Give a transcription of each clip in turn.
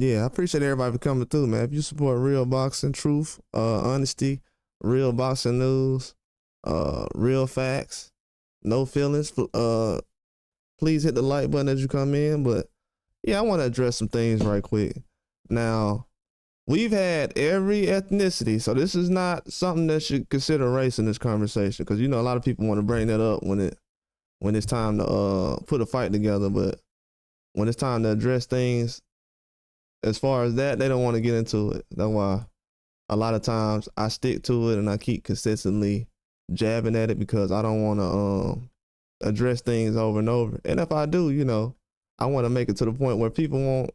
Yeah, I appreciate everybody for coming through, man. If you support real boxing, truth, honesty, real boxing news, real facts, no feelings, please hit the like button as you come in. But yeah, I want to address some things right quick. Now, we've had every ethnicity, so this is not something that should consider race in this conversation, because a lot of people want to bring that up when it's time to put a fight together, but when it's time to address things as far as that, they don't want to get into it. That's why a lot of times I stick to it and I keep consistently jabbing at it, because I don't want to address things over and over. And if I do, I want to make it to the point where people won't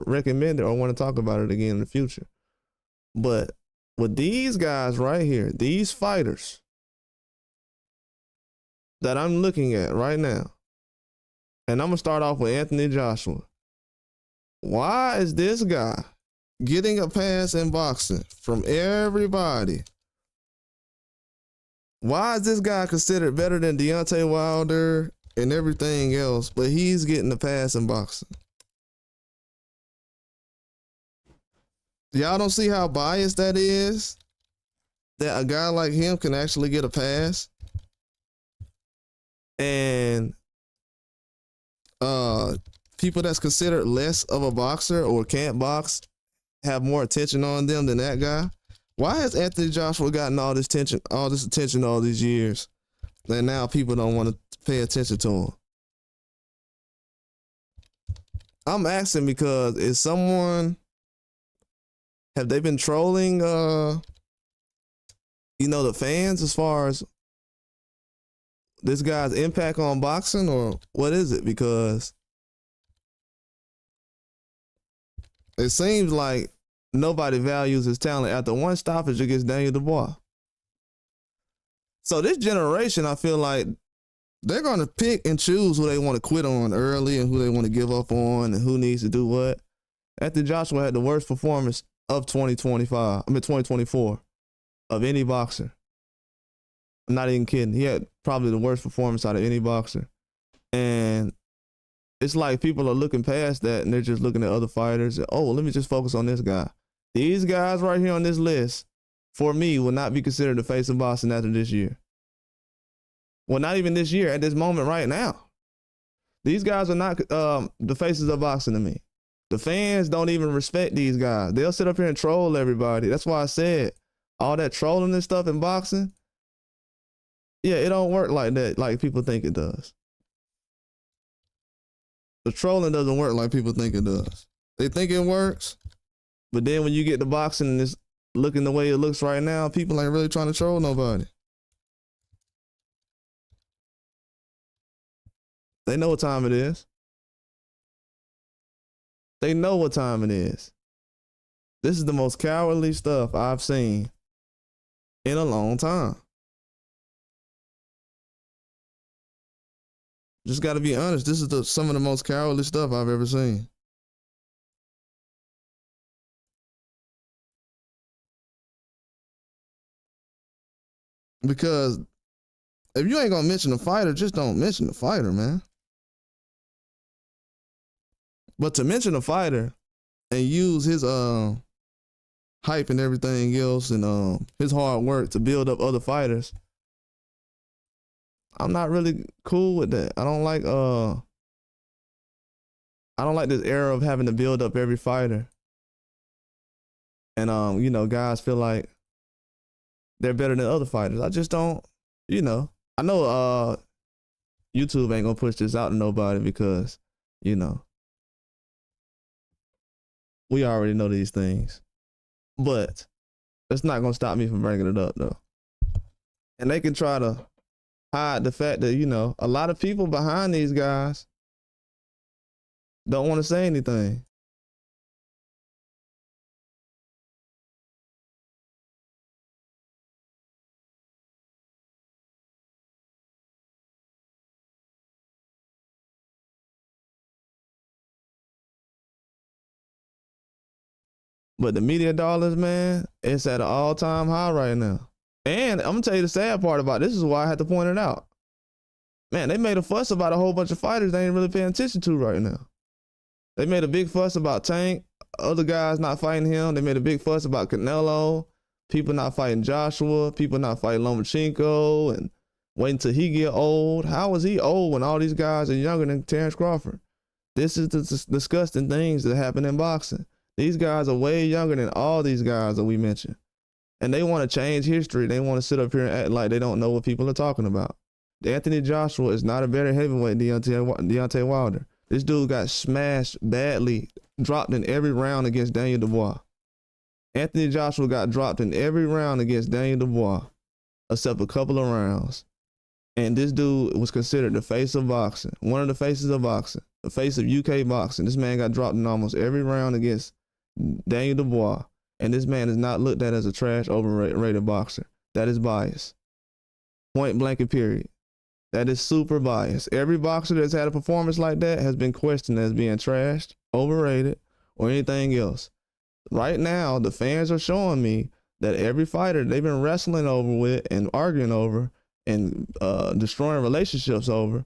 recommend it or want to talk about it again in the future. But with these guys right here, these fighters that I'm looking at right now, and I'm going to start off with Anthony Joshua. Why is this guy getting a pass in boxing from everybody? Why is this guy considered better than Deontay Wilder and everything else, but he's getting a pass in boxing? Y'all don't see how biased that is? That a guy like him can actually get a pass? And people that's considered less of a boxer or can't box have more attention on them than that guy. Why has Anthony Joshua gotten all this attention all these years, and now people don't want to pay attention to him? I'm asking because have they been trolling the fans as far as this guy's impact on boxing, or what is it? Because it seems like nobody values his talent after one stoppage against Daniel Dubois. So this generation, I feel like they're going to pick and choose who they want to quit on early and who they want to give up on and who needs to do what. Anthony Joshua had the worst performance of 2024 of any boxer. I'm not even kidding. He had probably the worst performance out of any boxer. And it's like people are looking past that and they're just looking at other fighters. And, oh, let me just focus on this guy. These guys right here on this list, for me, will not be considered the face of boxing after this year. Well, not even this year, at this moment right now. These guys are not the faces of boxing to me. The fans don't even respect these guys. They'll sit up here and troll everybody. That's why I said all that trolling and stuff in boxing, yeah, it don't work like that, like people think it does. The trolling doesn't work like people think it does. They think it works, but then when you get to boxing and it's looking the way it looks right now, people ain't really trying to troll nobody. They know what time it is. They know what time it is. This is the most cowardly stuff I've seen in a long time. Just got to be honest. This is some of the most cowardly stuff I've ever seen. Because if you ain't gonna mention the fighter, just don't mention the fighter, man. But to mention a fighter and use his hype and everything else and his hard work to build up other fighters, I'm not really cool with that. I don't like this era of having to build up every fighter. And guys feel like they're better than other fighters. I just don't, I know YouTube ain't gonna push this out to nobody because, we already know these things. But that's not gonna stop me from bringing it up though. And they can try to hide the fact that, a lot of people behind these guys don't want to say anything. But the media dollars, man, it's at an all-time high right now. And I'm gonna tell you the sad part about this is why I had to point it out. Man, they made a fuss about a whole bunch of fighters they ain't really paying attention to right now. They made a big fuss about Tank, other guys not fighting him. They made a big fuss about Canelo. People not fighting Joshua. People not fighting Lomachenko and waiting till he get old. How is he old when all these guys are younger than Terrence Crawford? This is the disgusting things that happen in boxing. These guys are way younger than all these guys that we mentioned. And they want to change history. They want to sit up here and act like they don't know what people are talking about. Anthony Joshua is not a better heavyweight than Deontay Wilder. This dude got smashed badly, dropped in every round against Daniel Dubois. Anthony Joshua got dropped in every round against Daniel Dubois, except a couple of rounds. And this dude was considered the face of boxing, one of the faces of boxing, the face of UK boxing. This man got dropped in almost every round against Daniel Dubois. And this man is not looked at as a trash, overrated boxer. That is bias. Point blank and period. That is super biased. Every boxer that's had a performance like that has been questioned as being trashed, overrated, or anything else. Right now, the fans are showing me that every fighter they've been wrestling over with and arguing over and destroying relationships over,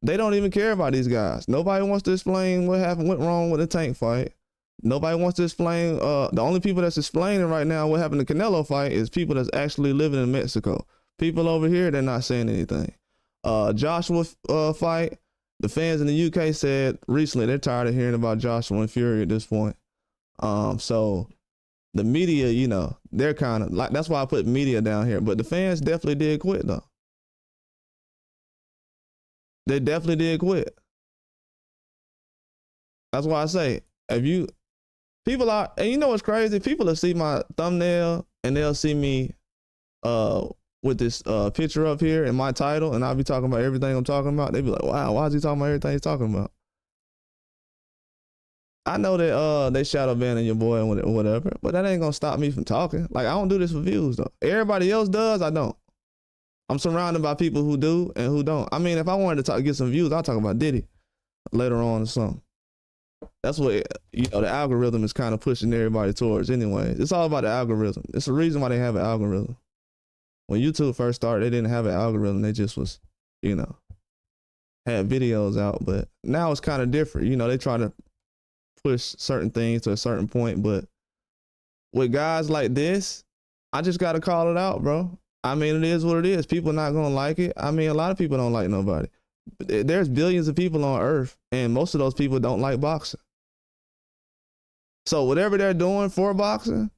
they don't even care about these guys. Nobody wants to explain what went wrong with the Tank fight. Nobody wants to explain. The only people that's explaining right now what happened in the Canelo fight is people that's actually living in Mexico. People over here, they're not saying anything. Joshua fight, the fans in the UK said recently they're tired of hearing about Joshua and Fury at this point. So the media, you know, they're kind of like, that's why I put media down here. But the fans definitely did quit though. They definitely did quit. That's why I say, if people are, and you know what's crazy? People will see my thumbnail and they'll see me with this picture up here and my title, and I'll be talking about everything I'm talking about. They be like, wow, why is he talking about everything he's talking about? I know that they shadow banning your boy and whatever, but that ain't gonna stop me from talking. Like, I don't do this for views though. Everybody else does, I don't. I'm surrounded by people who do and who don't. I mean, if I wanted to get some views, I'll talk about Diddy later on or something. That's what, you know, the algorithm is kind of pushing everybody towards anyway. It's all about the algorithm. It's the reason why they have an algorithm. When YouTube first started, they didn't have an algorithm. They just was, you know, had videos out. But now it's kind of different. You know, they try to push certain things to a certain point. But with guys like this, I just got to call it out, bro. I mean, it is what it is. People not going to like it. I mean, a lot of people don't like nobody. There's billions of people on earth, and most of those people don't like boxing. So whatever they're doing for boxing,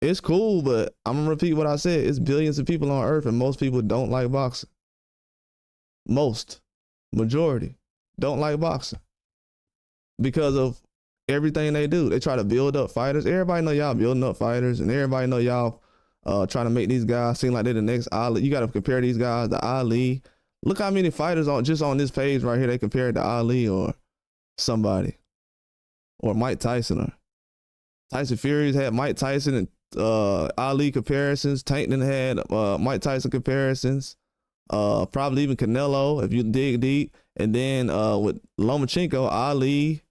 it's cool, but I'm going to repeat what I said. It's billions of people on earth, and most people don't like boxing. Majority, don't like boxing because of everything they do. They try to build up fighters. Everybody know y'all building up fighters, and everybody know y'all trying to make these guys seem like they're the next Ali. You got to compare these guys to Ali. Look how many fighters just on this page right here they compared to Ali or somebody, or Mike Tyson or Tyson Fury's had Mike Tyson and Ali comparisons. Tank had Mike Tyson comparisons. Probably even Canelo if you dig deep. And then with Lomachenko, Ali.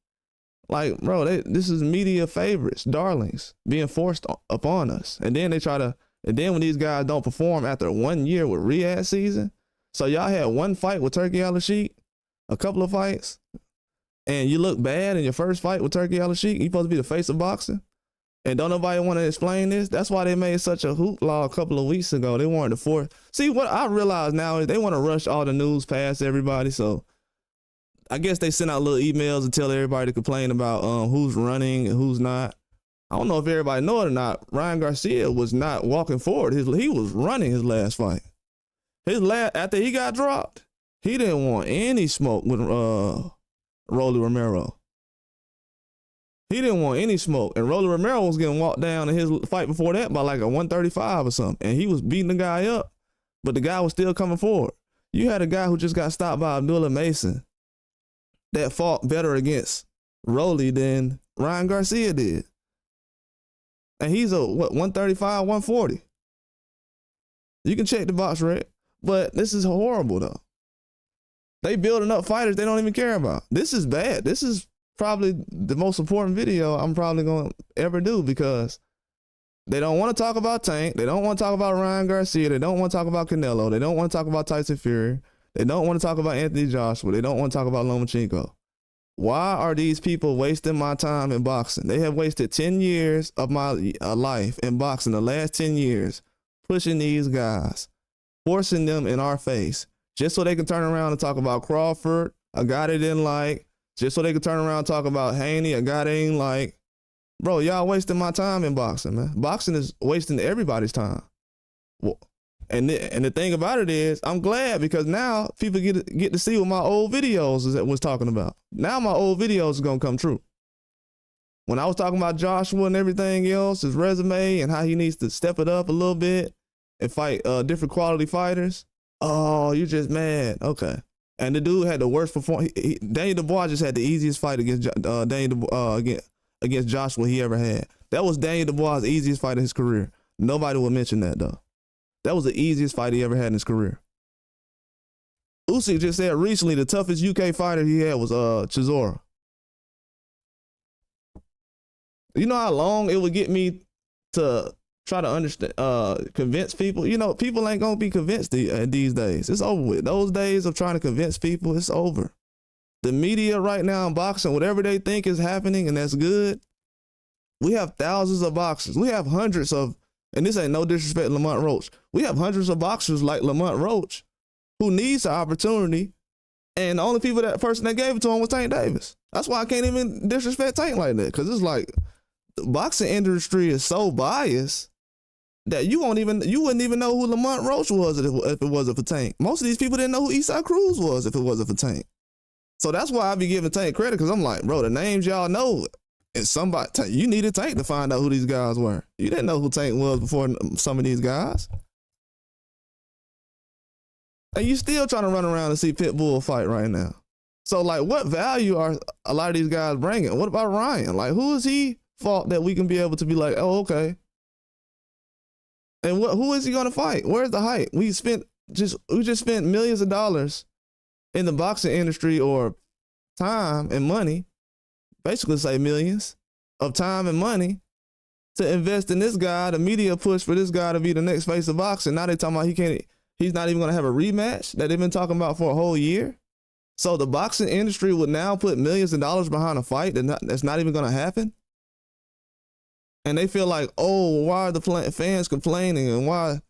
Like, bro, this is media favorites, darlings, being forced upon us. And then and then when these guys don't perform after 1 year with Riyadh season. So y'all had one fight with Turki Al-Sheikh, a couple of fights, and you look bad in your first fight with Turki Al-Sheikh. You supposed to be the face of boxing. And don't nobody want to explain this. That's why they made such a hoopla a couple of weeks ago. They wanted to force. See, what I realize now is they want to rush all the news past everybody. So I guess they send out little emails and tell everybody to complain about who's running and who's not. I don't know if everybody know it or not. Ryan Garcia was not walking forward. He was running his last fight. After he got dropped, he didn't want any smoke with Rolly Romero. He didn't want any smoke. And Rolly Romero was getting walked down in his fight before that by like a 135 or something. And he was beating the guy up, but the guy was still coming forward. You had a guy who just got stopped by Abdullah Mason that fought better against Rolly than Ryan Garcia did. And he's a, 135, 140. You can check the box rec, but this is horrible though. They building up fighters they don't even care about. This is bad. This is probably the most important video I'm probably going to ever do because they don't want to talk about Tank. They don't want to talk about Ryan Garcia. They don't want to talk about Canelo. They don't want to talk about Tyson Fury. They don't want to talk about Anthony Joshua. They don't want to talk about Lomachenko. Why are these people wasting my time in boxing? They have wasted 10 years of my life in boxing, the last 10 years, pushing these guys, forcing them in our face, just so they can turn around and talk about Crawford, a guy they didn't like, just so they can turn around and talk about Haney, a guy they ain't like. Bro, y'all wasting my time in boxing, man. Boxing is wasting everybody's time. Well, and the thing about it is, I'm glad because now people get to see what my old videos was talking about. Now my old videos is gonna come true. When I was talking about Joshua and everything else, his resume and how he needs to step it up a little bit and fight different quality fighters. Oh, you just mad? Okay. And the dude had the worst performance. Daniel Dubois just had the easiest fight against against Joshua he ever had. That was Daniel Dubois' easiest fight of his career. Nobody would mention that though. That was the easiest fight he ever had in his career. Usyk just said recently the toughest UK fighter he had was Chisora. You know how long it would get me to try to understand, convince people? You know, people ain't gonna be convinced these days. It's over with. Those days of trying to convince people, it's over. The media right now in boxing, whatever they think is happening and that's good, we have thousands of boxers. We have hundreds of, and this ain't no disrespect to Lamont Roach, we have hundreds of boxers like Lamont Roach who needs an opportunity, and the only person that gave it to him was Tank Davis. That's why I can't even disrespect Tank like that, because it's like the boxing industry is so biased that you wouldn't even know who Lamont Roach was if it wasn't for Tank. Most of these people didn't know who Eastside Cruz was if it wasn't for Tank. So that's why I be giving Tank credit, because I'm like, bro, the names y'all know, and somebody, you needed Tank to find out who these guys were. You didn't know who Tank was before some of these guys. And you still trying to run around and see Pitbull fight right now. So like, what value are a lot of these guys bringing? What about Ryan? Like, who is he fault that we can be able to be like, oh, okay. And who is he gonna fight? Where's the hype? We just spent millions of dollars in the boxing industry, or time and money, basically say millions of time and money, to invest in this guy, the media push for this guy to be the next face of boxing. Now they talking about he's not even gonna have a rematch that they've been talking about for a whole year. So the boxing industry would now put millions of dollars behind a fight that's not even gonna happen. And they feel like, oh, why are the fans complaining, and why?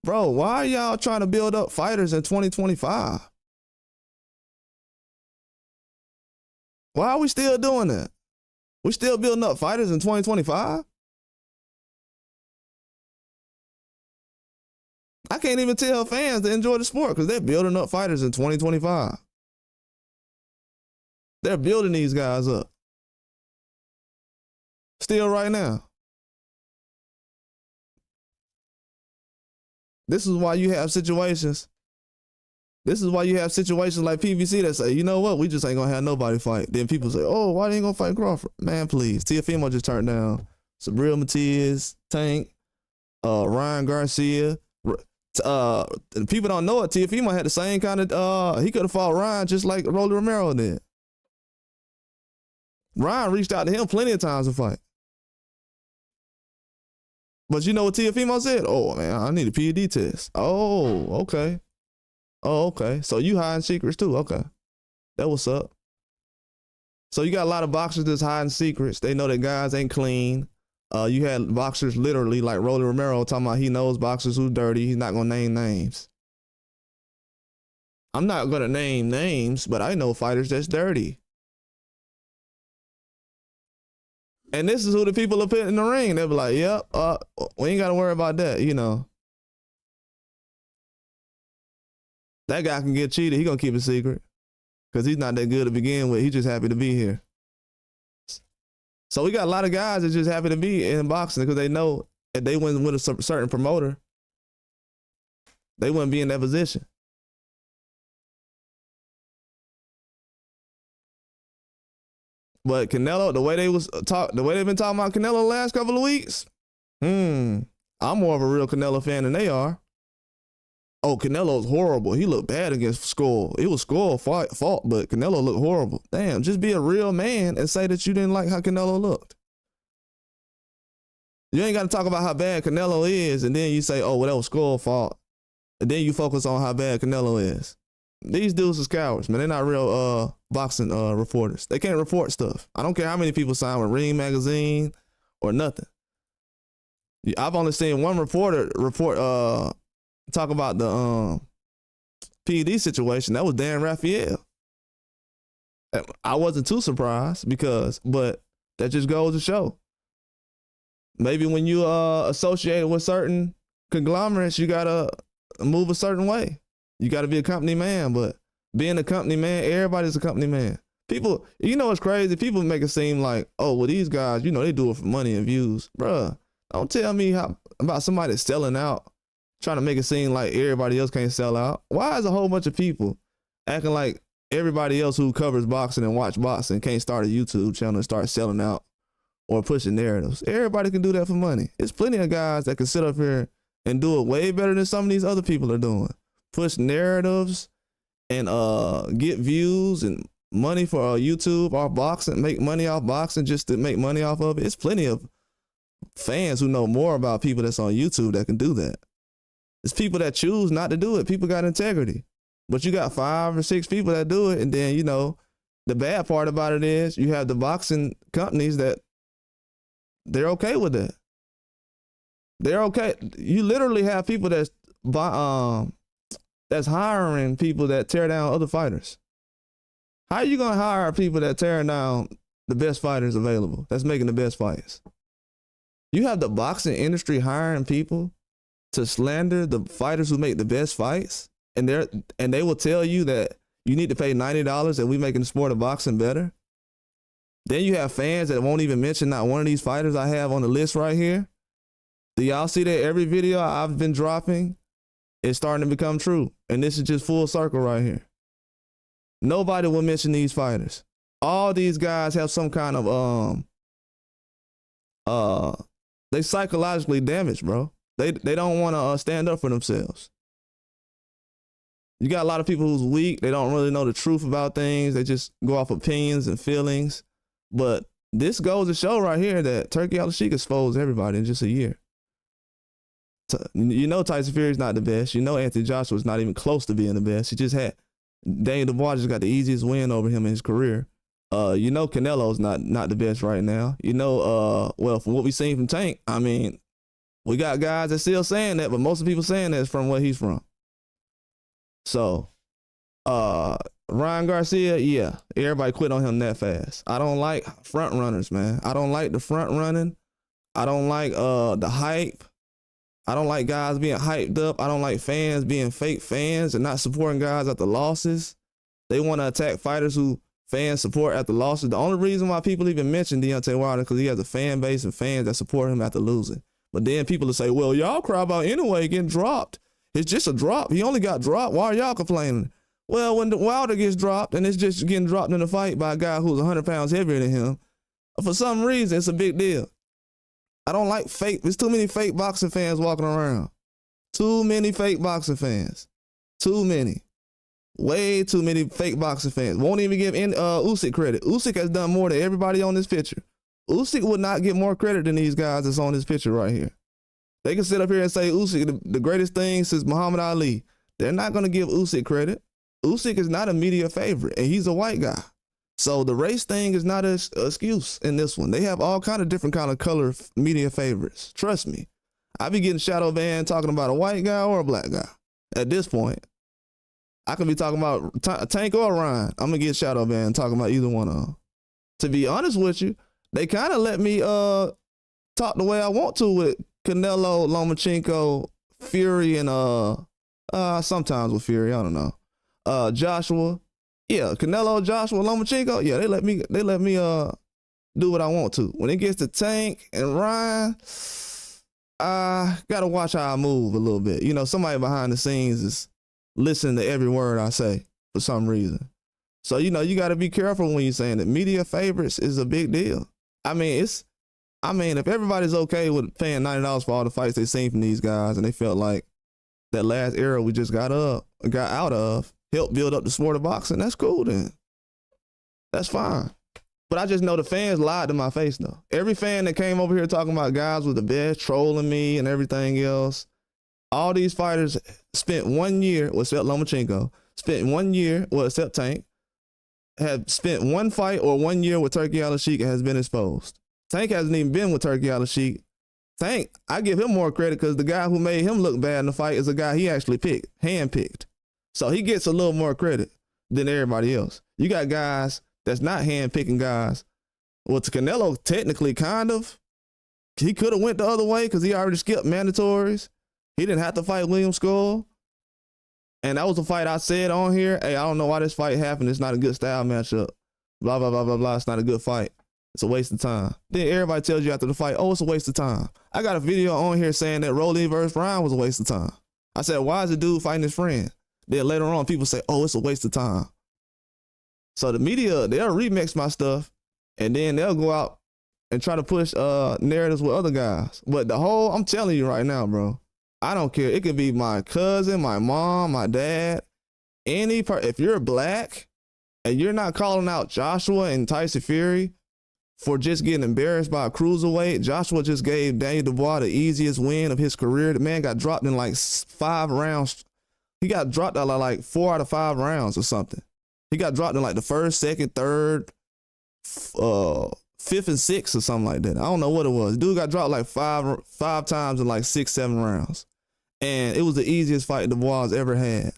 Bro, why are y'all trying to build up fighters in 2025? Why are we still doing that? We still building up fighters in 2025? I can't even tell fans to enjoy the sport because they're building up fighters in 2025. They're building these guys up. Still right now. This is why you have situations. This is why you have situations like PBC that say, you know what, we just ain't gonna have nobody fight. Then people say, oh, why they ain't gonna fight Crawford? Man, please. Teofimo just turned down Sabril Matias, Tank, Ryan Garcia. People don't know it. Teofimo had the same kind of, he could have fought Ryan just like Rolly Romero did. Ryan reached out to him plenty of times to fight. But you know what Teofimo said? Oh, man, I need a PED test. Oh, okay. Oh, okay. So you hiding secrets too. Okay. That what's up. So you got a lot of boxers that's hiding secrets. They know that guys ain't clean. You had boxers literally like Rolly Romero talking about he knows boxers who's dirty. He's not going to name names. I'm not going to name names, but I know fighters that's dirty. And this is who the people are putting in the ring. They'll be like, yep, we ain't got to worry about that, you know. That guy can get cheated. He going to keep it secret because he's not that good to begin with. He's just happy to be here. So we got a lot of guys that just happy to be in boxing because they know if they went with a certain promoter, they wouldn't be in that position. But Canelo, the way they've been talking about Canelo the last couple of weeks, I'm more of a real Canelo fan than they are. Oh, Canelo's horrible. He looked bad against Skull. It was Skull's fault, but Canelo looked horrible. Damn, just be a real man and say that you didn't like how Canelo looked. You ain't got to talk about how bad Canelo is, and then you say, oh, well, that was Skull's fault. And then you focus on how bad Canelo is. These dudes is cowards, man. They're not real boxing reporters. They can't report stuff. I don't care how many people sign with Ring Magazine or nothing. I've only seen one reporter talk about the PED situation. That was Dan Raphael. I wasn't too surprised but that just goes to show. Maybe when you associated with certain conglomerates, you gotta move a certain way. You gotta be a company man, but being a company man, everybody's a company man. People, you know what's crazy? People make it seem like, oh, well, these guys, you know, they do it for money and views. Bruh, don't tell me about somebody that's selling out, trying to make it seem like everybody else can't sell out. Why is a whole bunch of people acting like everybody else who covers boxing and watch boxing can't start a YouTube channel and start selling out or pushing narratives? Everybody can do that for money. There's plenty of guys that can sit up here and do it way better than some of these other people are doing. Push narratives and get views and money for YouTube or boxing, make money off boxing just to make money off of it. It's plenty of fans who know more about people that's on YouTube that can do that. It's people that choose not to do it. People got integrity. But you got 5 or 6 people that do it, and then, you know, the bad part about it is you have the boxing companies that they're okay with that. They're okay. You literally have people that's hiring people that tear down other fighters. How are you gonna hire people that tear down the best fighters available, that's making the best fights? You have the boxing industry hiring people to slander the fighters who make the best fights, and they will tell you that you need to pay $90 and we making the sport of boxing better. Then you have fans that won't even mention not one of these fighters I have on the list right here. Do y'all see that every video I've been dropping is starting to become true? And this is just full circle right here. Nobody will mention these fighters. All these guys have some kind of they psychologically damaged, bro. They don't want to stand up for themselves. You got a lot of people who's weak. They don't really know the truth about things. They just go off opinions and feelings. But this goes to show right here that Turki Al-Sheikh exposed everybody in just a year. You know Tyson Fury's not the best. You know Anthony Joshua's not even close to being the best. He just had Daniel Dubois just got the easiest win over him in his career. You know Canelo's not the best right now. You know, well, from what we've seen from Tank, I mean, we got guys that still saying that, but most of the people saying that is from where he's from. So, Ryan Garcia, yeah, everybody quit on him that fast. I don't like front runners, man. I don't like the front running. I don't like the hype. I don't like guys being hyped up. I don't like fans being fake fans and not supporting guys at the losses. They want to attack fighters who fans support at the losses. The only reason why people even mention Deontay Wilder is because he has a fan base and fans that support him after losing. But then people will say, well, y'all cry about anyway getting dropped. It's just a drop. He only got dropped. Why are y'all complaining? Well, when the Wilder gets dropped and it's just getting dropped in a fight by a guy who's 100 pounds heavier than him, for some reason, it's a big deal. I don't like fake. There's too many fake boxing fans walking around. Too many fake boxing fans. Too many. Way too many fake boxing fans. Won't even give Usyk credit. Usyk has done more than everybody on this picture. Usyk would not get more credit than these guys that's on this picture right here. They can sit up here and say Usyk the greatest thing since Muhammad Ali. They're not going to give Usyk credit. Usyk is not a media favorite, and he's a white guy. So the race thing is not an excuse in this one. They have all kind of different kind of color media favorites. Trust me. I be getting shadow banned talking about a white guy or a black guy. At this point, I can be talking about Tank or Ryan. I'm going to get shadow banned talking about either one of them. To be honest with you, they kind of let me talk the way I want to with Canelo, Lomachenko, Fury, and sometimes with Fury, I don't know. Joshua. Yeah, Canelo, Joshua, Lomachenko, yeah, they let me do what I want to. When it gets to Tank and Ryan, I gotta watch how I move a little bit. You know, somebody behind the scenes is listening to every word I say for some reason. So, you know, you gotta be careful when you're saying that media favorites is a big deal. I mean, if everybody's okay with paying $90 for all the fights they've seen from these guys and they felt like that last era we just got out of, help build up the sport of boxing, that's cool then. That's fine. But I just know the fans lied to my face though. Every fan that came over here talking about guys was the best, trolling me and everything else, all these fighters spent 1 year, except Lomachenko, spent 1 year, well, except Tank, had spent one fight or 1 year with Turki Al-Sheikh and has been exposed. Tank hasn't even been with Turki Al-Sheikh. Tank, I give him more credit because the guy who made him look bad in the fight is a guy he actually picked, handpicked. So he gets a little more credit than everybody else. You got guys that's not handpicking guys. Well, to Canelo, technically, kind of. He could have went the other way because he already skipped mandatories. He didn't have to fight William Skull. And that was a fight I said on here. Hey, I don't know why this fight happened. It's not a good style matchup. Blah, blah, blah, blah, blah. It's not a good fight. It's a waste of time. Then everybody tells you after the fight, oh, it's a waste of time. I got a video on here saying that Rolly versus Ryan was a waste of time. I said, why is the dude fighting his friend? Then later on, people say, oh, it's a waste of time. So the media, they'll remix my stuff, and then they'll go out and try to push narratives with other guys. But I'm telling you right now, bro, I don't care. It could be my cousin, my mom, my dad, if you're black and you're not calling out Joshua and Tyson Fury for just getting embarrassed by a cruiserweight. Joshua just gave Daniel Dubois the easiest win of his career. The man got dropped in like 5 rounds. He got dropped out of like 4 out of 5 rounds or something. He got dropped in like the 1st, 2nd, 3rd, 5th, and 6th or something like that. I don't know what it was. Dude got dropped like five times in like 6, 7 rounds. And it was the easiest fight Dubois ever had.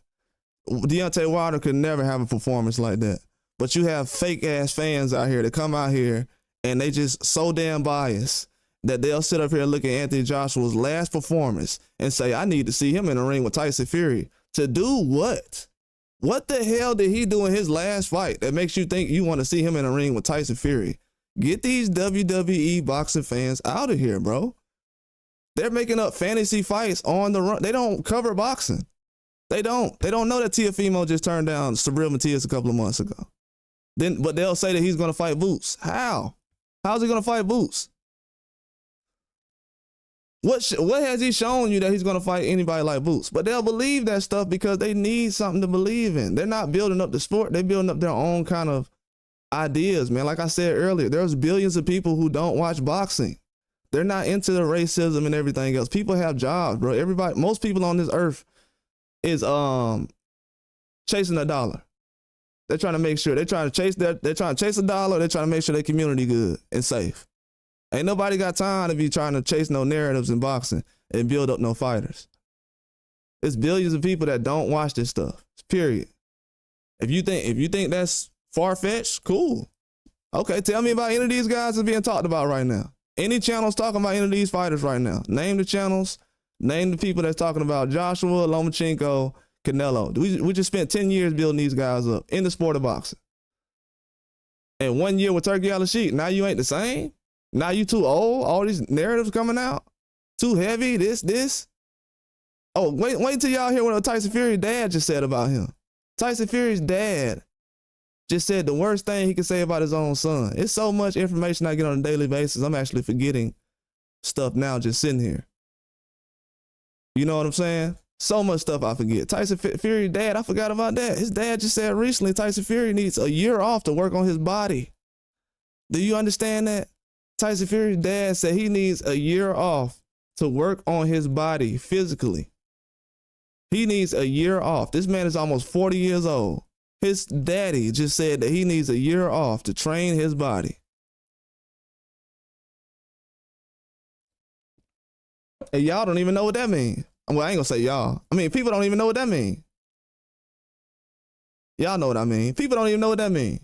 Deontay Wilder could never have a performance like that. But you have fake ass fans out here that come out here and they just so damn biased that they'll sit up here and look at Anthony Joshua's last performance and say, I need to see him in the ring with Tyson Fury. To do what? What the hell did he do in his last fight that makes you think you want to see him in the ring with Tyson Fury? Get these WWE boxing fans out of here, bro. They're making up fantasy fights on the run. They don't cover boxing. They don't know that Teofimo just turned down Sabril Matias a couple of months ago. But they'll say that he's going to fight Boots. How? How's he going to fight Boots? What has he shown you that he's going to fight anybody like Boots? But they'll believe that stuff because they need something to believe in. They're not building up the sport. They're building up their own kind of ideas, man. Like I said earlier, there's billions of people who don't watch boxing. They're not into the racism and everything else. People have jobs, bro. Most people on this earth is chasing a dollar. They're trying to make sure they're trying to chase a dollar. They're trying to make sure their community good and safe. Ain't nobody got time to be trying to chase no narratives in boxing and build up no fighters. There's billions of people that don't watch this stuff. Period. If you think that's far-fetched, cool. Okay, tell me about any of these guys that's being talked about right now. Any channels talking about any of these fighters right now? Name the channels. Name the people that's talking about Joshua, Lomachenko, Canelo. We just spent 10 years building these guys up in the sport of boxing. And 1 year with Turki Al-Sheikh, now you ain't the same? Now you too old? All these narratives coming out? Too heavy? This? Oh, wait till y'all hear what Tyson Fury's dad just said about him. Tyson Fury's dad just said the worst thing he could say about his own son. It's so much information I get on a daily basis, I'm actually forgetting stuff now just sitting here. You know what I'm saying? So much stuff I forget. Tyson Fury's dad, I forgot about that. His dad just said recently Tyson Fury needs a year off to work on his body. Do you understand that? Tyson Fury's dad said he needs a year off to work on his body physically. He needs a year off. This man is almost 40 years old. His daddy just said that he needs a year off to train his body. And y'all don't even know what that means. Well, I ain't gonna say y'all. I mean, people don't even know what that means. Y'all know what I mean. People don't even know what that means.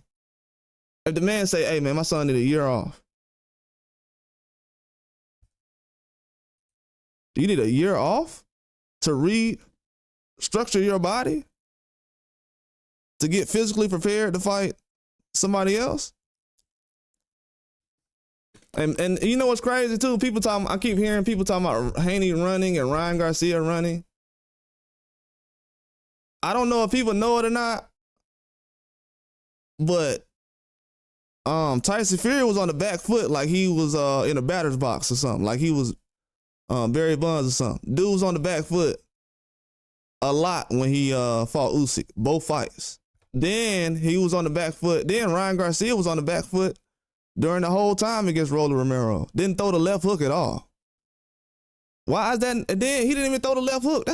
If the man say, hey man, my son need a year off. Do you need a year off to restructure your body? To get physically prepared to fight somebody else? And you know what's crazy too? I keep hearing people talking about Haney running and Ryan Garcia running. I don't know if people know it or not, but Tyson Fury was on the back foot like he was in a batter's box or something, like he was Barry Bonds or something. Dude was on the back foot a lot when he fought Usyk, both fights. Then he was on the back foot. Then Ryan Garcia was on the back foot during the whole time against Rolly Romero. Didn't throw the left hook at all. Why is that? And then he didn't even throw the left hook.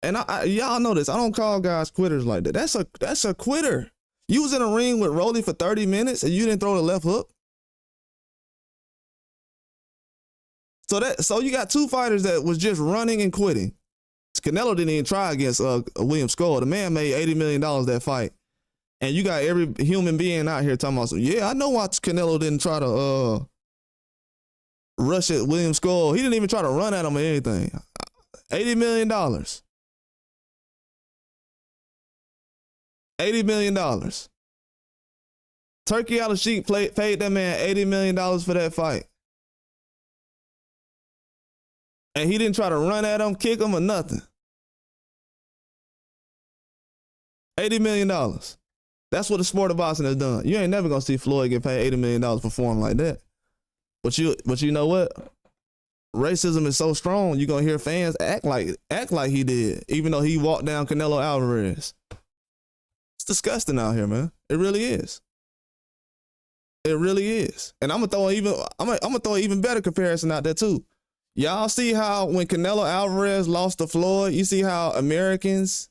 And y'all know this. I don't call guys quitters like that. That's a quitter. You was in a ring with Rolly for 30 minutes and you didn't throw the left hook. So you got two fighters that was just running and quitting. Canelo didn't even try against William Skull. The man made $80 million that fight. And you got every human being out here talking about, yeah, I know why Canelo didn't try to rush at William Skull. He didn't even try to run at him or anything. $80 million. $80 million. Turkey Al Sheikh paid that man $80 million for that fight. And he didn't try to run at him, kick him, or nothing. $80 million. That's what the sport of boxing has done. You ain't never gonna see Floyd get paid $80 million for performing like that. But you know what? Racism is so strong, you're gonna hear fans act like he did, even though he walked down Canelo Alvarez. It's disgusting out here, man. It really is. It really is. And I'm gonna throw an even better comparison out there too. Y'all see how when Canelo Alvarez lost to Floyd, you see how Americans,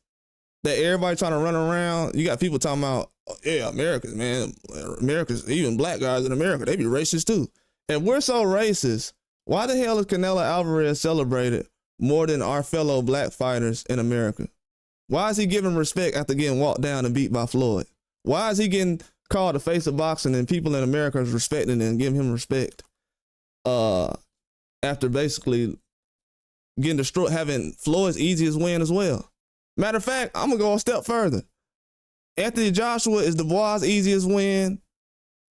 that everybody trying to run around, you got people talking about, oh, yeah, Americans, man. Americans, even black guys in America, they be racist too. And we're so racist, why the hell is Canelo Alvarez celebrated more than our fellow black fighters in America? Why is he given respect after getting walked down and beat by Floyd? Why is he getting called the face of boxing and people in America is respecting and giving him respect? After basically getting destroyed, having Floyd's easiest win as well. Matter of fact, I'm gonna go a step further. Anthony Joshua is Dubois' easiest win.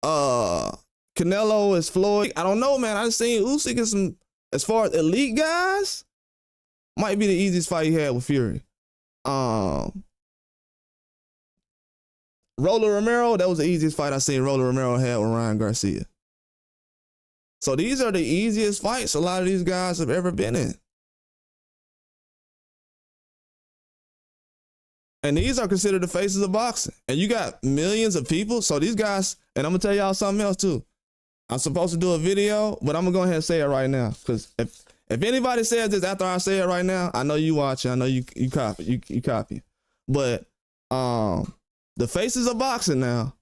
Canelo is Floyd. I don't know, man. I just seen Usyk get some, as far as elite guys, might be the easiest fight he had with Fury. Roller Romero, that was the easiest fight I seen Roller Romero had with Ryan Garcia. So these are the easiest fights a lot of these guys have ever been in. And these are considered the faces of boxing. And you got millions of people. So these guys, and I'm going to tell y'all something else too. I'm supposed to do a video, but I'm going to go ahead and say it right now. Because if anybody says this after I say it right now, I know you watch it. I know you copy. You copy. But the faces of boxing now,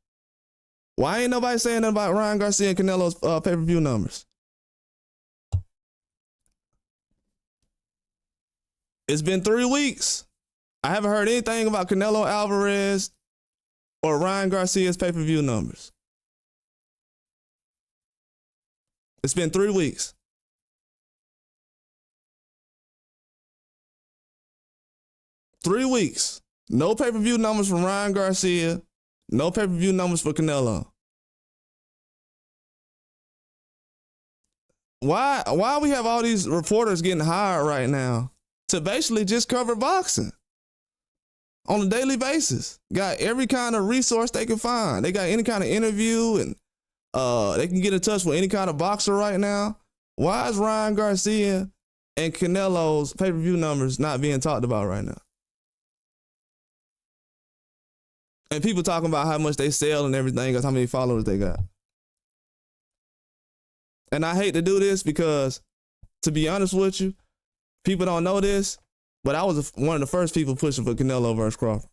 why ain't nobody saying nothing about Ryan Garcia and Canelo's pay-per-view numbers? It's been 3 weeks. I haven't heard anything about Canelo Alvarez or Ryan Garcia's pay-per-view numbers. It's been 3 weeks. Three weeks. No pay-per-view numbers from Ryan Garcia. No pay-per-view numbers for Canelo. Why we have all these reporters getting hired right now to basically just cover boxing on a daily basis? Got every kind of resource they can find. They got any kind of interview, and they can get in touch with any kind of boxer right now. Why is Ryan Garcia and Canelo's pay-per-view numbers not being talked about right now? And people talking about how much they sell and everything, because how many followers they got. And I hate to do this because, to be honest with you, people don't know this, but I was one of the first people pushing for Canelo versus Crawford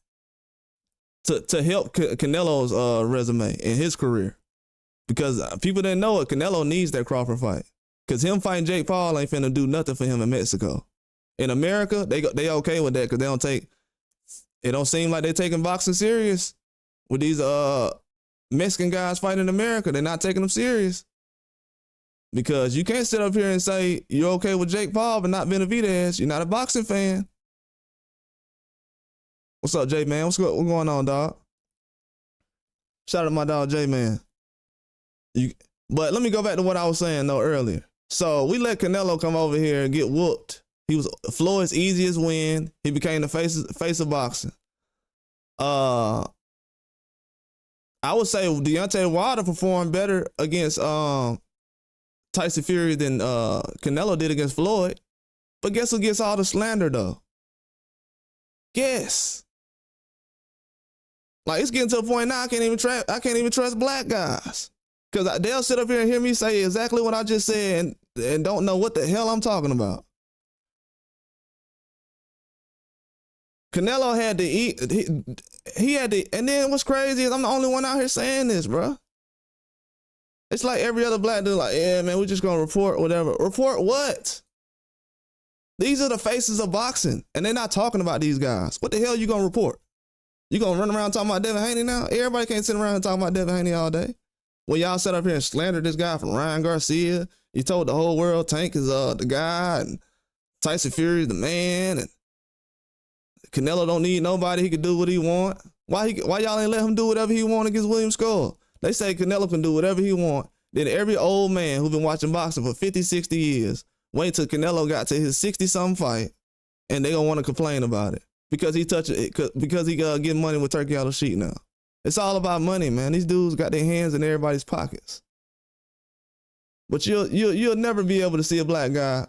to help Canelo's resume and his career. Because people didn't know it, Canelo needs that Crawford fight. Because him fighting Jake Paul ain't finna do nothing for him in Mexico. In America, they okay with that because they don't take, it don't seem like they're taking boxing serious with these Mexican guys fighting in America. They're not taking them serious. Because you can't sit up here and say you're okay with Jake Paul but not Benavidez. You're not a boxing fan. What's up, J-Man? What's going on, dog? Shout out to my dog, J-Man. But let me go back to what I was saying, though, earlier. So we let Canelo come over here and get whooped. He was Floyd's easiest win. He became the face of boxing. I would say Deontay Wilder performed better against Tyson Fury than Canelo did against Floyd. But guess who gets all the slander, though? Guess. Like, it's getting to a point now I can't even trust black guys. Because they'll sit up here and hear me say exactly what I just said and don't know what the hell I'm talking about. Canelo had to eat. He had to, and then what's crazy is I'm the only one out here saying this, bro. It's like every other black dude, like, yeah, man, we're just gonna report whatever. Report what? These are the faces of boxing, and they're not talking about these guys. What the hell you gonna report? You gonna run around talking about Devin Haney now? Everybody can't sit around and talk about Devin Haney all day. When y'all sat up here and slandered this guy from Ryan Garcia, you told the whole world Tank is the guy, and Tyson Fury is the man, and Canelo don't need nobody. He can do what he want. Why y'all ain't let him do whatever he want against William Skull? They say Canelo can do whatever he want. Then every old man who been watching boxing for 50, 60 years, wait till Canelo got to his 60-something fight, and they gonna want to complain about it because he getting money with Turkey Out of Sheet now. It's all about money, man. These dudes got their hands in everybody's pockets. But you'll never be able to see a black guy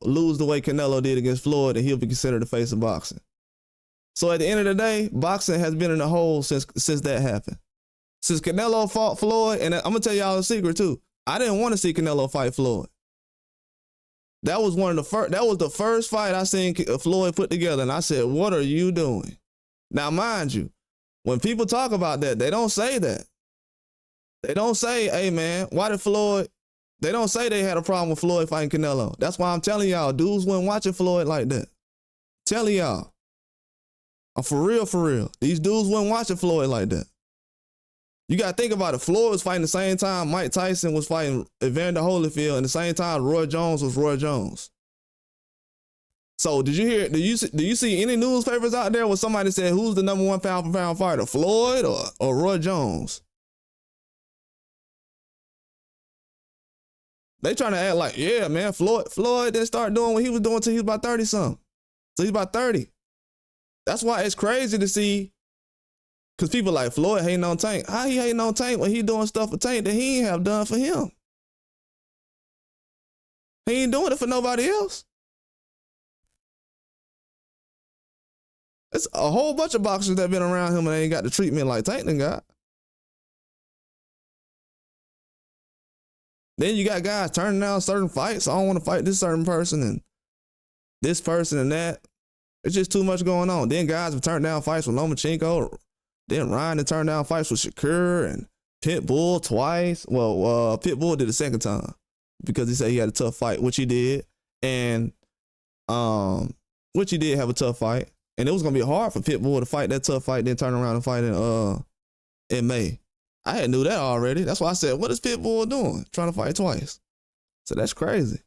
lose the way Canelo did against Floyd, and he'll be considered the face of boxing. So at the end of the day, boxing has been in a hole since that happened. Since Canelo fought Floyd, and I'm gonna tell y'all a secret too. I didn't want to see Canelo fight Floyd. That was the first fight I seen Floyd put together, and I said, "What are you doing?" Now, mind you, when people talk about that, they don't say that. They don't say, "Hey, man, why did Floyd?" They don't say they had a problem with Floyd fighting Canelo. That's why I'm telling y'all, dudes weren't watching Floyd like that. Telling y'all, I'm for real. These dudes weren't watching Floyd like that. You got to think about it. Floyd was fighting the same time Mike Tyson was fighting Evander Holyfield, and the same time Roy Jones was Roy Jones. So do you see any newspapers out there where somebody said, who's the number 1 pound for pound fighter, Floyd or Roy Jones? They trying to act like, yeah, man, Floyd didn't start doing what he was doing until he was about 30-something. So he's about 30. That's why it's crazy to see, because people like Floyd hating on Tank. How he hating on Tank when he doing stuff for Tank that he ain't have done for him? He ain't doing it for nobody else. It's a whole bunch of boxers that been around him and they ain't got the treatment like Tank done got. Then you got guys turning down certain fights. I don't want to fight this certain person and this person and that. It's just too much going on. Then guys have turned down fights with Lomachenko. Then Ryan had turned down fights with Shakur and Pitbull twice. Well, Pitbull did the second time because he said he had a tough fight, which he did. And which he did have a tough fight. And it was going to be hard for Pitbull to fight that tough fight, then turn around and fight in May. I had knew that already. That's why I said, what is Pitbull doing? Trying to fight twice. So that's crazy.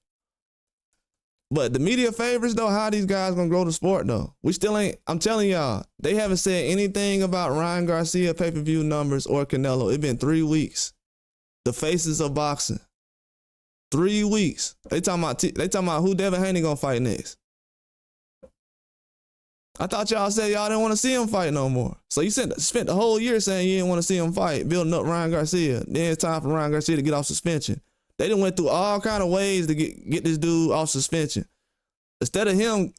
But the media favors, though, how these guys going to grow the sport, though. We still ain't, I'm telling y'all, they haven't said anything about Ryan Garcia pay-per-view numbers or Canelo. It's been 3 weeks. The faces of boxing. 3 weeks. They talking about who Devin Haney going to fight next. I thought y'all said y'all didn't want to see him fight no more. So you spent the whole year saying you didn't want to see him fight, building up Ryan Garcia. Then it's time for Ryan Garcia to get off suspension. They done went through all kind of ways to get this dude off suspension. Instead of him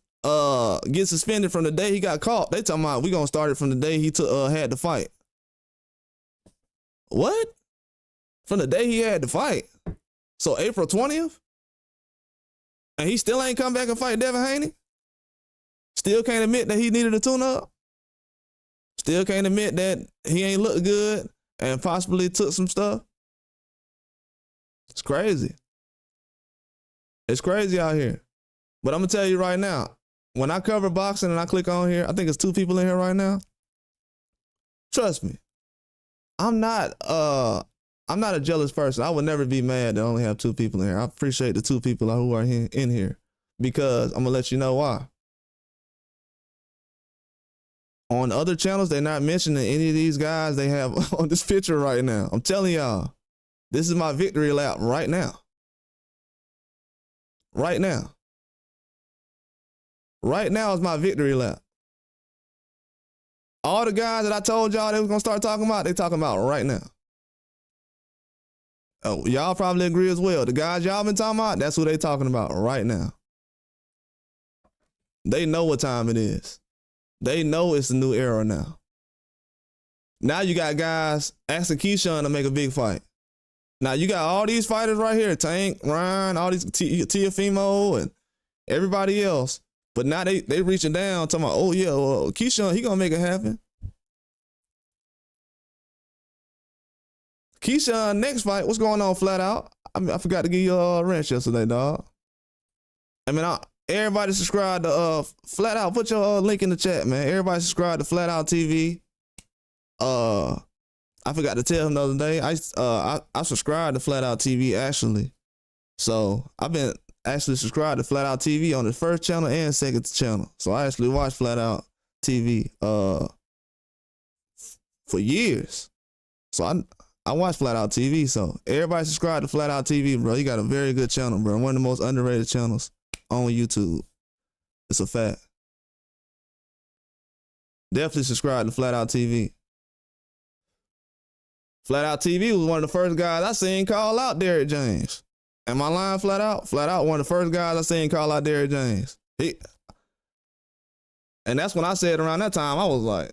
get suspended from the day he got caught, they talking about we gonna start it from the day he had to fight. What? From the day he had to fight? So April 20th? And he still ain't come back and fight Devin Haney? Still can't admit that he needed a tune-up? Still can't admit that he ain't looked good and possibly took some stuff? It's crazy. It's crazy out here. But I'm going to tell you right now, when I cover boxing and I click on here, I think it's 2 people in here right now. Trust me, I'm not a jealous person. I would never be mad to only have 2 people in here. I appreciate the 2 people who are in here because I'm going to let you know why. On other channels, they're not mentioning any of these guys they have on this picture right now. I'm telling y'all, this is my victory lap right now. Right now. Right now is my victory lap. All the guys that I told y'all they was going to start talking about, they talking about right now. Oh, y'all probably agree as well. The guys y'all been talking about, that's who they talking about right now. They know what time it is. They know it's a new era now. Now you got guys asking Keyshawn to make a big fight. Now you got all these fighters right here, Tank, Ryan, all these Tiafimo and everybody else But now they reaching down talking about, oh yeah, well, Keyshawn, he gonna make it happen. Keyshawn next fight, what's going on, Flat Out? I mean, I forgot to give you a wrench yesterday, dog. I mean, everybody subscribe to Flat Out. Put your link in the chat, man. Everybody subscribe to Flat Out TV. I forgot to tell him the other day. I subscribed to Flat Out TV actually. So I've been actually subscribed to Flat Out TV on the first channel and second channel. So I actually watched Flat Out TV for years. So I watch Flat Out TV. So everybody subscribe to Flat Out TV, bro. He got a very good channel, bro. One of the most underrated channels on YouTube. It's a fact. Definitely subscribe to Flat Out TV. Flat Out TV was one of the first guys I seen call out Derrick James. Am I lying, Flat Out? Flat Out, one of the first guys I seen call out Derrick James. And that's when I said around that time, I was like,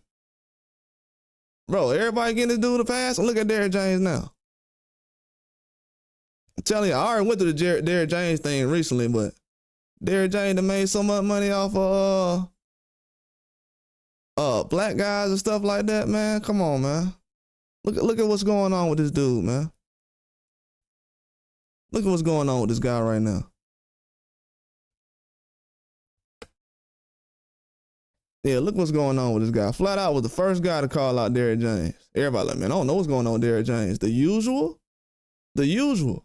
bro, everybody getting this dude a pass? And look at Derrick James now. I'm telling you, I already went through the Derrick James thing recently, but Derrick James done made so much money off of black guys and stuff like that, man. Come on, man. Look at what's going on with this dude, man. Look at what's going on with this guy right now. Yeah, look what's going on with this guy. Flat Out was the first guy to call out Derrick James. Everybody like, man, I don't know what's going on with Derrick James. The usual? The usual.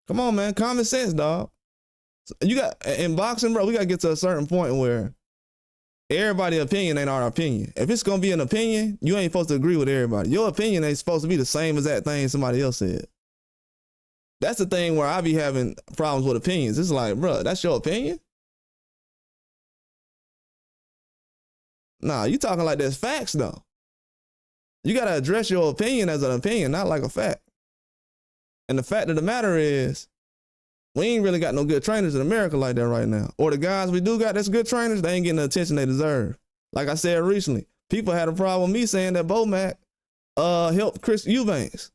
Come on, man. Common sense, dog. You got, in boxing, bro, we got to get to a certain point where everybody's opinion ain't our opinion. If it's going to be an opinion, you ain't supposed to agree with everybody. Your opinion ain't supposed to be the same as that thing somebody else said. That's the thing where I be having problems with opinions. It's like, bro, that's your opinion? Nah, you talking like there's facts, though. You got to address your opinion as an opinion, not like a fact. And the fact of the matter is, we ain't really got no good trainers in America like that right now. Or the guys we do got that's good trainers, they ain't getting the attention they deserve. Like I said recently, people had a problem with me saying that Bomac helped Chris Eubanks.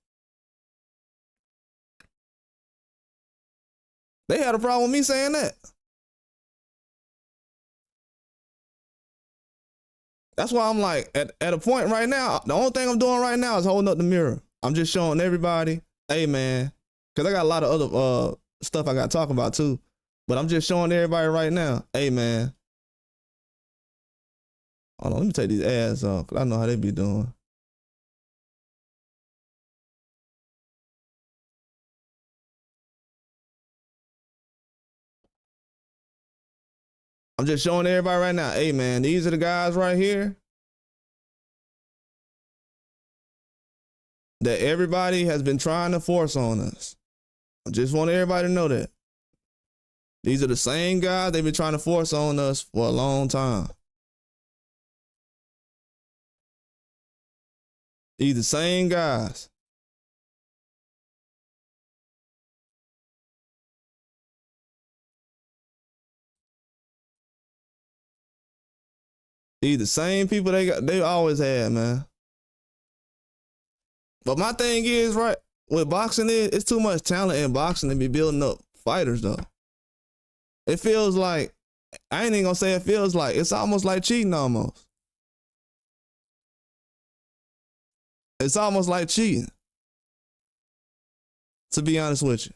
They had a problem with me saying that. That's why I'm like, at a point right now, the only thing I'm doing right now is holding up the mirror. I'm just showing everybody, hey man, because I got a lot of other stuff I got to talk about too. But I'm just showing everybody right now, hey man. Hold on, let me take these ads off, because I know how they be doing. I'm just showing everybody right now, hey man, these are the guys right here that everybody has been trying to force on us. I just want everybody to know that. These are the same guys they've been trying to force on us for a long time. These the same guys. These the same people they always had, man. But my thing is, right, with boxing it's too much talent in boxing to be building up fighters though. It feels like, I ain't even gonna say it feels like, it's almost like cheating almost. It's almost like cheating, to be honest with you.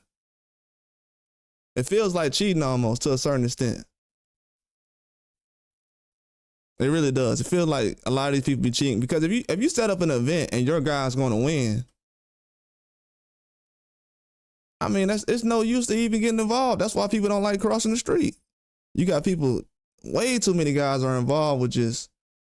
It feels like cheating almost to a certain extent. It really does. It feels like a lot of these people be cheating, because if you set up an event and your guy's going to win, I mean, it's no use to even getting involved. That's why people don't like crossing the street. You got people, way too many guys are involved with just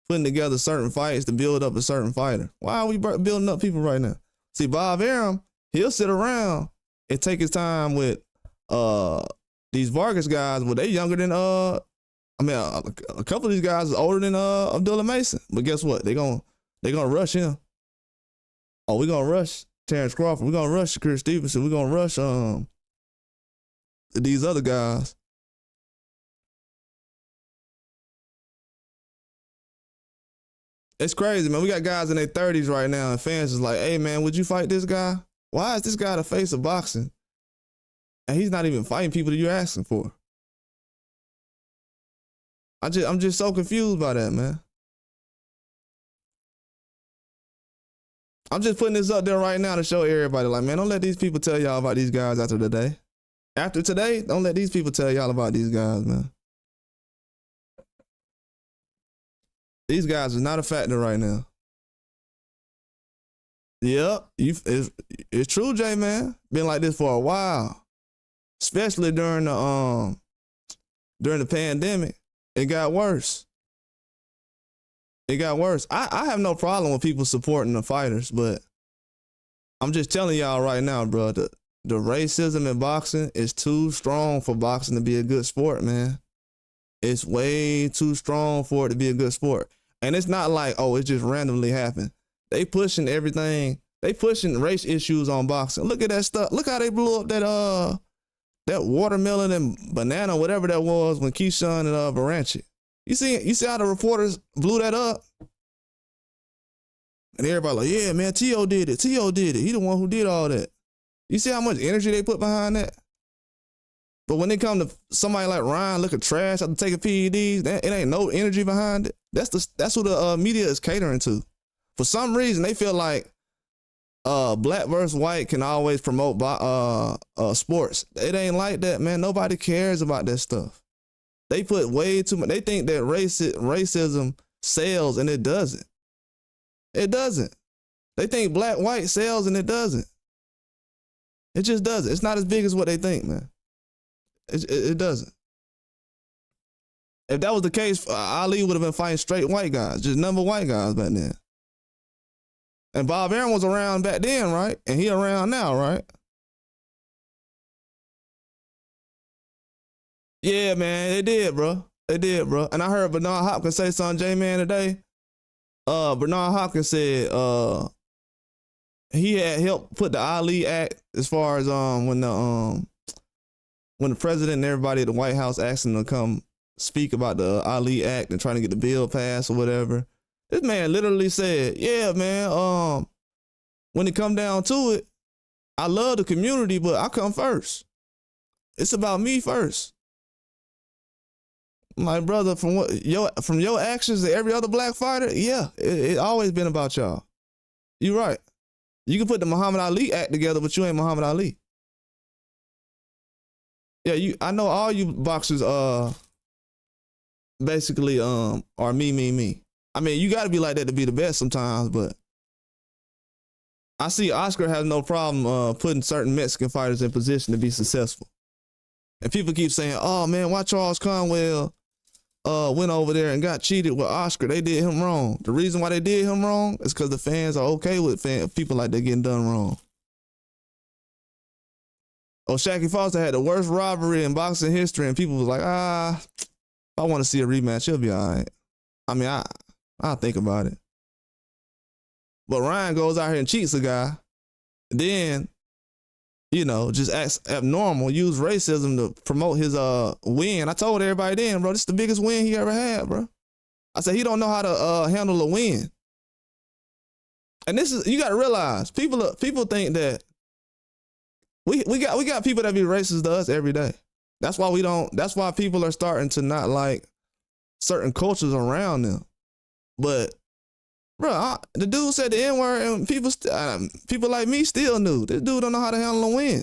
putting together certain fights to build up a certain fighter. Why are we building up people right now? See, Bob Arum, he'll sit around and take his time with these Vargas guys, but they younger than I mean, a couple of these guys are older than Abdullah Mason. But guess what? They gonna rush him. Oh, we're gonna rush Terrence Crawford. We're gonna rush Chris Stevenson. We're gonna rush these other guys. It's crazy, man. We got guys in their 30s right now, and fans is like, hey man, would you fight this guy? Why is this guy the face of boxing? And he's not even fighting people that you're asking for. I'm just so confused by that, man. I'm just putting this up there right now to show everybody, like, man, don't let these people tell y'all about these guys after today. After today, don't let these people tell y'all about these guys, man. These guys are not a factor right now. Yep, it's true, Jay, man. Been like this for a while, especially during the pandemic. It got worse. It got worse. I have no problem with people supporting the fighters, but I'm just telling y'all right now, bro, the racism in boxing is too strong for boxing to be a good sport, man. It's way too strong for it to be a good sport. And it's not like, oh, it just randomly happened. They pushing everything. They pushing race issues on boxing. Look at that stuff. Look how they blew up that watermelon and banana, whatever that was, when Keyshawn and Baranchi. You see how the reporters blew that up? And everybody like, yeah, man, T.O. did it. T.O. did it. He the one who did all that. You see how much energy they put behind that? But when it come to somebody like Ryan looking trash after taking PEDs, it ain't no energy behind it. That's who the media is catering to. For some reason, they feel like black versus white can always promote sports. It ain't like that, man. Nobody cares about that stuff. They put way too much. They think that racism sells, and it doesn't. It doesn't. They think black, white sells, and it doesn't. It just doesn't. It's not as big as what they think, man. It doesn't. If that was the case, Ali would have been fighting straight white guys, just number white guys back then. And Bob Arum was around back then, right? And he around now, right? Yeah, man, they did, bro. They did, bro. And I heard Bernard Hopkins say something, J-Man, today. Bernard Hopkins said he had helped put the Ali Act as far as when the president and everybody at the White House asked him to come speak about the Ali Act and trying to get the bill passed or whatever. This man literally said, yeah, man, when it come down to it, I love the community, but I come first. It's about me first. My brother, from your actions to every other black fighter, yeah, it always been about y'all. You right. You can put the Muhammad Ali act together, but you ain't Muhammad Ali. Yeah, I know all you boxers basically are me. I mean, you gotta be like that to be the best sometimes, but I see Oscar has no problem putting certain Mexican fighters in position to be successful. And people keep saying, oh man, why Charles Conwell went over there and got cheated with Oscar? They did him wrong. The reason why they did him wrong is because the fans are okay with people like that getting done wrong. Oh, Shaquille Foster had the worst robbery in boxing history, and people was like, if I want to see a rematch, he'll be all right. I mean, I'll think about it. But Ryan goes out here and cheats a guy, then, just acts abnormal, use racism to promote his win. I told everybody then, bro, this is the biggest win he ever had, bro. I said, he don't know how to handle a win. And this is, you got to realize, people think that we got people that be racist to us every day. That's why people are starting to not like certain cultures around them. But bro, the dude said the N-word, and people like me still knew. This dude don't know how to handle a win.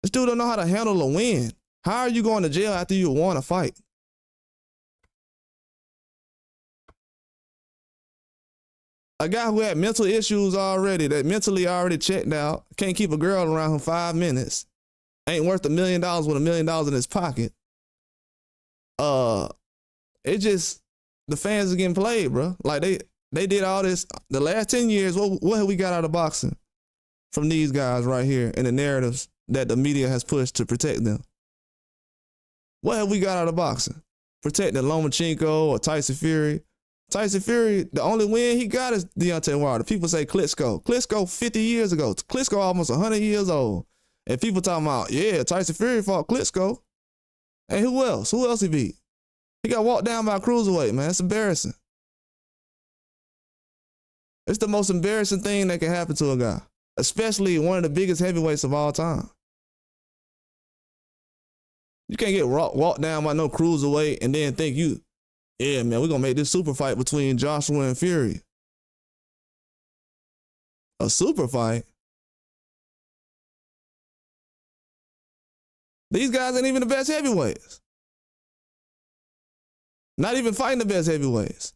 This dude don't know how to handle a win. How are you going to jail after you won a fight? A guy who had mental issues already, that mentally already checked out, can't keep a girl around him 5 minutes, ain't worth $1 million with $1 million in his pocket. It just, the fans are getting played, bro. Like they did all this the last 10 years. What have we got out of boxing from these guys right here and the narratives that the media has pushed to protect them? What have we got out of boxing? Protecting Lomachenko or Tyson Fury. Tyson Fury, the only win he got is Deontay Wilder. People say Klitschko. Klitschko 50 years ago. Klitschko almost 100 years old. And people talking about, yeah, Tyson Fury fought Klitschko. And who else? Who else he beat? He got walked down by a cruiserweight, man. It's embarrassing. It's the most embarrassing thing that can happen to a guy, especially one of the biggest heavyweights of all time. You can't get walked down by no cruiserweight and then think yeah, man, we're gonna make this super fight between Joshua and Fury. A super fight? These guys ain't even the best heavyweights. Not even fighting the best heavyweights.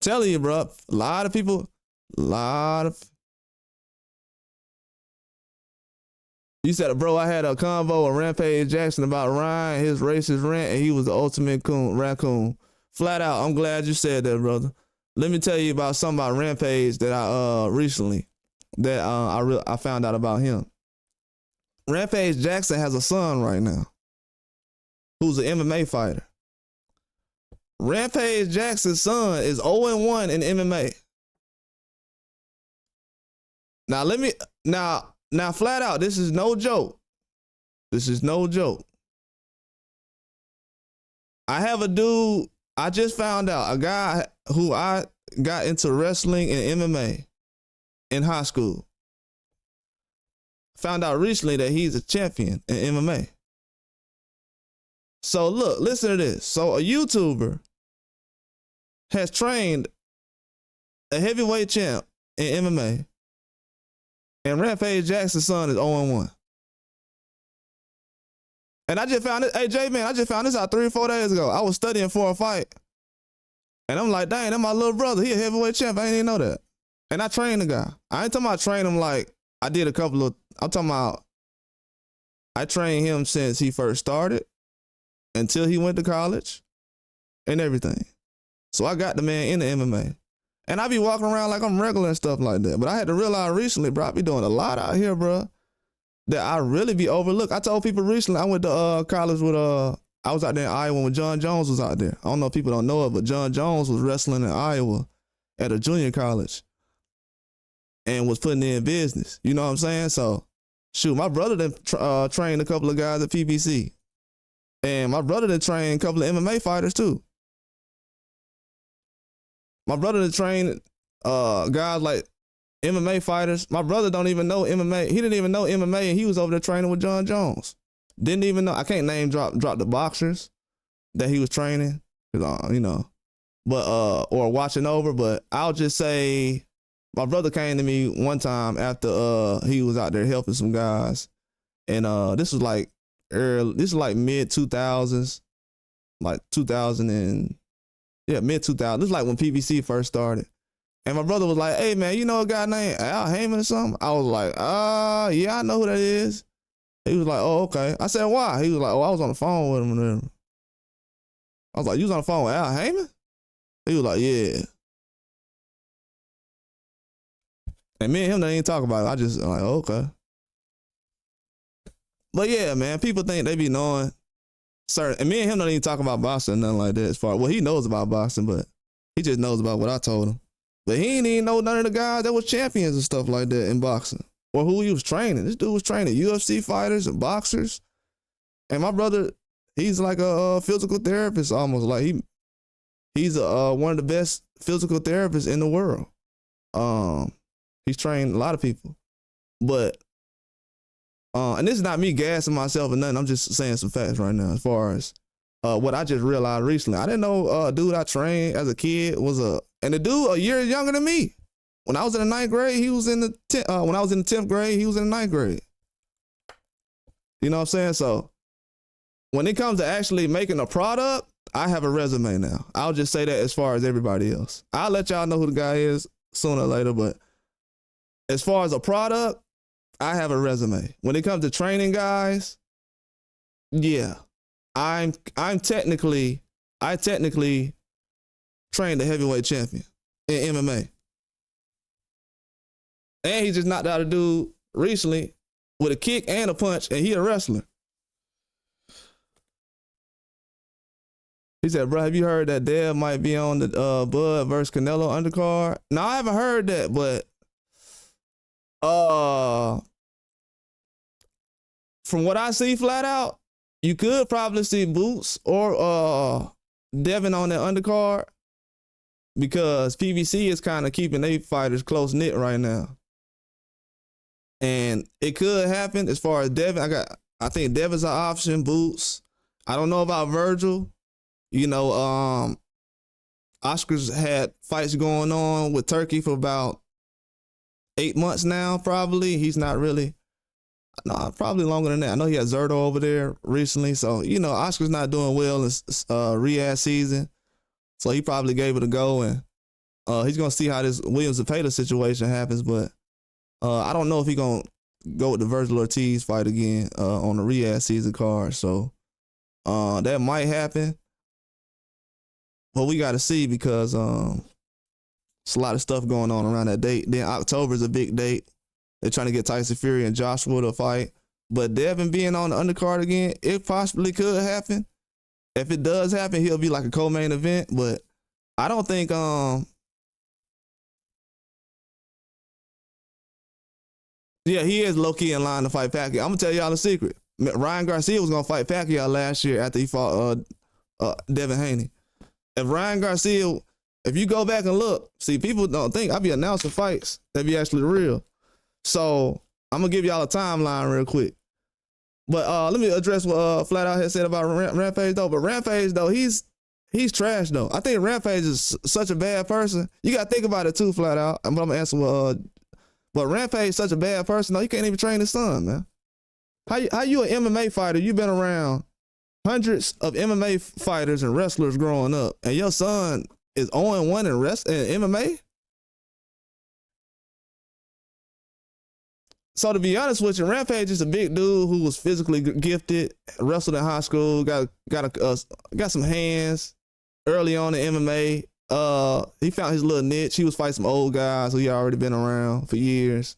Telling you, bro, a lot of people, You said, bro, I had a convo with Rampage Jackson about Ryan, his racist rant, and he was the ultimate raccoon. Flat out, I'm glad you said that, brother. Let me tell you about something about Rampage that I recently, that I found out about him. Rampage Jackson has a son right now who's an MMA fighter. Rampage Jackson's son is 0-1 in MMA. Now flat out, this is no joke. This is no joke. I have a dude, I just found out, a guy who I got into wrestling and MMA in high school. Found out recently that he's a champion in MMA. So look, listen to this. So a YouTuber has trained a heavyweight champ in MMA, and Rampage Jackson's son is 0-1. And I just found it, hey J man, I just found this out 3 or 4 days ago. I was studying for a fight. And I'm like, dang, that's my little brother. He a heavyweight champ. I didn't even know that. And I trained the guy. I ain't talking about train him like I did a couple of, I'm talking about I trained him since he first started until he went to college and everything. So I got the man in the MMA. And I be walking around like I'm regular and stuff like that. But I had to realize recently, bro, I be doing a lot out here, bro, that I really be overlooked. I told people recently, I went to college with, I was out there in Iowa when John Jones was out there. I don't know if people don't know it, but John Jones was wrestling in Iowa at a junior college and was putting in business. You know what I'm saying? So, shoot, my brother done trained a couple of guys at PBC. And my brother done trained a couple of MMA fighters too. My brother done trained guys like MMA fighters. My brother don't even know MMA. He didn't even know MMA, and he was over there training with John Jones. Didn't even know. I can't name drop the boxers that he was training, you know, but or watching over. But I'll just say my brother came to me one time after he was out there helping some guys, and this was like mid 2000s, like 2000 and mid 2000s. This is like when PBC first started. And my brother was like, hey man, you know a guy named Al Heyman or something? I was like, yeah, I know who that is. He was like, oh, okay. I said, why? He was like, oh, I was on the phone with him. And I was like, you was on the phone with Al Heyman? He was like, yeah. And me and him, they ain't talk about it. I just like, okay. But yeah, man, people think they be knowing certain, and me and him don't even talk about boxing or nothing like that as far, well, he knows about boxing, but he just knows about what I told him. But he ain't even know none of the guys that was champions and stuff like that in boxing. Or who he was training. This dude was training UFC fighters and boxers. And my brother, he's like a physical therapist almost. Like he's one of the best physical therapists in the world. He's trained a lot of people. But, and this is not me gassing myself or nothing. I'm just saying some facts right now as far as what I just realized recently. I didn't know dude I trained as a kid was and the dude a year younger than me. When I was in the 9th grade, he was in the when I was in the 10th grade, he was in the 9th grade. You know what I'm saying? So when it comes to actually making a product, I have a resume now. I'll just say that as far as everybody else. I'll let y'all know who the guy is sooner or later, but as far as a product, I have a resume. When it comes to training guys, yeah, I technically trained a heavyweight champion in MMA. And he just knocked out a dude recently with a kick and a punch, and he a wrestler. He said, bro, have you heard that Dev might be on the Bud versus Canelo undercard? No, I haven't heard that, but from what I see flat out, you could probably see Boots or Devin on that undercard because PBC is kind of keeping their fighters close-knit right now. And it could happen as far as Devin. I think Devin's an option, Boots. I don't know about Virgil. You know, Oscar's had fights going on with Turkey for about 8 months now, probably. He's not really, no, probably longer than that. I know he had Zerto over there recently. So, you know, Oscar's not doing well in Riyadh season. So he probably gave it a go, and he's going to see how this Williams Zepeda situation happens. But I don't know if he's going to go with the Virgil Ortiz fight again on the Riyadh season card. So that might happen. But we got to see, because it's a lot of stuff going on around that date. Then October is a big date. They're trying to get Tyson Fury and Joshua to fight. But Devin being on the undercard again, it possibly could happen. If it does happen, he'll be like a co-main event. But I don't think yeah, he is low-key in line to fight Pacquiao. I'm going to tell y'all a secret. Ryan Garcia was going to fight Pacquiao last year after he fought Devin Haney. If Ryan Garcia, if you go back and look, see, people don't think I be announcing fights that be actually real. So I'm going to give y'all a timeline real quick. But let me address what Flat Out had said about Rampage, though. But Rampage, though, he's trash, though. I think Rampage is such a bad person. You got to think about it, too, Flat Out. But I'm going to answer what but Rampage is such a bad person, though. He can't even train his son, man. How you an MMA fighter? You've been around hundreds of MMA fighters and wrestlers growing up, and your son is 0-1 in MMA? So to be honest with you, Rampage is a big dude who was physically gifted, wrestled in high school, got some hands early on in MMA. He found his little niche. He was fighting some old guys who he already been around for years.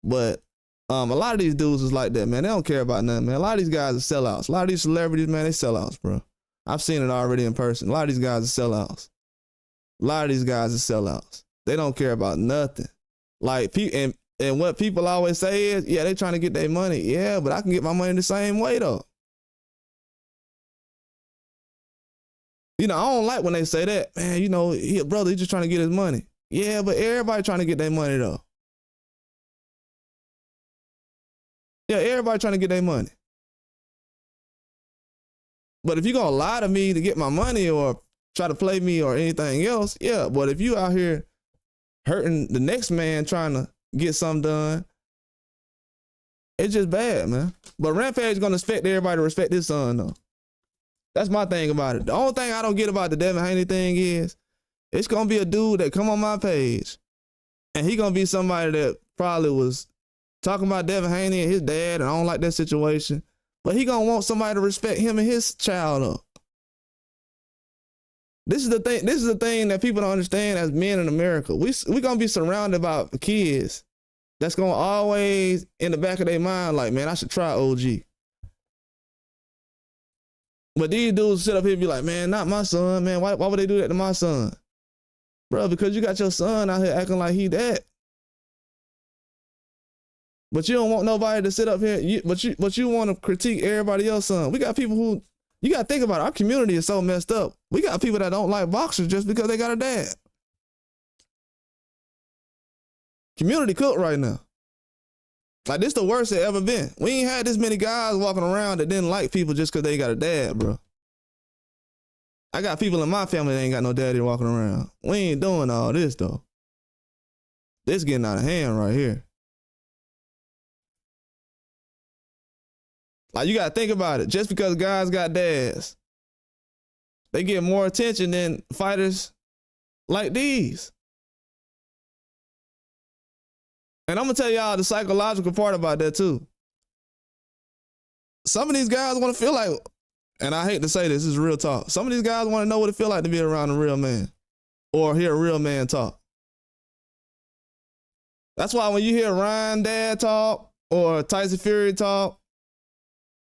But a lot of these dudes is like that, man. They don't care about nothing, man. A lot of these guys are sellouts. A lot of these celebrities, man, they sellouts, bro. I've seen it already in person. A lot of these guys are sellouts. A lot of these guys are sellouts. They don't care about nothing. Like, and what people always say is, yeah, they trying to get their money. Yeah, but I can get my money the same way, though. You know, I don't like when they say that. Man, you know, he a brother, he's just trying to get his money. Yeah, but everybody trying to get their money, though. Yeah, everybody trying to get their money. But if you're going to lie to me to get my money or try to play me or anything else, yeah. But if you out here hurting the next man trying to get something done, it's just bad, man. But Rampage is going to expect everybody to respect his son, though. That's my thing about it. The only thing I don't get about the Devin Haney thing is it's going to be a dude that come on my page, and he going to be somebody that probably was talking about Devin Haney and his dad, and I don't like that situation. But he going to want somebody to respect him and his child up. This is the thing. This is the thing that people don't understand as men in America. We going to be surrounded by kids that's going to always in the back of their mind like, man, I should try OG. But these dudes sit up here and be like, man, not my son, man. Why would they do that to my son? Bro, because you got your son out here acting like he that. But you don't want nobody to sit up here, but you want to critique everybody else's son. We got people who, you got to think about it. Our community is so messed up. We got people that don't like boxers just because they got a dad. Community cooked right now. Like, this the worst it ever been. We ain't had this many guys walking around that didn't like people just because they got a dad, bro. I got people in my family that ain't got no daddy walking around. We ain't doing all this, though. This getting out of hand right here. Like, you got to think about it. Just because guys got dads, they get more attention than fighters like these. And I'm going to tell y'all the psychological part about that, too. Some of these guys want to feel like, and I hate to say this is real talk, some of these guys want to know what it feel like to be around a real man or hear a real man talk. That's why when you hear Ryan dad talk or Tyson Fury talk,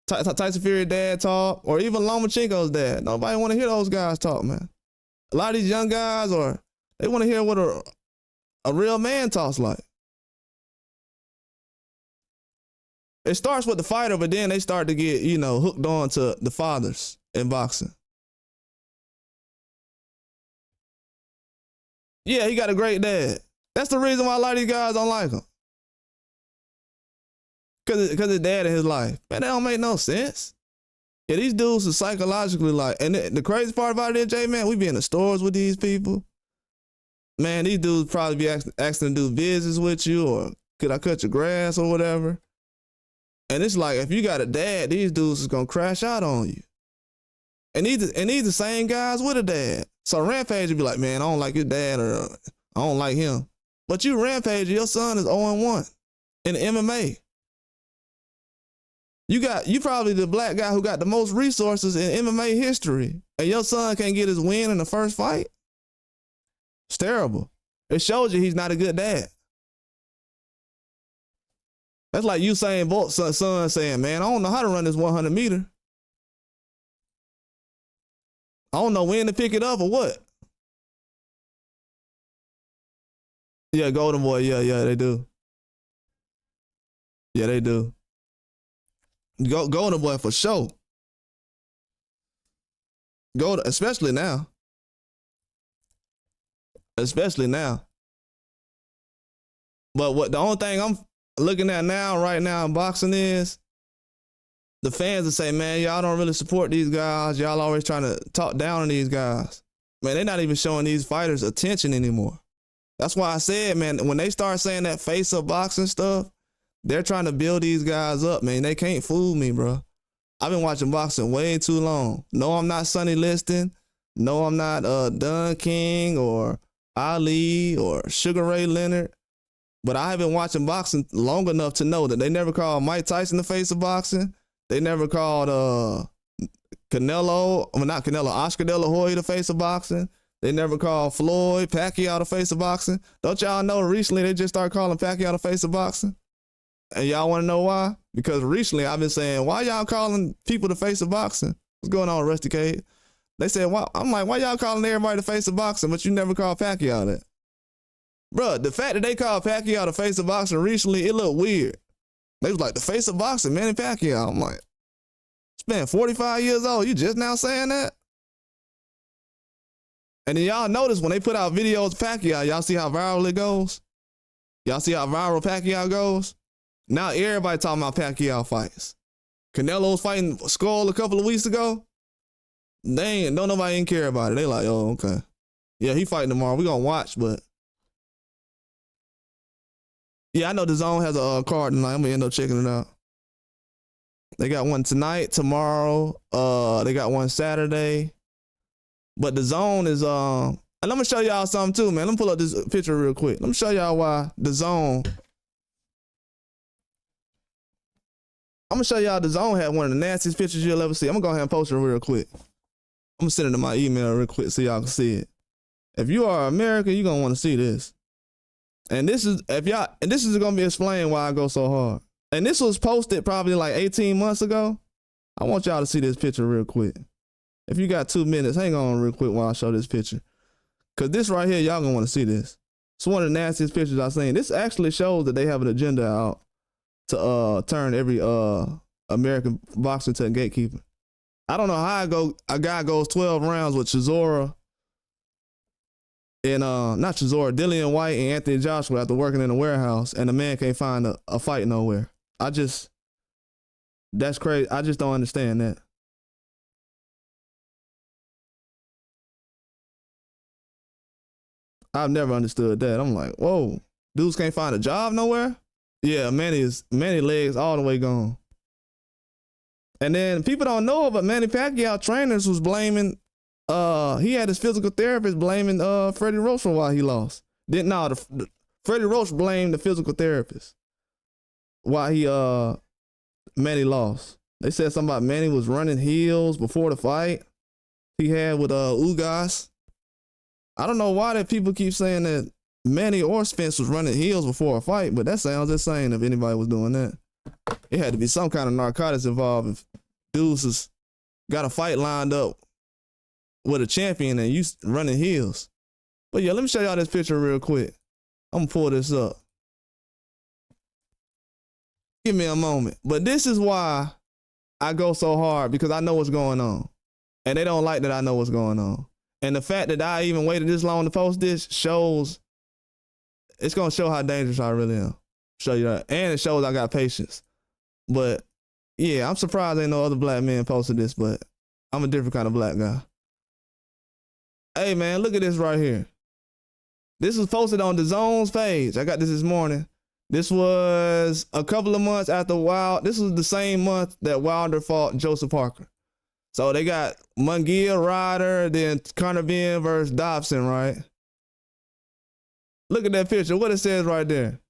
Tyson Fury dad talk, or even Lomachenko's dad, nobody want to hear those guys talk, man. A lot of these young guys, they want to hear what a real man talks like. It starts with the fighter, but then they start to get, hooked on to the fathers in boxing. Yeah, he got a great dad. That's the reason why a lot of these guys don't like him. Because his dad in his life. Man, that don't make no sense. Yeah, these dudes are psychologically like, and the crazy part about it, Jay, man, we be in the stores with these people. Man, these dudes probably be asking to do business with you, or could I cut your grass or whatever. And it's like, if you got a dad, these dudes is gonna crash out on you. And these the same guys with a dad. So Rampage would be like, man, I don't like your dad, or I don't like him. But you Rampage, your son is 0-1 in MMA. You probably the black guy who got the most resources in MMA history, and your son can't get his win in the first fight. It's terrible. It shows you he's not a good dad. That's like Usain Bolt's son saying, man, I don't know how to run this 100 meter. I don't know when to pick it up or what. Yeah, Golden Boy. Yeah, they do. Yeah, they do. Golden Boy for sure. Especially now. Especially now. But what the only thing I'm looking at right now in boxing is the fans that say, man, y'all don't really support these guys. Y'all always trying to talk down on these guys. Man, they're not even showing these fighters attention anymore. That's why I said, man, when they start saying that face-up boxing stuff, they're trying to build these guys up, man. They can't fool me, bro. I've been watching boxing way too long. No, I'm not Sonny Liston. No, I'm not Don King or Ali or Sugar Ray Leonard. But I have been watching boxing long enough to know that they never called Mike Tyson the face of boxing. They never called Oscar De La Hoya the face of boxing. They never called Floyd Pacquiao the face of boxing. Don't y'all know recently they just started calling Pacquiao the face of boxing? And y'all want to know why? Because recently I've been saying, why y'all calling people the face of boxing? What's going on, Rusty Cade? They said, why? I'm like, why y'all calling everybody the face of boxing, but you never call Pacquiao that? Bruh, the fact that they called Pacquiao the face of boxing recently, it looked weird. They was like, the face of boxing, Manny Pacquiao. I'm like, it's been 45 years old. You just now saying that? And then y'all notice when they put out videos of Pacquiao, y'all see how viral it goes? Y'all see how viral Pacquiao goes? Now everybody talking about Pacquiao fights. Canelo was fighting Skull a couple of weeks ago. Don't nobody even care about it. They like, oh, okay. Yeah, he fighting tomorrow. We gonna watch, but yeah, I know the Zone has a card tonight. I'm gonna end up checking it out. They got one tonight, tomorrow. They got one Saturday. But the Zone is and I'm gonna show y'all something too, man. Let me pull up this picture real quick. Let me show y'all why the Zone. I'm gonna show y'all the Zone had one of the nastiest pictures you'll ever see. I'm gonna go ahead and post it real quick. I'm gonna send it to my email real quick so y'all can see it. If you are American, you're gonna want to see this. And this is gonna be explained why I go so hard. And this was posted probably like 18 months ago. I want y'all to see this picture real quick. If you got 2 minutes, hang on real quick while I show this picture. Cause this right here, y'all gonna want to see this. It's one of the nastiest pictures I've seen. This actually shows that they have an agenda out to turn every American boxer into a gatekeeper. I don't know how a guy goes 12 rounds with Chisora and not Chisora, Dillian White and Anthony Joshua after working in a warehouse, and the man can't find a fight nowhere. That's crazy. I just don't understand that. I've never understood that. I'm like, whoa, dudes can't find a job nowhere? Yeah, Manny legs all the way gone. And then people don't know, but Manny Pacquiao trainers was blaming, he had his physical therapist blaming Freddie Roach for why he lost. Freddie Roach blamed the physical therapist why Manny lost. They said something about Manny was running heels before the fight he had with Ugas. I don't know why that people keep saying that Manny or Spence was running heels before a fight, but that sounds insane if anybody was doing that. It had to be some kind of narcotics involved if dudes got a fight lined up with a champion and you running heels. But yeah, let me show y'all this picture real quick. I'm gonna pull this up. Give me a moment. But this is why I go so hard, because I know what's going on. And they don't like that I know what's going on. And the fact that I even waited this long to post this shows, it's gonna show how dangerous I really am. Show you that. And it shows I got patience. But Yeah, I'm surprised ain't no other black men posted this, but I'm a different kind of black guy. Hey man, look at this right here. This was posted on the Zone's page. I got this morning. This was a couple of months after Wilder. This was the same month that Wilder fought Joseph Parker. So they got Munguia, Ryder, then Conor Benn versus Dobson, right? Look at that picture. What it says right there.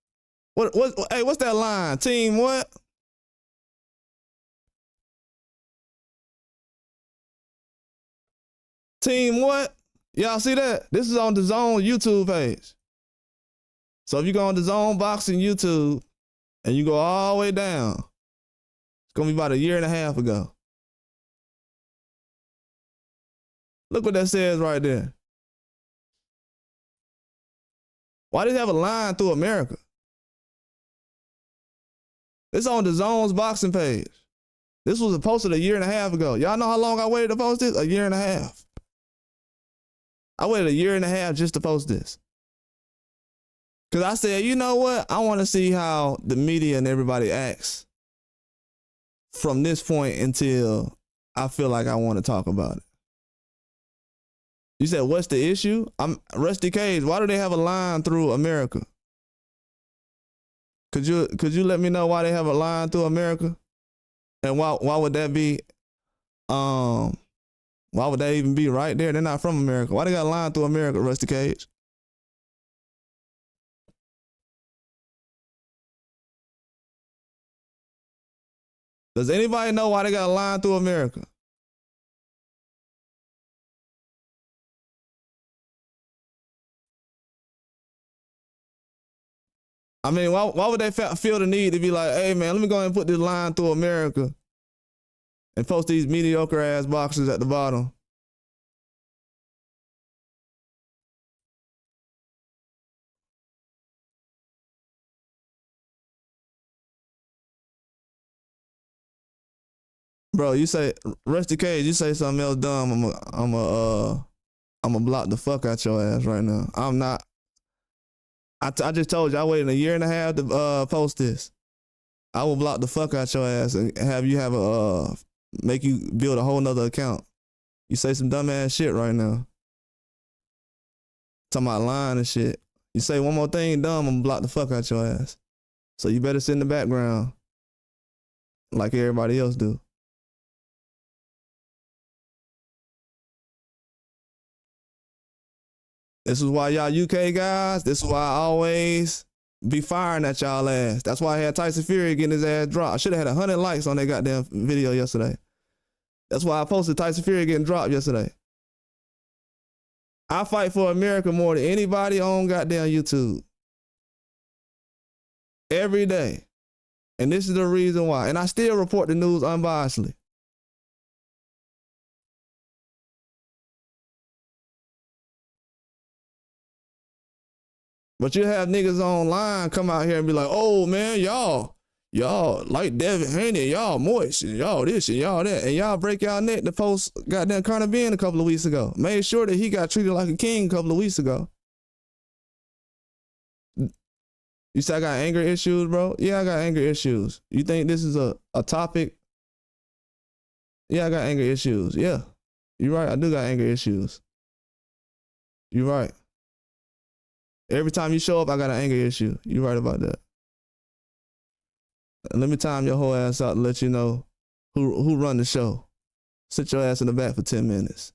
Hey, what's that line? Team what? Team what? Y'all see that? This is on the Zone YouTube page. So if you go on the Zone Boxing YouTube and you go all the way down, it's gonna be about a year and a half ago. Look what that says right there. Why did they have a line through America? It's on the Zone's boxing page. This was posted a year and a half ago. Y'all know how long I waited to post this? A year and a half. I waited a year and a half just to post this. Because I said, you know what? I want to see how the media and everybody acts from this point until I feel like I want to talk about it. You said, what's the issue? I'm Rusty Cage. Why do they have a line through America? Could you let me know why they have a line through America? And why would that be? Why would that even be right there? They're not from America. Why they got a line through America, Rusty Cage? Does anybody know why they got a line through America? I mean, why would they feel the need to be like, hey man, let me go ahead and put this line through America and post these mediocre ass boxers at the bottom? Bro, you say Rusty Cage, you say something else dumb, I'm gonna block the fuck out your ass right now. I'm not. I just told you I waited a year and a half to post this. I will block the fuck out your ass and have you have make you build a whole nother account. You say some dumb ass shit right now. Talking about lying and shit. You say one more thing dumb, I'm gonna block the fuck out your ass. So you better sit in the background like everybody else do. This is why y'all UK guys, this is why I always be firing at y'all ass. That's why I had Tyson Fury getting his ass dropped. I should have had 100 likes on that goddamn video yesterday. That's why I posted Tyson Fury getting dropped yesterday. I fight for America more than anybody on goddamn YouTube. Every day. And this is the reason why. And I still report the news unbiasedly. But you have niggas online come out here and be like, oh man, y'all like Devin Haney, y'all moist, and y'all this and y'all that, and y'all break y'all neck to post goddamn Conor Benn a couple of weeks ago. Made sure that he got treated like a king a couple of weeks ago. You say I got anger issues, bro? Yeah, I got anger issues. You think this is a topic? Yeah, I got anger issues. Yeah, you're right. I do got anger issues. You're right. Every time you show up, I got an anger issue. You're right about that. Let me time your whole ass out and let you know who run the show. Sit your ass in the back for 10 minutes.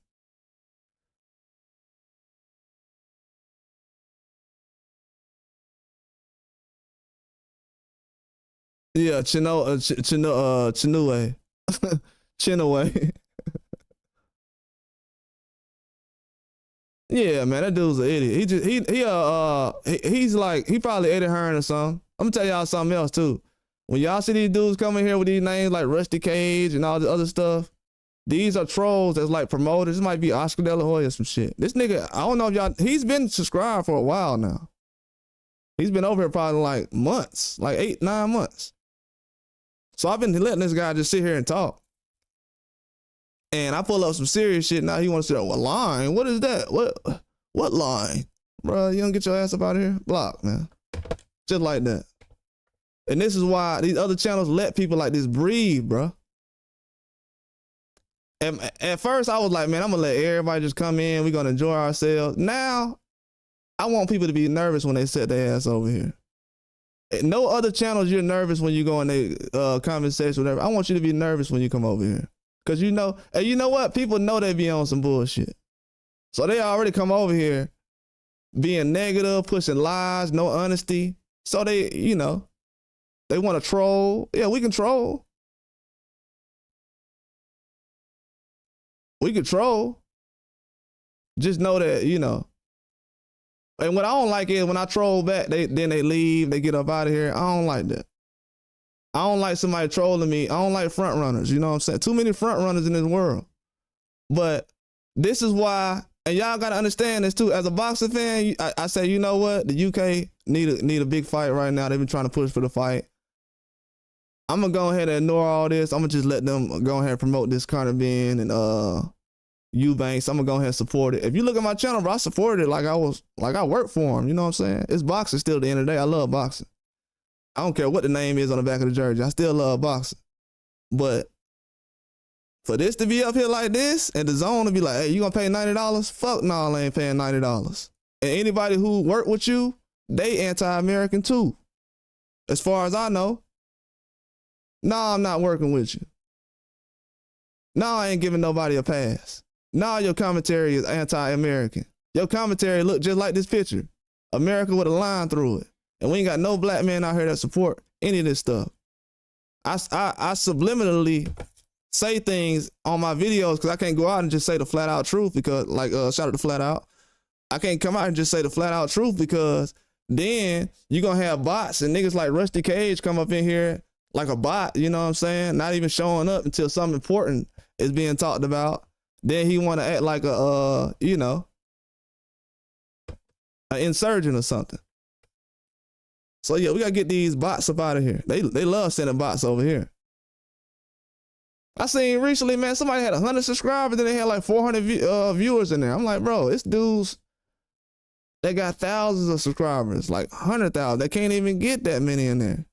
Yeah, Chinue. Chinue. Yeah, man, that dude's an idiot. He's like, he probably Eddie Hearn or something. I'm gonna tell y'all something else too. When y'all see these dudes coming here with these names like Rusty Cage and all the other stuff, these are trolls that's like promoters. This might be Oscar De La Hoya or some shit. This nigga, I don't know if y'all, he's been subscribed for a while now. He's been over here probably like months, like 8-9 months. So I've been letting this guy just sit here and talk. And I pull up some serious shit. Now he wants to say, what line? What is that? What line? Bro, you don't get your ass up out of here? Block, man. Just like that. And this is why these other channels let people like this breathe, bro. And at first I was like, man, I'm gonna let everybody just come in. We're gonna enjoy ourselves. Now, I want people to be nervous when they set their ass over here. No other channels you're nervous when you go in the conversation, whatever. I want you to be nervous when you come over here. Cause you know, and you know what? People know they be on some bullshit. So they already come over here being negative, pushing lies, no honesty. So they, you know, they want to troll. Yeah, we can troll. We can troll. Just know that, you know. And what I don't like is when I troll back, then they leave, they get up out of here. I don't like that. I don't like somebody trolling me. I don't like front runners, you know what I'm saying? Too many front runners in this world. But this is why, and y'all gotta understand this too. As a boxing fan, I say, you know what? The UK need a big fight right now. They've been trying to push for the fight. I'm gonna go ahead and ignore all this. I'm gonna just let them go ahead and promote this Conor Ben and Eubanks. I'm gonna go ahead and support it. If you look at my channel, bro, I supported it like I worked for him. You know what I'm saying? It's boxing still at the end of the day. I love boxing. I don't care what the name is on the back of the jersey. I still love boxing. But for this to be up here like this and the zone to be like, hey, you gonna pay $90? Fuck no, I ain't paying $90. And anybody who work with you, they anti-American too. As far as I know. No, I'm not working with you. No, I ain't giving nobody a pass. No, your commentary is anti-American. Your commentary look just like this picture. America with a line through it. And we ain't got no black man out here that support any of this stuff. I subliminally say things on my videos because I can't go out and just say the flat out truth because, like, shout out to Flat Out. I can't come out and just say the flat out truth because then you're going to have bots and niggas like Rusty Cage come up in here like a bot, you know what I'm saying? Not even showing up until something important is being talked about. Then he want to act like a, you know, an insurgent or something. So yeah, we got to get these bots up out of here. They love sending bots over here. I seen recently, man, somebody had 100 subscribers and they had like 400 viewers in there. I'm like, bro, it's dudes that got thousands of subscribers, like 100,000. They can't even get that many in there.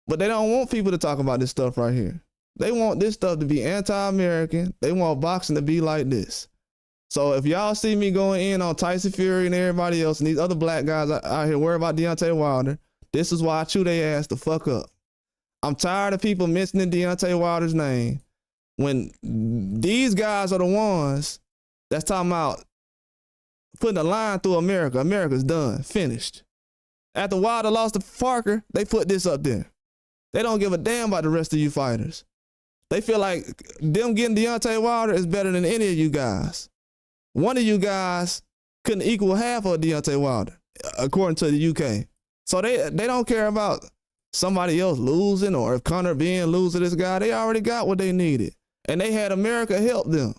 But they don't want people to talk about this stuff right here. They want this stuff to be anti-American. They want boxing to be like this. So if y'all see me going in on Tyson Fury and everybody else and these other black guys out here worried about Deontay Wilder, this is why I chew their ass the fuck up. I'm tired of people mentioning Deontay Wilder's name when these guys are the ones that's talking about putting a line through America. America's done, finished. After Wilder lost to Parker, they put this up there. They don't give a damn about the rest of you fighters. They feel like them getting Deontay Wilder is better than any of you guys. One of you guys couldn't equal half of Deontay Wilder, according to the UK. So they don't care about somebody else losing or if Conor Ben loses this guy. They already got what they needed. And they had America help them.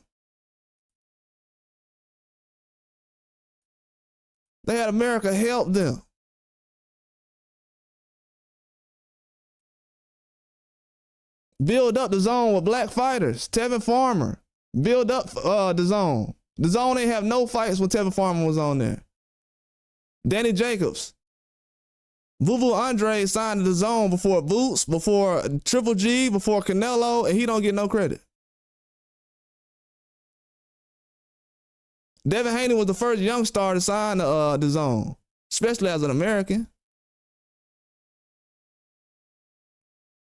They had America help them. Build up the zone with black fighters. Tevin Farmer. Build up the zone. The zone ain't have no fights when Tevin Farmer was on there. Danny Jacobs. Vuvu Andre signed to the zone before Boots, before Triple G, before Canelo, and he don't get no credit. Devin Haney was the first young star to sign the zone, especially as an American.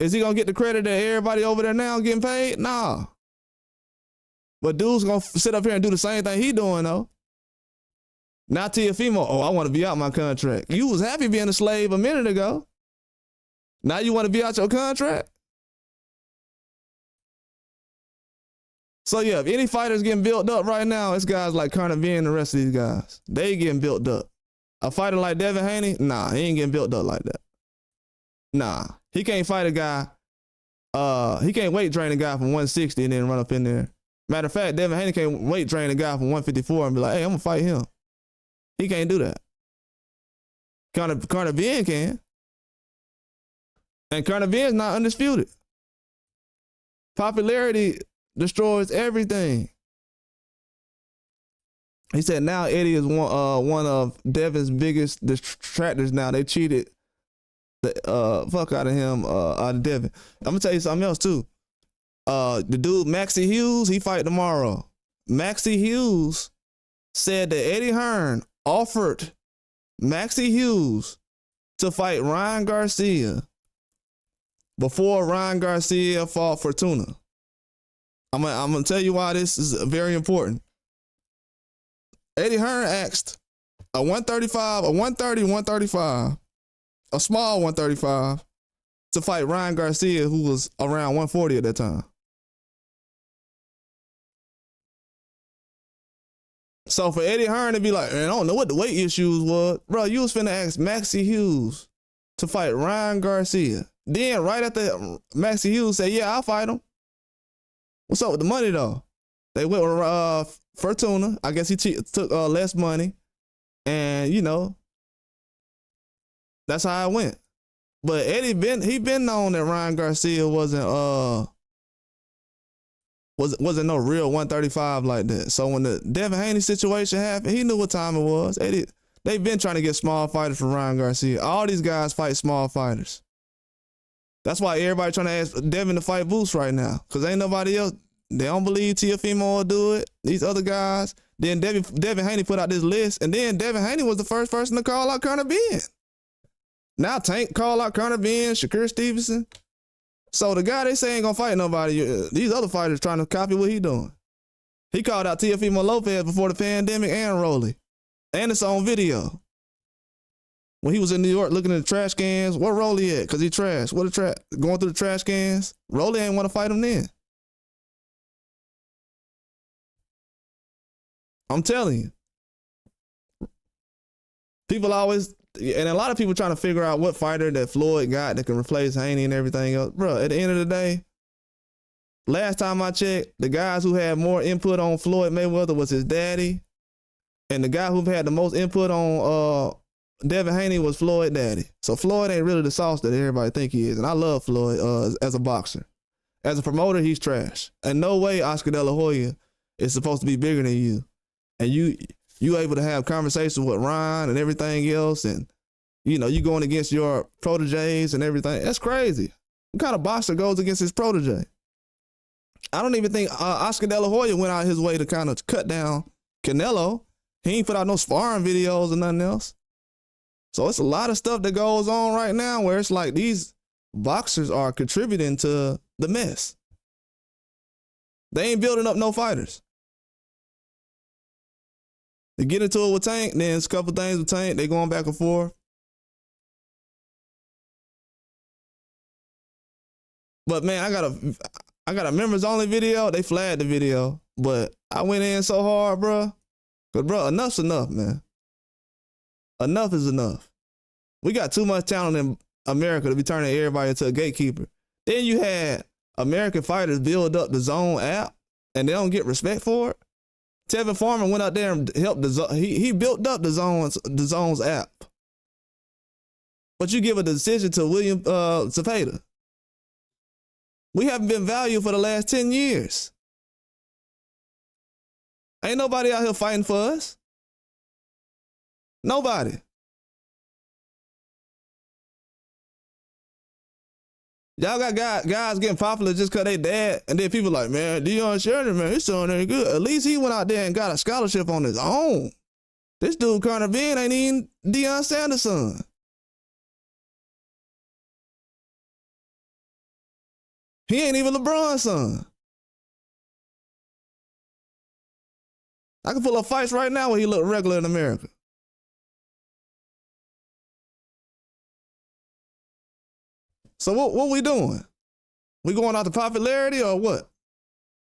Is he gonna get the credit that everybody over there now getting paid? Nah. But dude's gonna sit up here and do the same thing he doing though. Now Teofimo, oh, I want to be out my contract. You was happy being a slave a minute ago. Now you want to be out your contract? So yeah, if any fighter's getting built up right now, it's guys like Conor Ben and the rest of these guys. They getting built up. A fighter like Devin Haney, nah, he ain't getting built up like that. Nah, he can't fight a guy. He can't weight train a guy from 160 and then run up in there. Matter of fact, Devin Haney can't weight train a guy from 154 and be like, hey, I'm gonna fight him. He can't do that. Conor Ben can. And Conor Ben's not undisputed. Popularity destroys everything. He said now Eddie is one of Devin's biggest detractors now. They cheated the fuck out of him, out of Devin. I'm gonna tell you something else too. The dude Maxie Hughes, he fight tomorrow. Maxie Hughes said that Eddie Hearn offered Maxie Hughes to fight Ryan Garcia before Ryan Garcia fought Fortuna. I'm gonna tell you why this is very important. Eddie Hearn asked a 135, a 130, 135, a small 135 to fight Ryan Garcia, who was around 140 at that time. So for Eddie Hearn to be like, man, I don't know what the weight issues was. Bro, you was finna ask Maxie Hughes to fight Ryan Garcia. Then right after Maxie Hughes said, yeah, I'll fight him. What's up with the money though? They went with Fortuna. I guess he took less money. And, you know, that's how it went. But Eddie been known that Ryan Garcia wasn't no real 135 like that. So when the Devin Haney situation happened, he knew what time it was. They've been trying to get small fighters for Ryan Garcia. All these guys fight small fighters. That's why everybody trying to ask Devin to fight Boost right now, because ain't nobody else. They don't believe Teofimo will do it. These other guys. Then Devin Haney put out this list, and then Devin Haney was the first person to call out Conor Benn. Now Tank called out Conor Benn, Shakur Stevenson. So the guy they say ain't gonna fight nobody. These other fighters trying to copy what he doing. He called out Teofimo Lopez before the pandemic and Rolly. And it's on video. When he was in New York looking at the trash cans, where Rolly at? Because he trash. Going through the trash cans. Rolly ain't want to fight him then. I'm telling you. People always, and a lot of people trying to figure out what fighter that Floyd got that can replace Haney and everything else. Bro, at the end of the day, last time I checked, the guys who had more input on Floyd Mayweather was his daddy. And the guy who had the most input on Devin Haney was Floyd daddy. So Floyd ain't really the sauce that everybody think he is. And I love Floyd as a boxer. As a promoter, he's trash. And no way Oscar De La Hoya is supposed to be bigger than you. And you able to have conversations with Ryan and everything else, and you know, you going against your proteges and everything. That's crazy. What kind of boxer goes against his protege? I don't even think Oscar De La Hoya went out his way to kind of cut down Canelo. He ain't put out no sparring videos or nothing else. So it's a lot of stuff that goes on right now where it's like these boxers are contributing to the mess. They ain't building up no fighters. They get into it with Tank, then it's a couple things with Tank. They going back and forth. But man, I got a members only video. They flagged the video, but I went in so hard, bro. Cause bro, enough's enough, man. Enough is enough. We got too much talent in America to be turning everybody into a gatekeeper. Then you had American fighters build up the Zone app, and they don't get respect for it. Tevin Farmer went out there and helped he built up the Zone's app. But you give a decision to William Zepeda. We haven't been valued for the last 10 years. Ain't nobody out here fighting for us. Nobody. Y'all got guys getting popular just because they dad, and then people like, man, Deion Sheridan, man, his son ain't good. At least he went out there and got a scholarship on his own. This dude, Conor Benn, ain't even Deion Sanders' son. He ain't even LeBron's son. I can pull up fights right now where he look regular in America. So what we doing? We going out to popularity or what?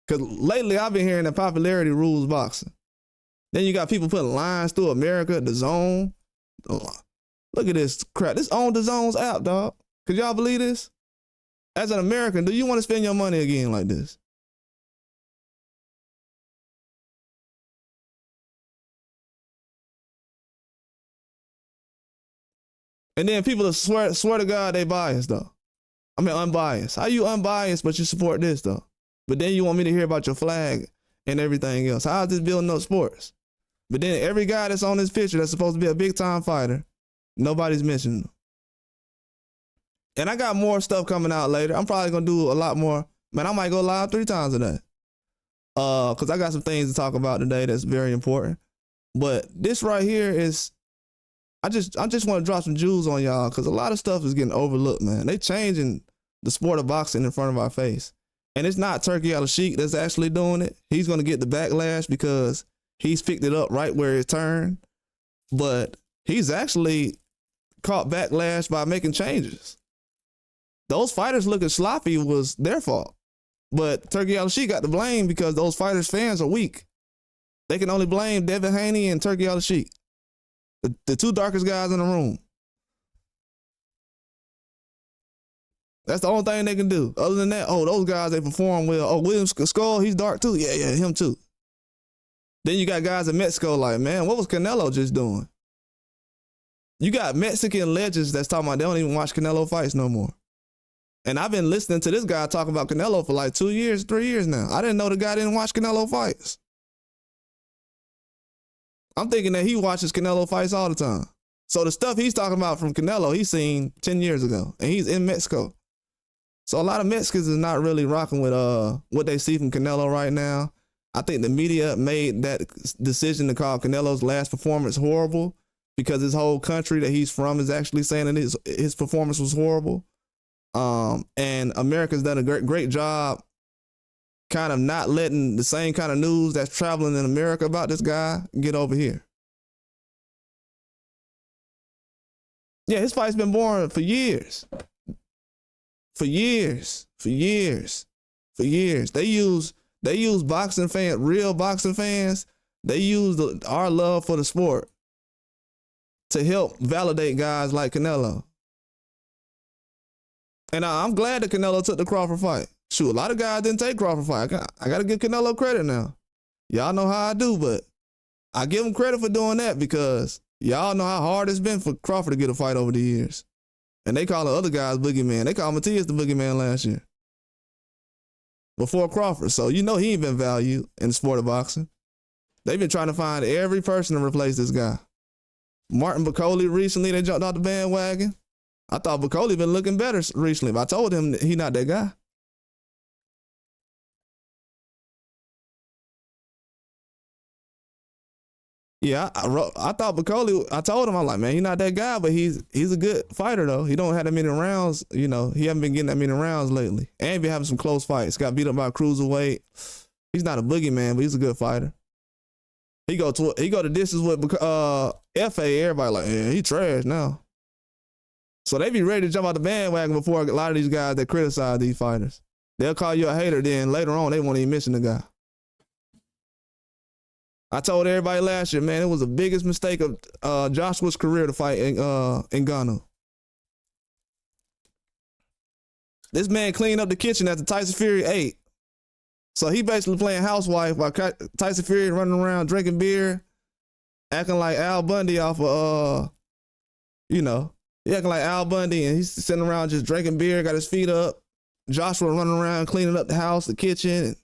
Because lately I've been hearing that popularity rules boxing. Then you got people putting lines through America, the Zone. Look at this crap. This on the Zone's app, dog. Could y'all believe this? As an American, do you want to spend your money again like this? And then people swear to God they biased though. I mean unbiased. How you unbiased but you support this though? But then you want me to hear about your flag and everything else. How is this building up sports? But then every guy that's on this picture that's supposed to be a big time fighter, nobody's mentioning them. And I got more stuff coming out later. I'm probably gonna do a lot more. Man, I might go live 3 times a day. Cause I got some things to talk about today that's very important. But this right here is, I just want to drop some jewels on y'all, cause a lot of stuff is getting overlooked, man. They changing the sport of boxing in front of our face. And it's not Turki Al-Sheikh that's actually doing it. He's gonna get the backlash because he's picked it up right where it turned. But he's actually caught backlash by making changes. Those fighters looking sloppy was their fault. But Turki Al-Sheikh got the blame because those fighters' fans are weak. They can only blame Devin Haney and Turki Al-Sheikh, the 2 darkest guys in the room. That's the only thing they can do. Other than that, oh, those guys, they perform well. Oh, William Skull, he's dark too. Yeah, him too. Then you got guys in Mexico like, man, what was Canelo just doing? You got Mexican legends that's talking about they don't even watch Canelo fights no more. And I've been listening to this guy talking about Canelo for like 2 years, 3 years now. I didn't know the guy didn't watch Canelo fights. I'm thinking that he watches Canelo fights all the time. So the stuff he's talking about from Canelo, he's seen 10 years ago, and he's in Mexico. So a lot of Mexicans is not really rocking with what they see from Canelo right now. I think the media made that decision to call Canelo's last performance horrible because his whole country that he's from is actually saying that his performance was horrible. And America's done a great job kind of not letting the same kind of news that's traveling in America about this guy get over here. Yeah, his fight's been boring for years. For years. They use boxing fans, real boxing fans. They use our love for the sport to help validate guys like Canelo. And I'm glad that Canelo took the Crawford fight. Shoot, a lot of guys didn't take Crawford fight. I got to give Canelo credit now. Y'all know how I do, but I give him credit for doing that because y'all know how hard it's been for Crawford to get a fight over the years. And they call the other guys boogeyman. They call Matias the boogeyman last year. Before Crawford. So you know he ain't been valued in the sport of boxing. They've been trying to find every person to replace this guy. Martin Bacoli recently, they jumped off the bandwagon. I thought Bacoli been looking better recently, but I told him that he not that guy. Yeah, I thought Bacoli, I told him, I'm like, man, he's not that guy, but he's a good fighter, though. He don't have that many rounds, you know. He haven't been getting that many rounds lately. And been having some close fights. Got beat up by a cruiserweight. He's not a boogeyman, but he's a good fighter. He go to distance with FA, everybody like, yeah, he trash now. So they be ready to jump out the bandwagon before a lot of these guys that criticize these fighters. They'll call you a hater, then later on, they won't even mention the guy. I told everybody last year, man, it was the biggest mistake of Joshua's career to fight in Ghana. This man cleaned up the kitchen after Tyson Fury ate. So he basically playing housewife while Tyson Fury running around drinking beer, acting like Al Bundy off of, he acting like Al Bundy, and he's sitting around just drinking beer, got his feet up. Joshua running around cleaning up the house, the kitchen, and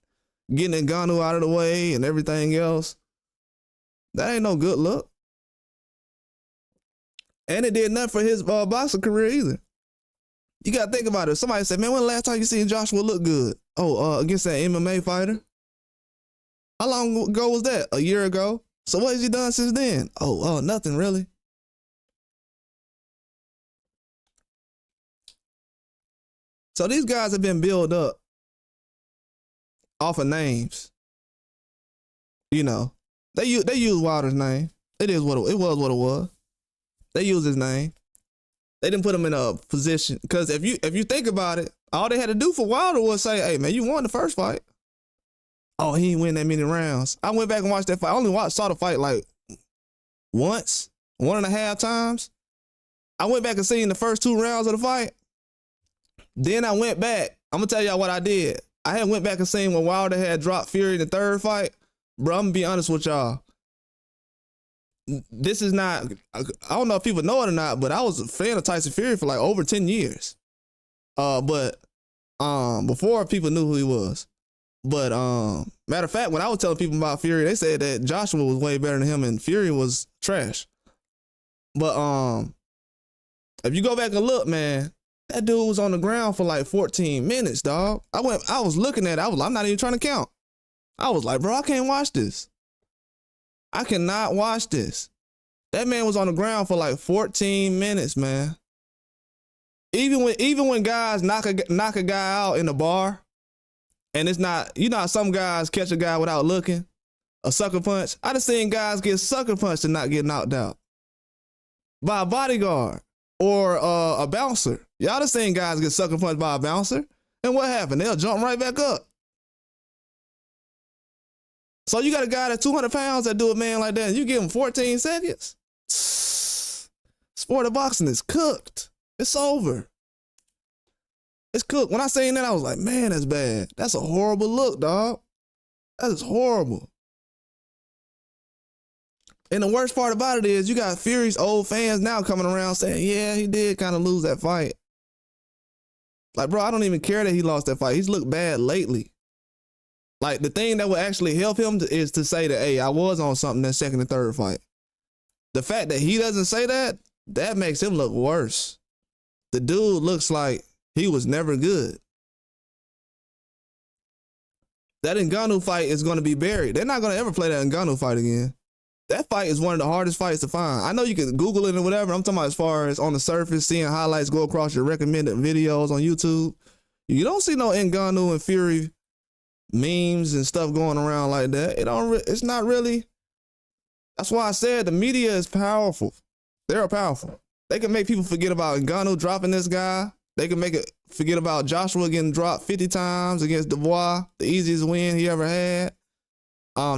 getting Ngannou out of the way and everything else. That ain't no good look. And it did nothing for his boxing career either. You got to think about it. Somebody said, man, when the last time you seen Joshua look good? Oh, against that MMA fighter? How long ago was that? A year ago? So what has he done since then? Oh, nothing really. So these guys have been built up off of names. They use Wilder's name. It was what it was. They used his name. They didn't put him in a position because if you think about it, all they had to do for Wilder was say, "Hey man, you won the first fight." Oh, he didn't win that many rounds. I went back and watched that fight. I only saw the fight like once, 1.5 times. I went back and seen the first 2 rounds of the fight. Then I went back. I'm gonna tell y'all what I did. I had went back and seen when Wilder had dropped Fury in the 3rd fight. Bro, I'm gonna be honest with y'all. This is not, I don't know if people know it or not, but I was a fan of Tyson Fury for like over 10 years. But before people knew who he was. But matter of fact, when I was telling people about Fury, they said that Joshua was way better than him and Fury was trash. But if you go back and look, man, That dude was on the ground for like 14 minutes, dog. I was looking at it. I'm not even trying to count. I was like, bro, I can't watch this. I cannot watch this. That man was on the ground for like 14 minutes, man. Even when guys knock a guy out in the bar, and it's not, you know how some guys catch a guy without looking, a sucker punch. I done seen guys get sucker punched and not get knocked out by a bodyguard or a bouncer. Y'all done seen guys get sucker punched by a bouncer, and what happened? They'll jump right back up. So you got a guy that's 200 pounds that do a man like that, and you give him 14 seconds? Sport of boxing is cooked. It's over. It's cooked. When I seen that, I was like, man, that's bad. That's a horrible look, dog. That is horrible. And the worst part about it is you got Fury's old fans now coming around saying, yeah, he did kind of lose that fight. Like, bro, I don't even care that he lost that fight. He's looked bad lately. Like, the thing that would actually help him is to say that, hey, I was on something that second and third fight. The fact that he doesn't say that, that makes him look worse. The dude looks like he was never good. That Ngannou fight is going to be buried. They're not going to ever play that Ngannou fight again. That fight is one of the hardest fights to find. I know you can Google it or whatever. I'm talking about as far as on the surface, seeing highlights go across your recommended videos on YouTube. You don't see no Ngannou and Fury memes and stuff going around like that. It's not really. That's why I said the media is powerful. They're powerful. They can make people forget about Ngannou dropping this guy. They can make it forget about Joshua getting dropped 50 times against Dubois, the easiest win he ever had.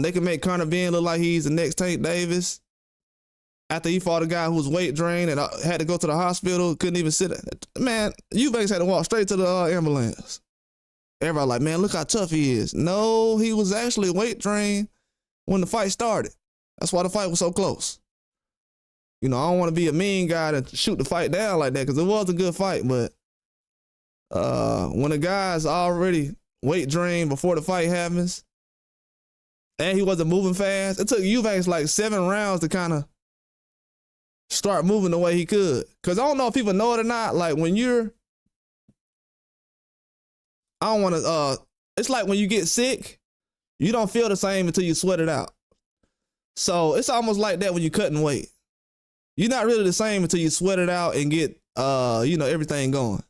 They can make Conor Ben look like he's the next Tank Davis. After he fought a guy who was weight drained and had to go to the hospital, couldn't even sit. Man, Eubanks had to walk straight to the ambulance. Everybody like, man, look how tough he is. No, he was actually weight drained when the fight started. That's why the fight was so close. You know, I don't want to be a mean guy to shoot the fight down like that because it was a good fight, but when a guy's already weight drained before the fight happens and he wasn't moving fast, it took Eubanks like 7 rounds to kind of start moving the way he could. Because I don't know if people know it or not, like when you're, I don't want to, it's like when you get sick, you don't feel the same until you sweat it out. So it's almost like that when you're cutting weight. You're not really the same until you sweat it out and get, everything going.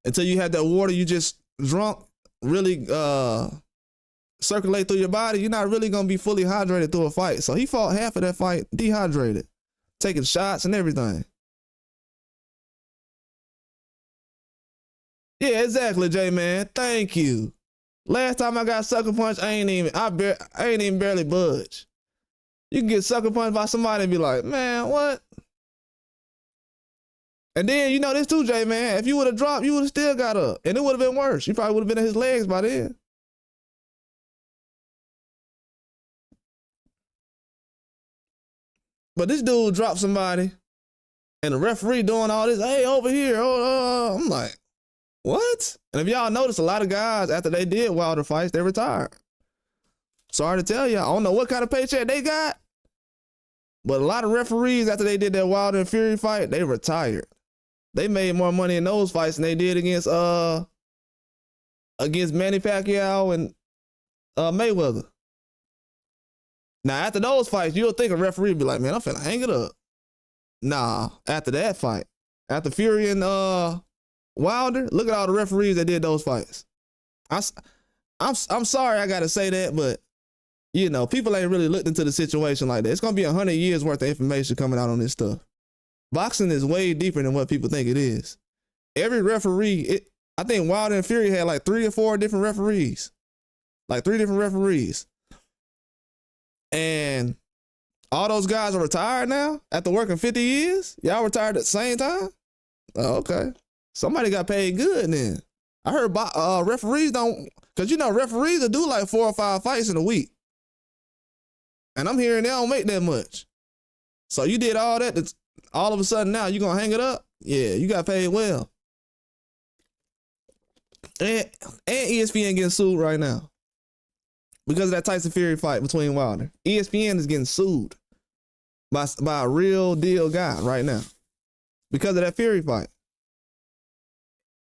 Until you have that water you just drunk really circulate through your body, you're not really going to be fully hydrated through a fight. So he fought half of that fight dehydrated, taking shots and everything. Yeah, exactly, J-Man. Thank you. Last time I got sucker punched, I ain't even barely budge. You can get sucker punched by somebody and be like, man, what? And then, you know this too, J-Man. If you would have dropped, you would have still got up. And it would have been worse. You probably would have been in his legs by then. But this dude dropped somebody, and the referee doing all this, hey, over here. I'm like, what? And if y'all notice, a lot of guys, after they did Wilder fights, they retired. Sorry to tell you, I don't know what kind of paycheck they got, but a lot of referees, after they did that Wilder and Fury fight, they retired. They made more money in those fights than they did against Manny Pacquiao and Mayweather. Now, after those fights, you'll think a referee would be like, man, I'm finna hang it up. Nah, after that fight, after Fury and Wilder, look at all the referees that did those fights. I'm sorry I gotta say that, but you know, people ain't really looked into the situation like that. It's gonna be 100 years worth of information coming out on this stuff. Boxing is way deeper than what people think it is. Every referee, I think Wilder and Fury had like 3 or 4 different referees. Like 3 different referees. And all those guys are retired now after working 50 years? Y'all retired at the same time? Oh, okay. Somebody got paid good then. I heard referees don't, because you know, referees will do like 4 or 5 fights in a week. And I'm hearing they don't make that much. So you did all that, all of a sudden now you gonna hang it up? Yeah, you got paid well. And ESPN getting sued right now because of that Tyson Fury fight between Wilder. ESPN is getting sued by a real deal guy right now because of that Fury fight.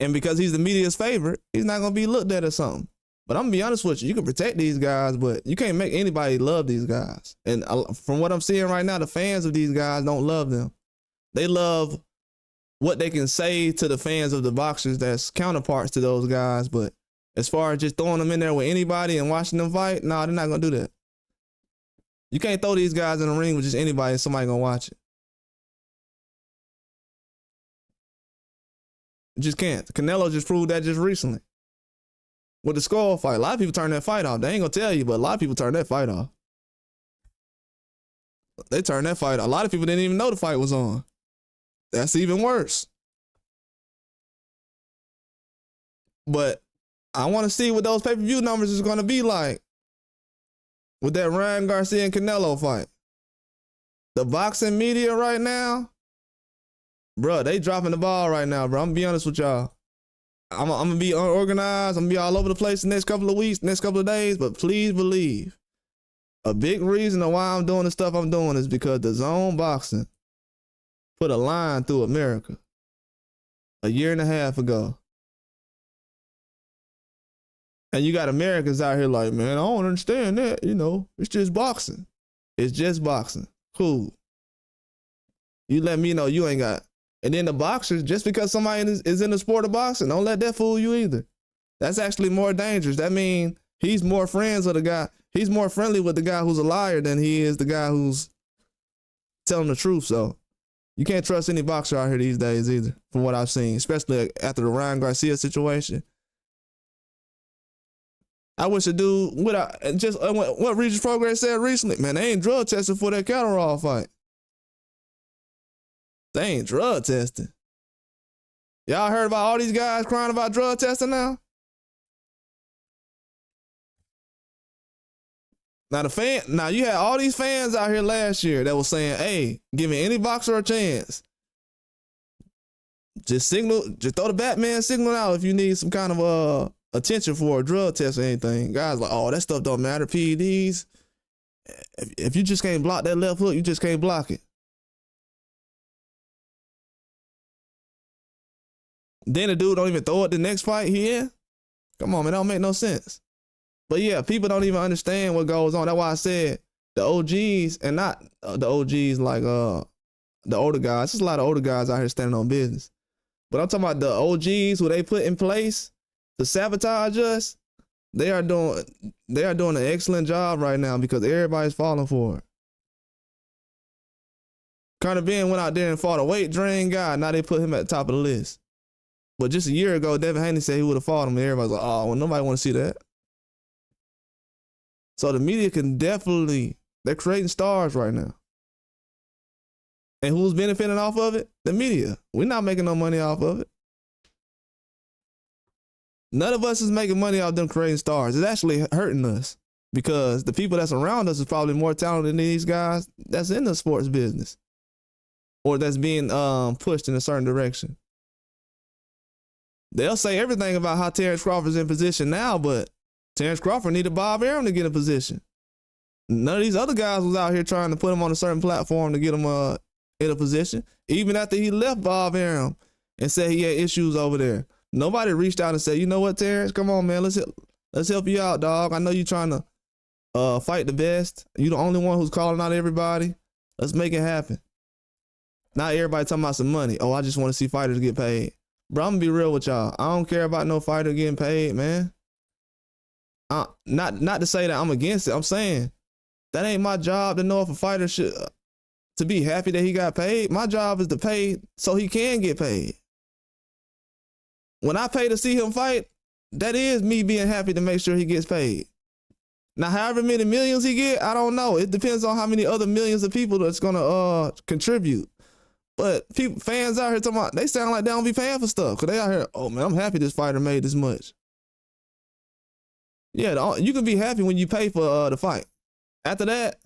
And because he's the media's favorite, he's not going to be looked at as something. But I'm going to be honest with you. You can protect these guys, but you can't make anybody love these guys. And from what I'm seeing right now, the fans of these guys don't love them. They love what they can say to the fans of the boxers that's counterparts to those guys. But as far as just throwing them in there with anybody and watching them fight, no, they're not going to do that. You can't throw these guys in the ring with just anybody and somebody going to watch it. You just can't. CANELO just proved that just recently. With the Skull fight. A lot of people turn that fight off. They ain't going to tell you, but a lot of people turn that fight off. They turned that fight off. A lot of people didn't even know the fight was on. That's even worse. But I want to see what those pay-per-view numbers is going to be like with that Ryan Garcia and CANELO fight. The boxing media right now, bro, they dropping the ball right now, bro. I'm going to be honest with y'all. I'm going to be unorganized. I'm going to be all over the place the next couple of weeks, next couple of days. But please believe, a big reason of why I'm doing the stuff I'm doing is because the Zone Boxing put a line through America a year and a half ago. And you got Americans out here like, man, I don't understand that. You know, it's just boxing. It's just boxing. Cool. You let me know you ain't got. And then the boxers, just because somebody is in the sport of boxing, don't let that fool you either. That's actually more dangerous. That means he's more friends with the guy. He's more friendly with the guy who's a liar than he is the guy who's telling the truth. So you can't trust any boxer out here these days either, from what I've seen, especially after the Ryan Garcia situation. I wish a dude, what Regis Progress said recently, man, they ain't drug testing for that Catterall fight. They ain't drug testing. Y'all heard about all these guys crying about drug testing now? Now you had all these fans out here last year that was saying, hey, giving any boxer a chance. Just throw the Batman signal out if you need some kind of attention for a drug test or anything. Guys like, oh, that stuff don't matter. PEDs. If you just can't block that left hook, you just can't block it. Then the dude don't even throw it the next fight he in. Come on, man, that don't make no sense. But yeah, people don't even understand what goes on. That's why I said the OGs, and not the OGs like the older guys. There's a lot of older guys out here standing on business. But I'm talking about the OGs who they put in place to sabotage us. They are doing an excellent job right now because everybody's falling for it. Conor Ben went out there and fought a weight drain guy. Now they put him at the top of the list. But just a year ago, Devin Haney said he would have fought him, and everybody's like, oh, well, nobody want to see that. So the media can definitely, they're creating stars right now. And who's benefiting off of it? The media. We're not making no money off of it. None of us is making money off them creating stars. It's actually hurting us because the people that's around us is probably more talented than these guys that's in the sports business or that's being pushed in a certain direction. They'll say everything about how Terrence Crawford's in position now, but Terrence Crawford needed Bob Arum to get in position. None of these other guys was out here trying to put him on a certain platform to get him in a position. Even after he left Bob Arum and said he had issues over there, nobody reached out and said, you know what, Terrence, come on, man, let's help you out, dog. I know you're trying to fight the best. You're the only one who's calling out everybody. Let's make it happen. Not everybody talking about some money. Oh, I just want to see fighters get paid. Bro, I'm gonna be real with y'all. I don't care about no fighter getting paid, man. Not to say that I'm against it. I'm saying that ain't my job to know if a fighter should to be happy that he got paid. My job is to pay so he can get paid. When I pay to see him fight, that is me being happy to make sure he gets paid. Now, however many millions he get, I don't know. It depends on how many other millions of people that's gonna contribute. But fans out here talking about, they sound like they don't be paying for stuff. Cause they out here, oh man, I'm happy this fighter made this much. Yeah, you can be happy when you pay for the fight. After that,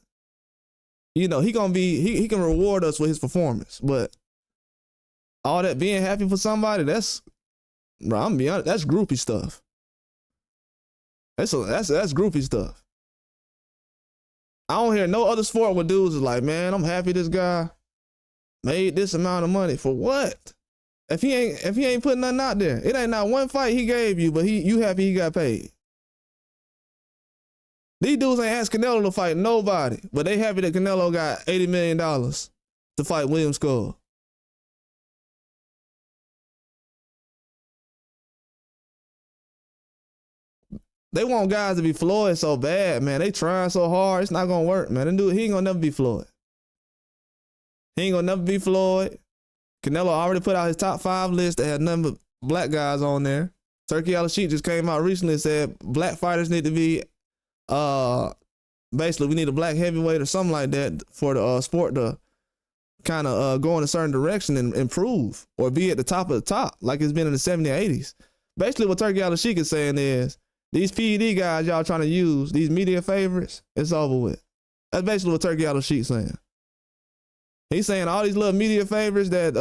you know, he can reward us with his performance. But all that being happy for somebody, bro, I'm gonna be honest, that's groupie stuff. That's groupie stuff. I don't hear no other sport where dudes is like, man, I'm happy this guy made this amount of money for what? If he ain't putting nothing out there, it ain't not one fight he gave you, but you happy he got paid. These dudes ain't asked Canelo to fight nobody, but they happy that Canelo got $80 million to fight William Skull. They want guys to be Floyd so bad, man. They trying so hard, it's not gonna work, man. That dude, he ain't gonna never be Floyd. He ain't gonna never be Floyd. Canelo already put out his top 5 list that had nothing but black guys on there. Turkey Al-Sheikh just came out recently and said black fighters need to be, basically we need a black heavyweight or something like that for the sport to kind of go in a certain direction and improve or be at the top of the top like it's been in the 70s and 80s. Basically what Turkey Al-Sheikh is saying is these PED guys y'all trying to use, these media favorites, it's over with. That's basically what Turkey Al-Sheikh saying. He's saying all these little media favorites that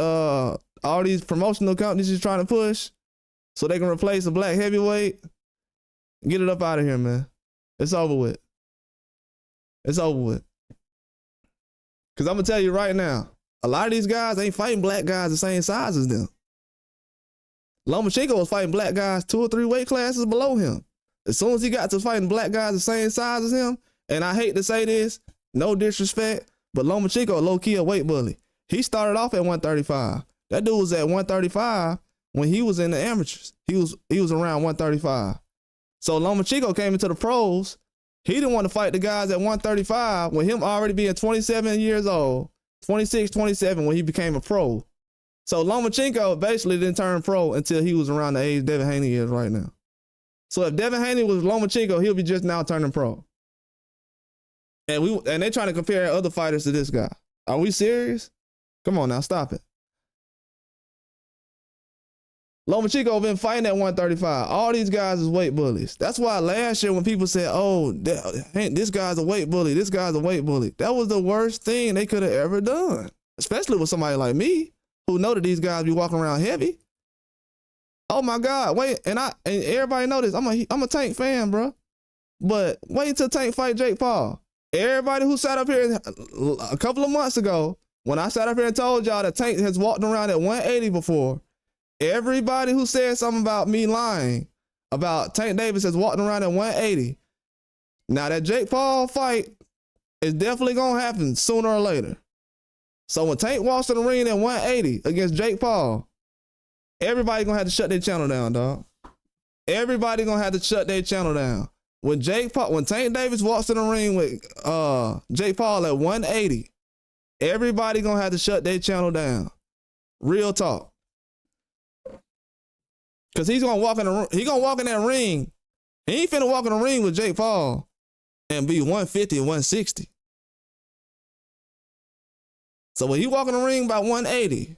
all these promotional companies is trying to push so they can replace a black heavyweight, get it up out of here, man. It's over with. It's over with. Because I'm going to tell you right now, a lot of these guys ain't fighting black guys the same size as them. Lomachenko was fighting black guys 2 or 3 weight classes below him. As soon as he got to fighting black guys the same size as him, and I hate to say this, no disrespect, but Lomachenko low-key a weight bully. He started off at 135. That dude was at 135 when he was in the amateurs. He was around 135. So Lomachenko came into the pros. He didn't want to fight the guys at 135 with him already being 27 years old, 26, 27 when he became a pro. So Lomachenko basically didn't turn pro until he was around the age Devin Haney is right now. So if Devin Haney was Lomachenko, he'll be just now turning pro. And they're trying to compare other fighters to this guy. Are we serious? Come on now, stop it. Lomachenko been fighting at 135. All these guys is weight bullies. That's why last year when people said, oh, this guy's a weight bully, this guy's a weight bully, that was the worst thing they could have ever done. Especially with somebody like me, who know that these guys be walking around heavy. Oh my God, wait, and everybody know this, I'm a Tank fan, bro. But wait until Tank fight Jake Paul. Everybody who sat up here a couple of months ago, when I sat up here and told y'all that Tank has walked around at 180 before, everybody who said something about me lying about Tank Davis has walked around at 180. Now that Jake Paul fight is definitely gonna happen sooner or later. So when Tank walks in the ring at 180 against Jake Paul, everybody gonna have to shut their channel down, dog. Everybody gonna have to shut their channel down. When Tank Davis walks in the ring with Jake Paul at 180, everybody gonna have to shut their channel down. Real talk. Cause he's gonna walk in that ring. He ain't finna walk in the ring with Jake Paul and be 150 and 160. So when he walk in the ring by 180,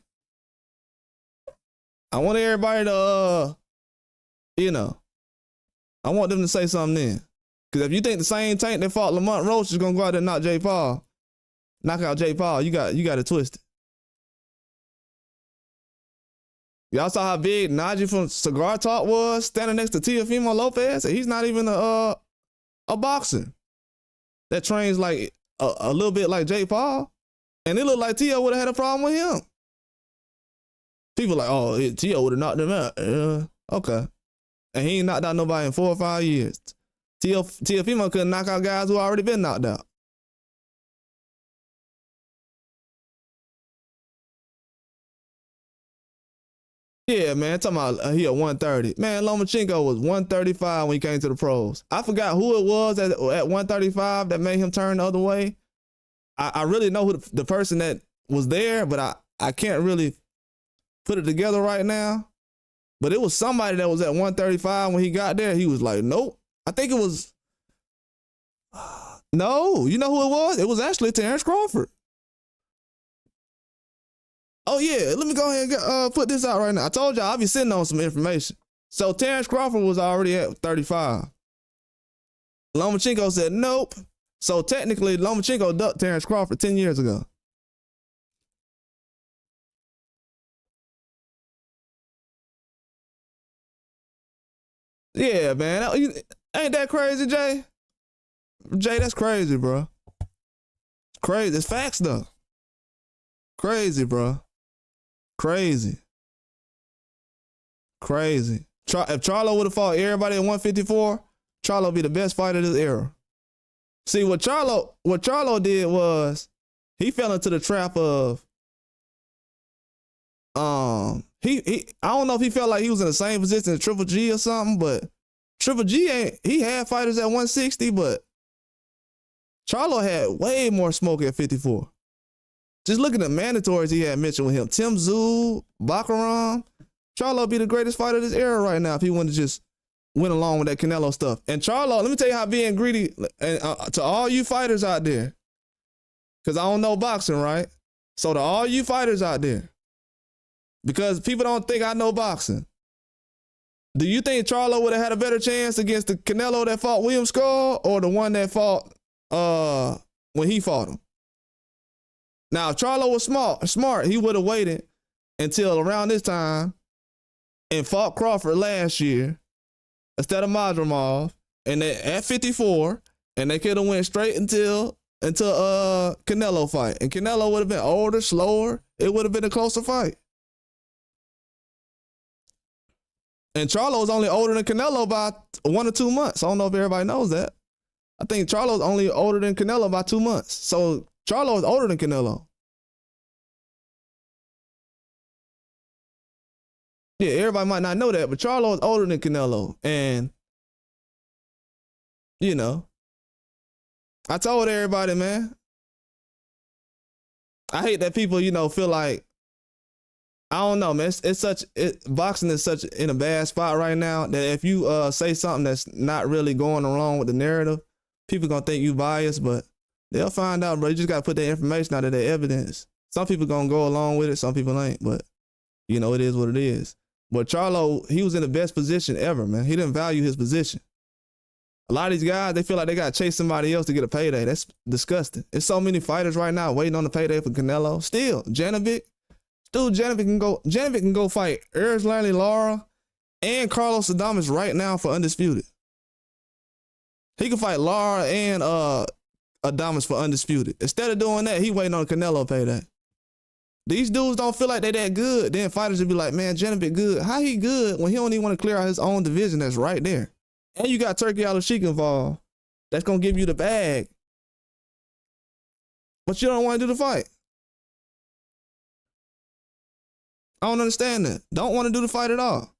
I want everybody to, I want them to say something then. Because if you think the same Tank that fought Lamont Roach is going to go out there and knock out Jake Paul, you got it twisted. Y'all saw how big Najee from Cigar Talk was standing next to Teofimo Lopez? And he's not even a boxer that trains like a little bit like Jake Paul. And it looked like Tio would have had a problem with him. People like, oh, Tio would have knocked him out. Okay. And he ain't knocked out nobody in 4 or 5 years. Teofimo couldn't knock out guys who already been knocked out. Yeah, man, talking about he at 130. Man, Lomachenko was 135 when he came to the pros. I forgot who it was at 135 that made him turn the other way. I really know who the person that was there, but I can't really put it together right now. But it was somebody that was at 135 when he got there. He was like, nope. I think it was, no, you know who it was? It was actually Terrence Crawford. Oh yeah, let me go ahead and put this out right now. I told y'all I'll be sitting on some information. So Terrence Crawford was already at 35. Lomachenko said, nope. So technically, Lomachenko ducked Terrence Crawford 10 years ago. Yeah, man. Ain't that crazy, Jay? Jay, that's crazy, bro. Crazy. It's facts, though. Crazy, bro. Crazy. Crazy. If Charlo would have fought everybody at 154, Charlo would be the best fighter of this era. See, what Charlo did was he fell into the trap of I don't know if he felt like he was in the same position as Triple G or something, but Triple G he had fighters at 160, but Charlo had way more smoke at 54. Just looking at mandatories he had mentioned with him, Tim Tszyu, Bakaram, Charlo be the greatest fighter of this era right now if he wouldn't just went along with that Canelo stuff. And Charlo, let me tell you how being greedy, and to all you fighters out there, because I don't know boxing, right? So to all you fighters out there, because people don't think I know boxing, do you think Charlo would have had a better chance against the Canelo that fought William Skull or the one that fought when he fought him? Now, if Charlo was smart, he would have waited until around this time and fought Crawford last year instead of Madrimov, and at 54, and they could have went straight until Canelo fight. And Canelo would have been older, slower. It would have been a closer fight. And Charlo is only older than Canelo by 1 or 2 months. I don't know if everybody knows that. I think Charlo's only older than Canelo by 2 months. So Charlo is older than Canelo. Yeah, everybody might not know that, but Charlo is older than Canelo. And, you know, I told everybody, man, I hate that people, you know, feel like, I don't know, man. Boxing is such in a bad spot right now that if you say something that's not really going along with the narrative, people gonna think you biased, but they'll find out, bro. You just gotta put that information out of their evidence. Some people gonna go along with it, some people ain't, but you know, it is what it is. But Charlo, he was in the best position ever, man. He didn't value his position. A lot of these guys, they feel like they gotta chase somebody else to get a payday. That's disgusting. There's so many fighters right now waiting on the payday for Canelo. Still, Janovic can go fight Erislandy Lara and Carlos Adames right now for undisputed. He can fight Lara and Adames for undisputed. Instead of doing that, he waiting on Canelo payday. These dudes don't feel like they that good. Then fighters will be like, man, Janovic good. How he good when he don't even want to clear out his own division that's right there? And you got Turki Al-Sheikh involved. That's going to give you the bag. But you don't want to do the fight. I don't understand that. Don't want to do the fight at all.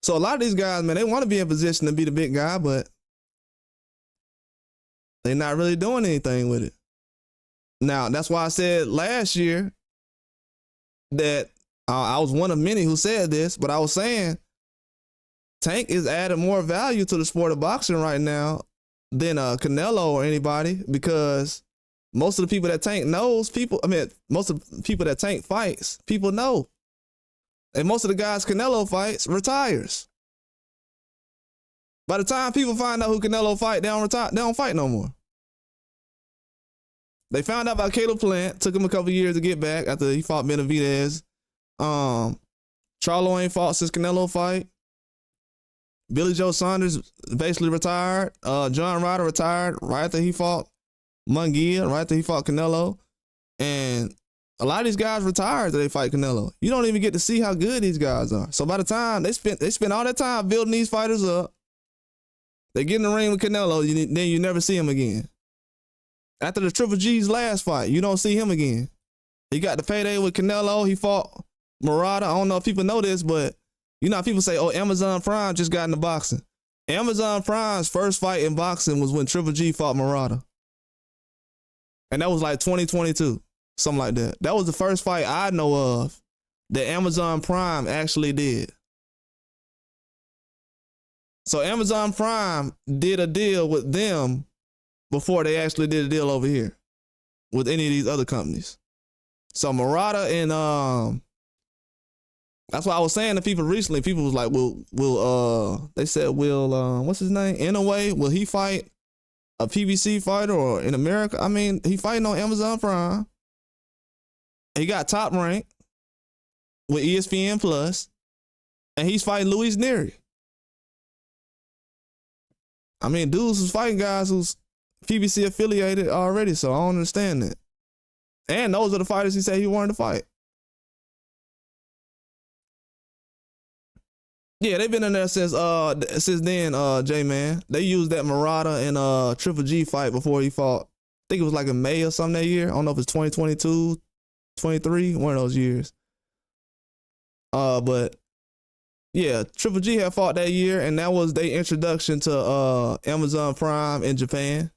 So a lot of these guys, man, they want to be in position to be the big guy, but they're not really doing anything with it. Now, that's why I said last year that I was one of many who said this, but I was saying Tank is adding more value to the sport of boxing right now than Canelo or anybody, because most of the people that Tank knows, most of the people that Tank fights, people know. And most of the guys Canelo fights retires. By the time people find out who Canelo fight, they don't fight no more. They found out about Caleb Plant, took him a couple years to get back after he fought Benavidez. Charlo ain't fought since Canelo fight. Billy Joe Saunders basically retired. John Ryder retired right after he fought Munguia, right after he fought Canelo. And a lot of these guys retired after they fight Canelo. You don't even get to see how good these guys are. So by the time they spend all that time building these fighters up, they get in the ring with Canelo, then you never see him again. After the Triple G's last fight, you don't see him again. He got the payday with Canelo. He fought Murata. I don't know if people know this, but you know how people say, oh, Amazon Prime just got into boxing. Amazon Prime's first fight in boxing was when Triple G fought Murata. And that was like 2022, something like that. That was the first fight I know of that Amazon Prime actually did. So Amazon Prime did a deal with them before they actually did a deal over here with any of these other companies. So Murata and that's why I was saying to people recently, people was like, they said, what's his name? Inouye, will he fight a PBC fighter or in America? I mean, he fighting on Amazon Prime. He got top rank with ESPN Plus, and he's fighting Luis Neri. I mean, dudes who's fighting guys who's PBC affiliated already, so I don't understand that. And those are the fighters he said he wanted to fight. Yeah, they've been in there since then, J-Man. They used that Murata and Triple G fight before he fought. I think it was like in May or something that year. I don't know if it's 2022, 23, one of those years. But yeah, Triple G had fought that year, and that was their introduction to Amazon Prime in Japan.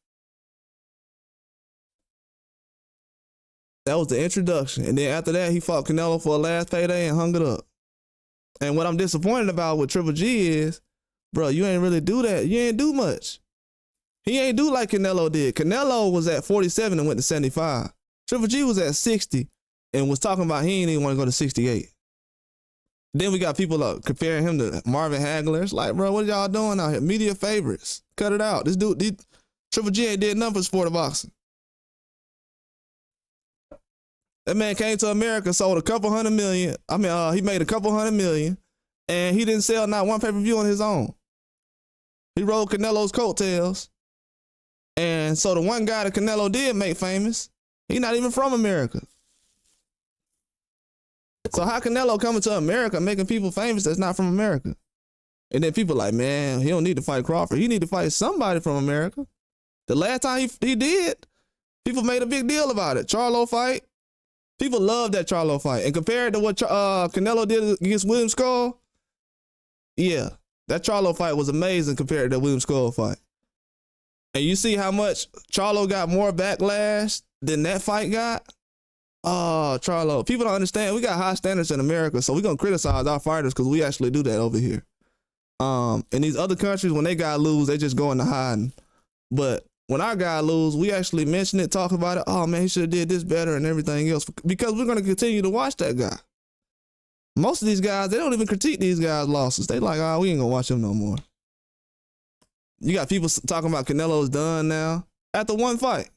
That was the introduction. And then after that, he fought Canelo for a last payday and hung it up. And what I'm disappointed about with Triple G is, bro, you ain't really do that. You ain't do much. He ain't do like Canelo did. Canelo was at 47 and went to 75. Triple G was at 60 and was talking about he ain't even want to go to 68. Then we got people comparing him to Marvin Hagler. It's like, bro, what y'all doing out here? Media favorites. Cut it out. This dude, Triple G ain't did nothing for the sport of boxing. That man came to America, sold a couple $100 million. I mean, he made a couple $100 million, and he didn't sell not one pay-per-view on his own. He rode Canelo's coattails. And so the one guy that Canelo did make famous, he's not even from America. So how Canelo coming to America making people famous that's not from America? And then people like, man, he don't need to fight Crawford. He need to fight somebody from America. The last time he did, people made a big deal about it. Charlo fight. People love that Charlo fight. And compared to what Canelo did against William Skull, yeah, that Charlo fight was amazing compared to the William Skull fight. And you see how much Charlo got more backlash than that fight got? Oh, Charlo. People don't understand. We got high standards in America, so we're going to criticize our fighters because we actually do that over here. In these other countries, when they got lose, they just go into hiding. But when our guy lose, we actually mention it, talk about it. Oh, man, he should have did this better and everything else because we're going to continue to watch that guy. Most of these guys, they don't even critique these guys' losses. They like, oh, we ain't going to watch him no more. You got people talking about Canelo's done now after one fight.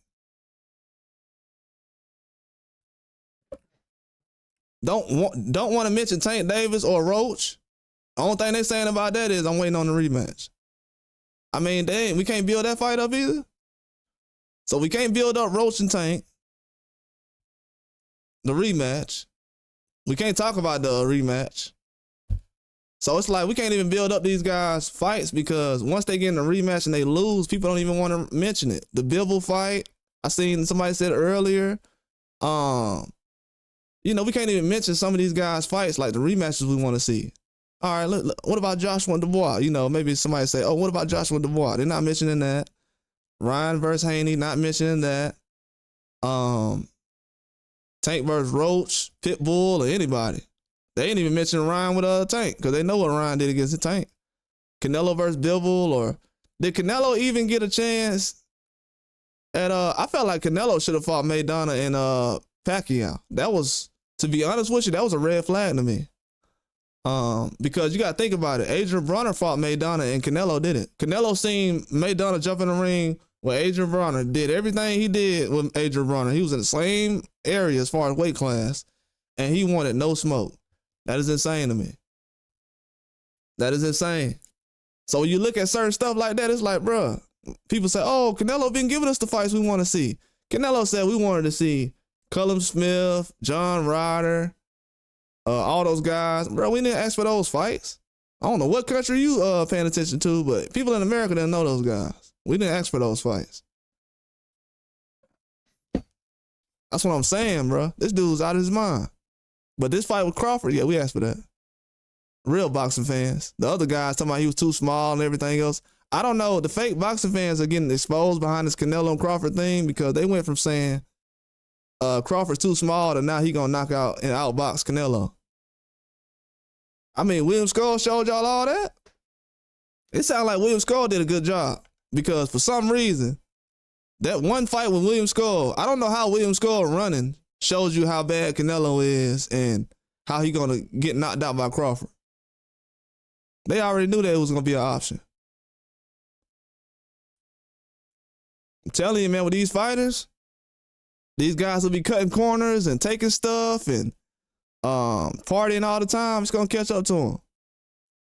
Don't want to mention Tank Davis or Roach. The only thing they saying about that is I'm waiting on the rematch. I mean, we can't build that fight up either. So we can't build up Roach and Tank. The rematch. We can't talk about the rematch. So it's like we can't even build up these guys' fights because once they get in the rematch and they lose, people don't even want to mention it. The Bivol fight, I seen somebody said earlier. You know, we can't even mention some of these guys' fights like the rematches we want to see. All right, look, what about Joshua Dubois? You know, maybe somebody say, oh, what about Joshua Dubois? They're not mentioning that. Ryan versus Haney, not mentioning that. Tank versus Roach, Pitbull, or anybody. They ain't even mentioning Ryan with Tank because they know what Ryan did against the Tank. Canelo versus Bivol, or did Canelo even get a chance at I felt like Canelo should have fought Maidana and Pacquiao. That was, to be honest with you, that was a red flag to me. Because you gotta think about it. Adrian Broner fought Maidana and Canelo didn't. Canelo seen Maidana jump in the ring with Adrian Broner, did everything he did with Adrian Broner. He was in the same area as far as weight class, and he wanted no smoke. That is insane to me. That is insane. So when you look at certain stuff like that, it's like, bruh, people say, oh, Canelo been giving us the fights we want to see. Canelo said we wanted to see Cullum Smith, John Ryder, all those guys. Bro, we didn't ask for those fights. I don't know what country you paying attention to, but people in America didn't know those guys. We didn't ask for those fights. That's what I'm saying, bro. This dude's out of his mind. But this fight with Crawford, yeah, we asked for that. Real boxing fans. The other guys talking about he was too small and everything else. I don't know. The fake boxing fans are getting exposed behind this Canelo and Crawford thing because they went from saying Crawford's too small to now he gonna knock out and outbox Canelo. I mean, William Skull showed y'all all that. It sounded like William Skull did a good job because for some reason, that one fight with William Skull, I don't know how William Skull running shows you how bad Canelo is and how he gonna get knocked out by Crawford. They already knew that it was gonna be an option. I'm telling you, man, with these fighters, these guys will be cutting corners and taking stuff and partying all the time. It's gonna catch up to them.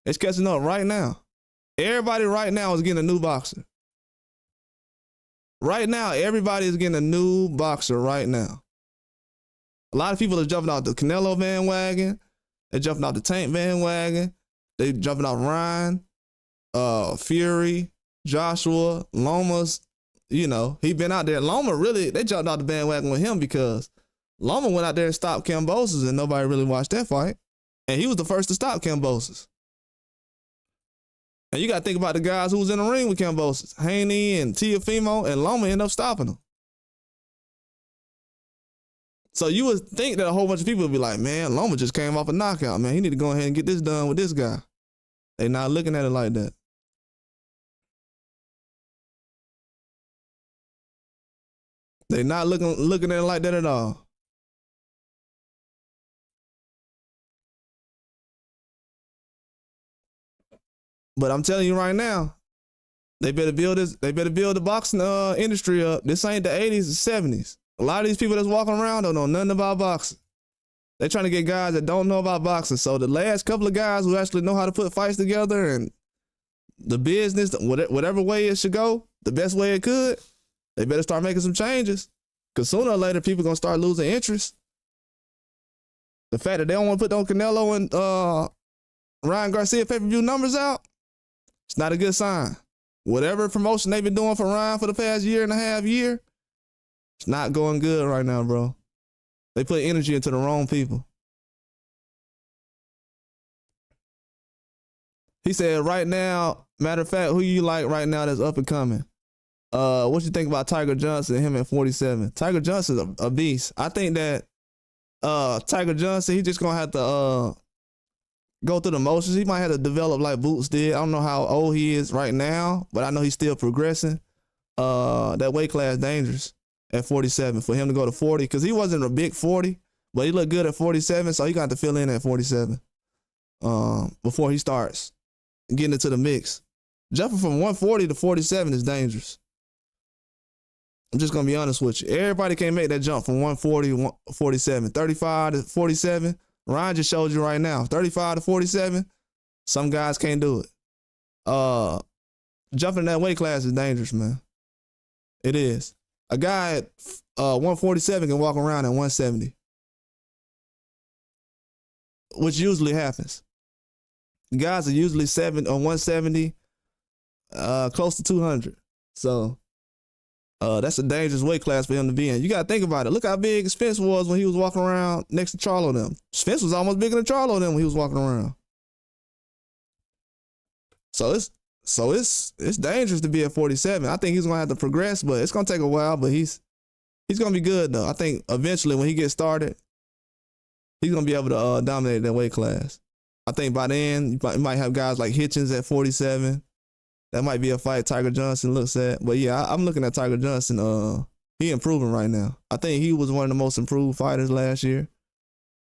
It's catching up right now. Everybody right now is getting a new boxer. Right now, everybody is getting a new boxer right now. A lot of people are jumping off the CANELO bandwagon. They're jumping off the Tank bandwagon. They jumping off Ryan, Fury, Joshua, Lomas. You know, he been out there. Loma really, they jumped off the bandwagon with him because Loma went out there and stopped Kambosos and nobody really watched that fight. And he was the first to stop Kambosos. And you got to think about the guys who was in the ring with Kambosos. Haney and Teofimo, and Loma ended up stopping him. So you would think that a whole bunch of people would be like, man, Loma just came off a knockout, man. He need to go ahead and get this done with this guy. They not looking at it like that. They not looking at it like that at all. But I'm telling you right now, they better build this. They better build the boxing industry up. This ain't the 80s and 70s. A lot of these people that's walking around don't know nothing about boxing. They're trying to get guys that don't know about boxing. So the last couple of guys who actually know how to put fights together and the business, whatever way it should go, the best way it could, they better start making some changes. Because sooner or later, people going to start losing interest. The fact that they don't want to put those Canelo and Ryan Garcia pay-per-view numbers out, it's not a good sign. Whatever promotion they've been doing for Ryan for the past year and a half, it's not going good right now, bro. They put energy into the wrong people. He said, right now, matter of fact, who you like right now that's up and coming? What you think about Tiger Johnson and him at 47? Tiger Johnson's a beast. I think that Tiger Johnson, he just going to have to go through the motions. He might have to develop like Boots did. I don't know how old he is right now, but I know he's still progressing. That weight class dangerous at 47 for him to go to 40 because he wasn't a big 40, but he looked good at 47, so he got to fill in at 47 before he starts getting into the mix. Jumping from 140 to 47 is dangerous. I'm just going to be honest with you. Everybody can't make that jump from 140 to 47. 35 to 47, Ryan just showed you right now. 35 to 47, some guys can't do it. Jumping in that weight class is dangerous, man. It is. A guy at 147 can walk around at 170, which usually happens. Guys are usually 170, close to 200. So that's a dangerous weight class for him to be in. You got to think about it. Look how big Spence was when he was walking around next to Charlo them. Spence was almost bigger than Charlo them when he was walking around. So it's dangerous to be at 47. I think he's gonna have to progress, but it's gonna take a while. But he's gonna be good though. I think eventually when he gets started, he's gonna be able to dominate that weight class. I think by then you might have guys like Hitchens at 47. That might be a fight Tiger Johnson looks at. But yeah, I'm looking at Tiger Johnson. He improving right now. I think he was one of the most improved fighters last year.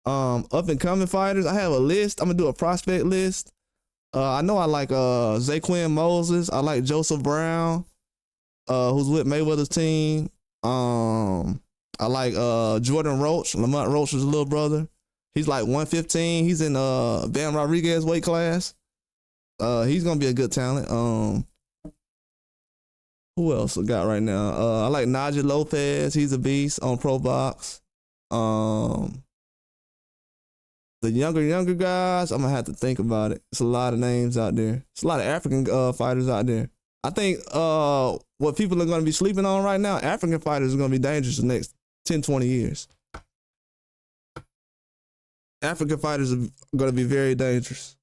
Up and coming fighters, I have a list. I'm gonna do a prospect list. I know I like Zaquin Moses. I like Joseph Brown, who's with Mayweather's team. I like Jordan Roach, Lamont Roach's little brother. He's like 115. He's in Bam Rodriguez weight class. He's gonna be a good talent. Who else I got right now? I like Najee Lopez. He's a beast on Pro Box. The younger guys, I'm gonna have to think about it. It's a lot of names out there. It's a lot of African fighters out there. I think what people are gonna be sleeping on right now, African fighters are gonna be dangerous the next 10, 20 years. African fighters are gonna be very dangerous.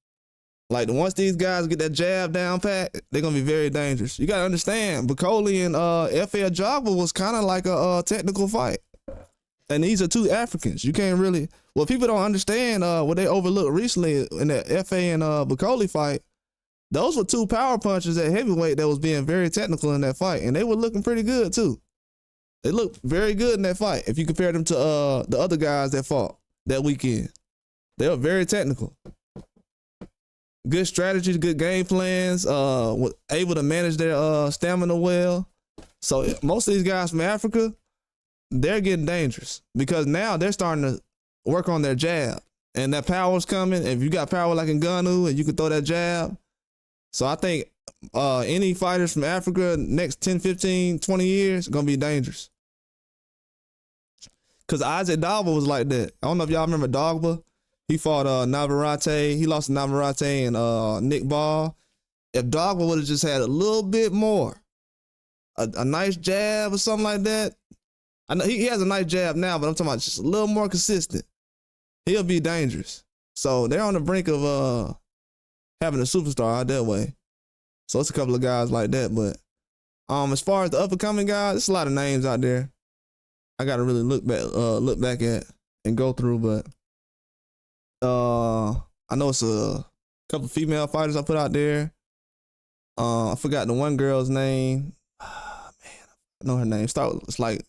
Like once these guys get that jab down pat, they're gonna be very dangerous. You gotta understand, Bacoli and F.A. Jogba was kind of like a technical fight. And these are two Africans. You can't really, well, people don't understand what they overlooked recently in that F.A. and Bacoli fight. Those were two power punches at heavyweight that was being very technical in that fight. And they were looking pretty good too. They looked very good in that fight if you compare them to the other guys that fought that weekend. They were very technical. Good strategies, good game plans, able to manage their stamina well. So most of these guys from Africa, they're getting dangerous because now they're starting to work on their jab. And that power's coming. If you got power like Ngannou and you can throw that jab. So I think any fighters from Africa next 10, 15, 20 years gonna be dangerous. Cause Isaac Dogba was like that. I don't know if y'all remember Dogba. He fought Navarrete. He lost to Navarrete and Nick Ball. If Dogba would have just had a little bit more, a nice jab or something like that. I know he has a nice jab now, but I'm talking about just a little more consistent. He'll be dangerous. So they're on the brink of having a superstar out that way. So it's a couple of guys like that. But as far as the up and coming guys, there's a lot of names out there. I gotta really look back at and go through. But I know it's a couple of female fighters I put out there. I forgot the one girl's name. Man, I know her name. It's like,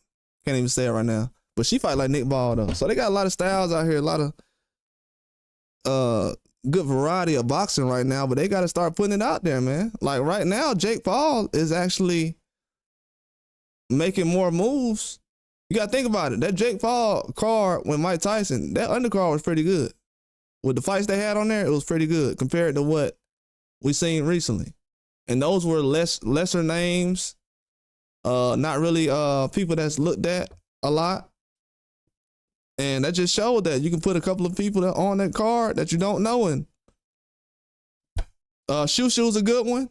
can't even say it right now. But she fight like Nick Ball though. So they got a lot of styles out here, a lot of good variety of boxing right now, but they gotta start putting it out there, man. Like right now, Jake Paul is actually making more moves. You gotta think about it. That Jake Paul card with Mike Tyson, that undercard was pretty good. With the fights they had on there, it was pretty good compared to what we seen recently. And those were lesser names, not really people that's looked at a lot. And that just showed that you can put a couple of people on that card that you don't know. And Shushu's a good one.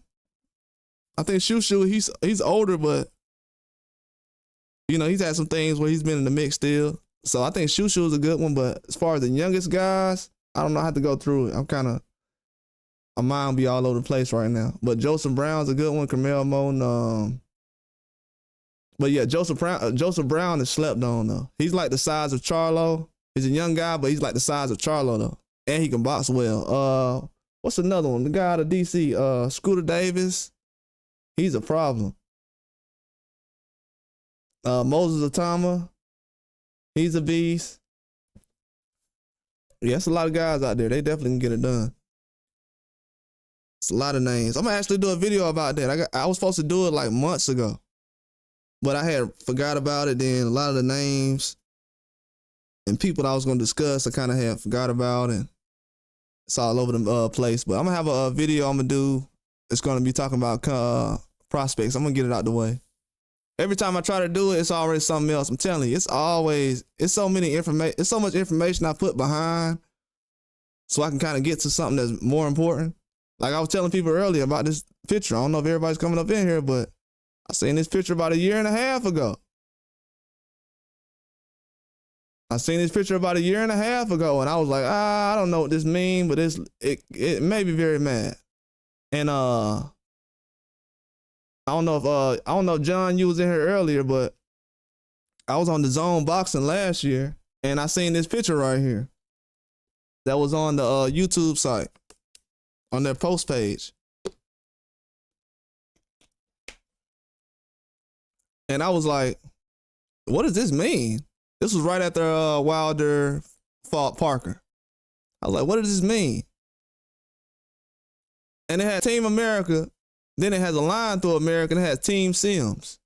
I think Shushu, he's older, but you know, he's had some things where he's been in the mix still. So I think Shushu is a good one. But as far as the youngest guys, I don't know how to go through it. My mind be all over the place right now. But Joseph Brown's a good one. Camille Moan. But yeah, Joseph Brown is slept on though. He's like the size of Charlo. He's a young guy, but he's like the size of Charlo though. And he can box well. What's another one? The guy out of DC, Scooter Davis. He's a problem. Moses Atama. He's a beast. Yeah, it's a lot of guys out there. They definitely can get it done. It's a lot of names. I'm gonna actually do a video about that. I was supposed to do it like months ago, but I had forgot about it. Then a lot of the names and people that I was gonna discuss, I kind of had forgot about, and it's all over the place. But I'm gonna have a video I'm gonna do. It's gonna be talking about prospects. I'm gonna get it out the way. Every time I try to do it, it's already something else. I'm telling you, it's so much information I put behind, so I can kind of get to something that's more important. Like I was telling people earlier about this picture. I don't know if everybody's coming up in here, but I seen this picture about 1.5 years ago. I seen this picture about 1.5 years ago, and I was like, I don't know what this means, but it made me very mad. And I don't know if John, you was in here earlier, but I was on the Zone Boxing last year, and I seen this picture right here that was on the YouTube site, on their post page. And I was like, what does this mean? This was right after Wilder fought Parker. I was like, what does this mean? And it had Team America, then it has a line through America, and it has Team Sims.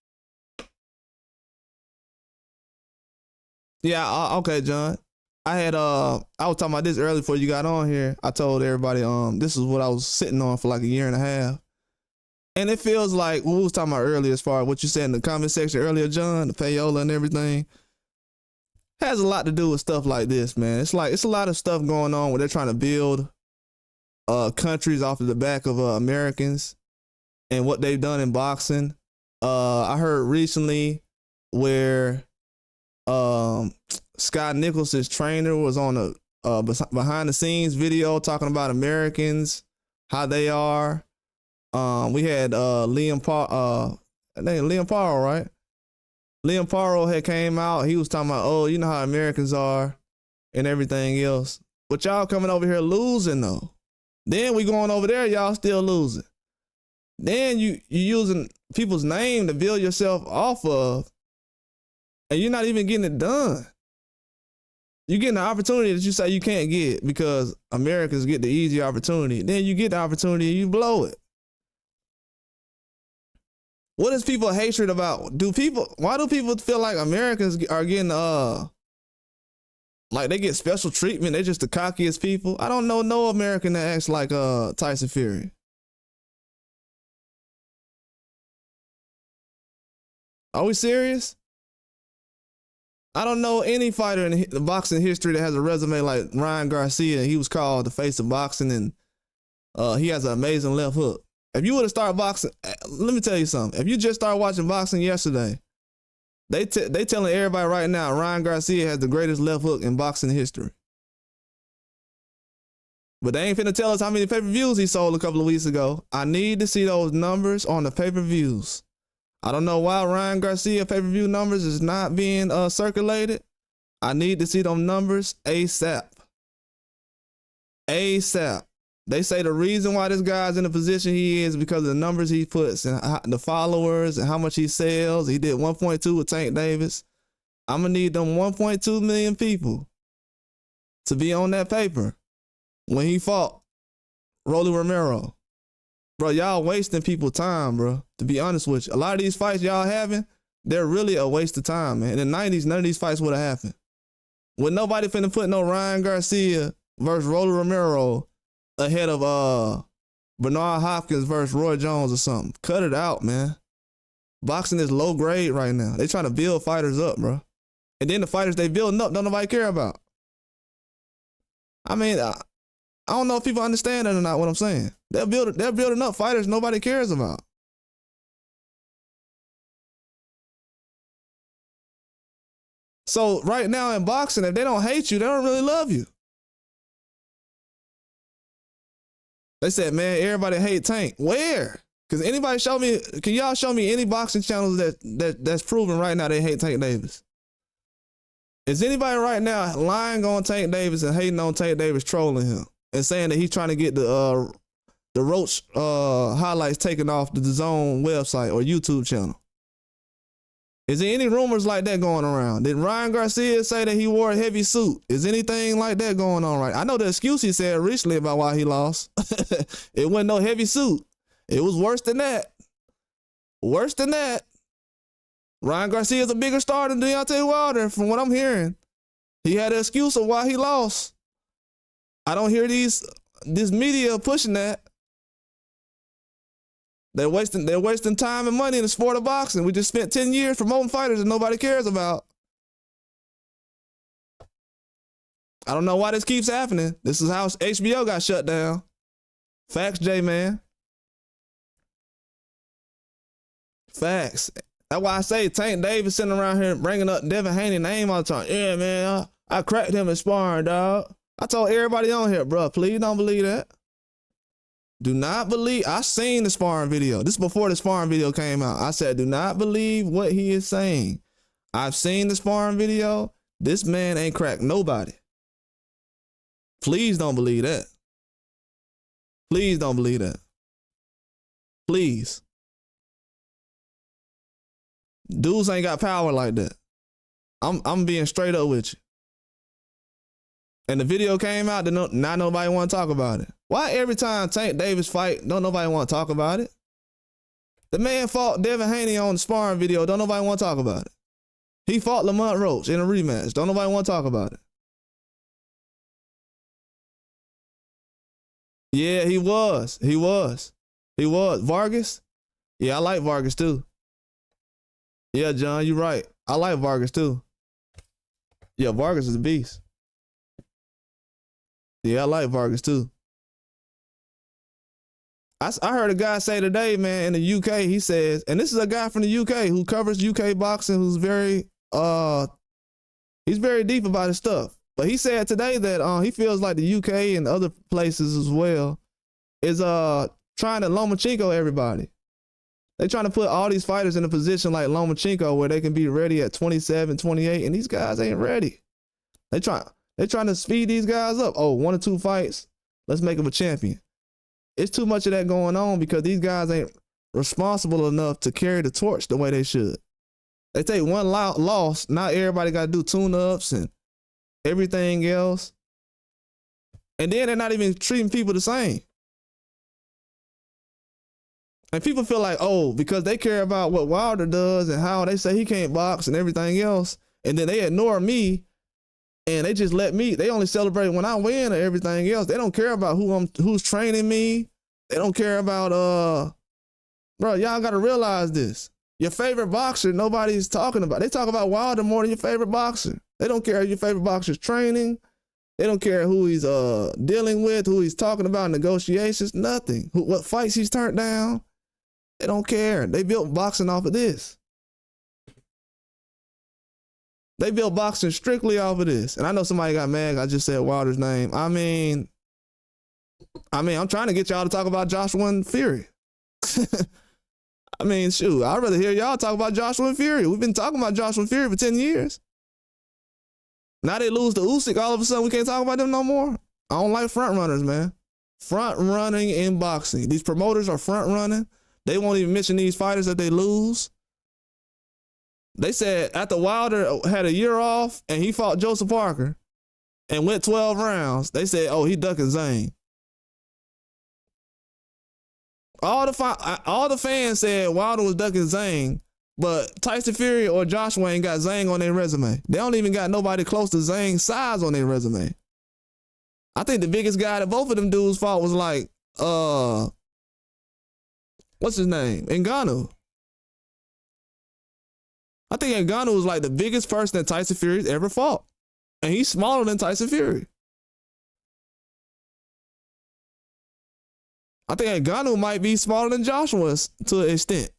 Yeah, okay, John. I was talking about this earlier before you got on here. I told everybody this is what I was sitting on for like 1.5 years. And it feels like what we was talking about earlier, as far as what you said in the comment section earlier, John, the payola and everything, has a lot to do with stuff like this, man. It's a lot of stuff going on where they're trying to build countries off of the back of Americans and what they've done in boxing. I heard recently where Scott Nicholson's trainer was on a behind the scenes video talking about Americans, how they are. We had Liam Paro, right? Liam Paro had came out. He was talking about, oh, you know how Americans are and everything else. But y'all coming over here losing though. Then we going over there, y'all still losing. Then you using people's name to build yourself off of, and you're not even getting it done. You're getting the opportunity that you say you can't get because Americans get the easy opportunity. Then you get the opportunity and you blow it. What is people hatred about? Why do people feel like Americans are getting like they get special treatment? They're just the cockiest people. I don't know no American that acts like Tyson Fury. Are we serious? I don't know any fighter in the boxing history that has a resume like Ryan Garcia. He was called the face of boxing, and he has an amazing left hook. If you would have started boxing, let me tell you something. If you just started watching boxing yesterday, they telling everybody right now Ryan Garcia has the greatest left hook in boxing history. But they ain't finna tell us how many pay-per-views he sold a couple of weeks ago. I need to see those numbers on the pay-per-views. I don't know why Ryan Garcia pay-per-view numbers is not being circulated. I need to see them numbers ASAP. ASAP. They say the reason why this guy's in the position he is because of the numbers he puts and the followers and how much he sells. He did 1.2 with Tank Davis. I'm going to need them 1.2 million people to be on that paper when he fought Rolly Romero. Bro, y'all wasting people's time, bro. To be honest with you. A lot of these fights y'all having, they're really a waste of time, man. In the 90s, none of these fights would have happened. With nobody finna put no Ryan Garcia versus Rolly Romero ahead of Bernard Hopkins versus Roy Jones or something. Cut it out, man. Boxing is low grade right now. They trying to build fighters up, bro. And then the fighters they building up, don't nobody care about. I mean, I don't know if people understand that or not, what I'm saying. They're building up fighters nobody cares about. So right now in boxing, if they don't hate you, they don't really love you. They said, man, everybody hate Tank. Where? Because anybody show me, can y'all show me any boxing channels that's proven right now they hate Tank Davis? Is anybody right now lying on Tank Davis and hating on Tank Davis, trolling him and saying that he's trying to get the Roach highlights taken off the DAZN website or YouTube channel? Is there any rumors like that going around? Did Ryan Garcia say that he wore a heavy suit? Is anything like that going on right? I know the excuse he said recently about why he lost. It wasn't no heavy suit. It was worse than that. Worse than that. Ryan Garcia is a bigger star than Deontay Wilder, from what I'm hearing. He had an excuse of why he lost. I don't hear this media pushing that. They're wasting time and money in the sport of boxing. We just spent 10 years promoting fighters that nobody cares about. I don't know why this keeps happening. This is how HBO got shut down. Facts, J-Man. Facts. That's why I say Tank Davis sitting around here bringing up Devin Haney's name all the time. Yeah, man, I cracked him in sparring, dog. I told everybody on here, bro, please don't believe that. Do not believe. I seen the sparring video. This is before the sparring video came out. I said, do not believe what he is saying. I've seen the sparring video. This man ain't cracked nobody. Please don't believe that. Please don't believe that. Please. Dudes ain't got power like that. I'm being straight up with you. And the video came out, not nobody want to talk about it. Why every time Tank Davis fight, don't nobody want to talk about it? The man fought Devin Haney on the sparring video, don't nobody want to talk about it. He fought Lamont Roach in a rematch, don't nobody want to talk about it. Yeah, he was. Vargas? Yeah, I like Vargas too. Yeah, John, you're right. I like Vargas too. Yeah, Vargas is a beast. Yeah, I like Vargas too. I heard a guy say today, man, in the UK, he says, and this is a guy from the UK who covers UK boxing, who's he's very deep about his stuff. But he said today that he feels like the UK and other places as well is trying to Lomachenko everybody. They trying to put all these fighters in a position like Lomachenko where they can be ready at 27, 28, and these guys ain't ready. They're trying to speed these guys up. Oh, 1 or 2 fights, let's make them a champion. It's too much of that going on because these guys ain't responsible enough to carry the torch the way they should. They take one loss, now everybody got to do tune-ups and everything else. And then they're not even treating people the same. And people feel like, oh, because they care about what Wilder does and how they say he can't box and everything else, and then they ignore me and they just let me, they only celebrate when I win or everything else. They don't care about who's training me. They don't care about, bro, y'all got to realize this. Your favorite boxer, nobody's talking about. They talk about Wilder more than your favorite boxer. They don't care if your favorite boxer's training. They don't care who he's dealing with, who he's talking about in negotiations, nothing. What fights he's turned down. They don't care. They built boxing off of this. They built boxing strictly off of this. And I know somebody got mad. I just said Wilder's name. I mean, I'm trying to get y'all to talk about Joshua and Fury. I mean, shoot, I'd rather hear y'all talk about Joshua and Fury. We've been talking about Joshua and Fury for 10 years. Now they lose to Usyk, all of a sudden we can't talk about them no more. I don't like front runners, man. Front running in boxing. These promoters are front running. They won't even mention these fighters that they lose. They said after Wilder had a year off and he fought Joseph Parker and went 12 rounds, they said, oh, he ducking Zane. All the fans said Wilder was ducking Zane, but Tyson Fury or Joshua ain't got Zane on their resume. They don't even got nobody close to Zane's size on their resume. I think the biggest guy that both of them dudes fought was like, what's his name? Ngannou. I think Ngannou was like the biggest person that Tyson Fury's ever fought. And he's smaller than Tyson Fury. I think Ngannou might be smaller than Joshua to an extent.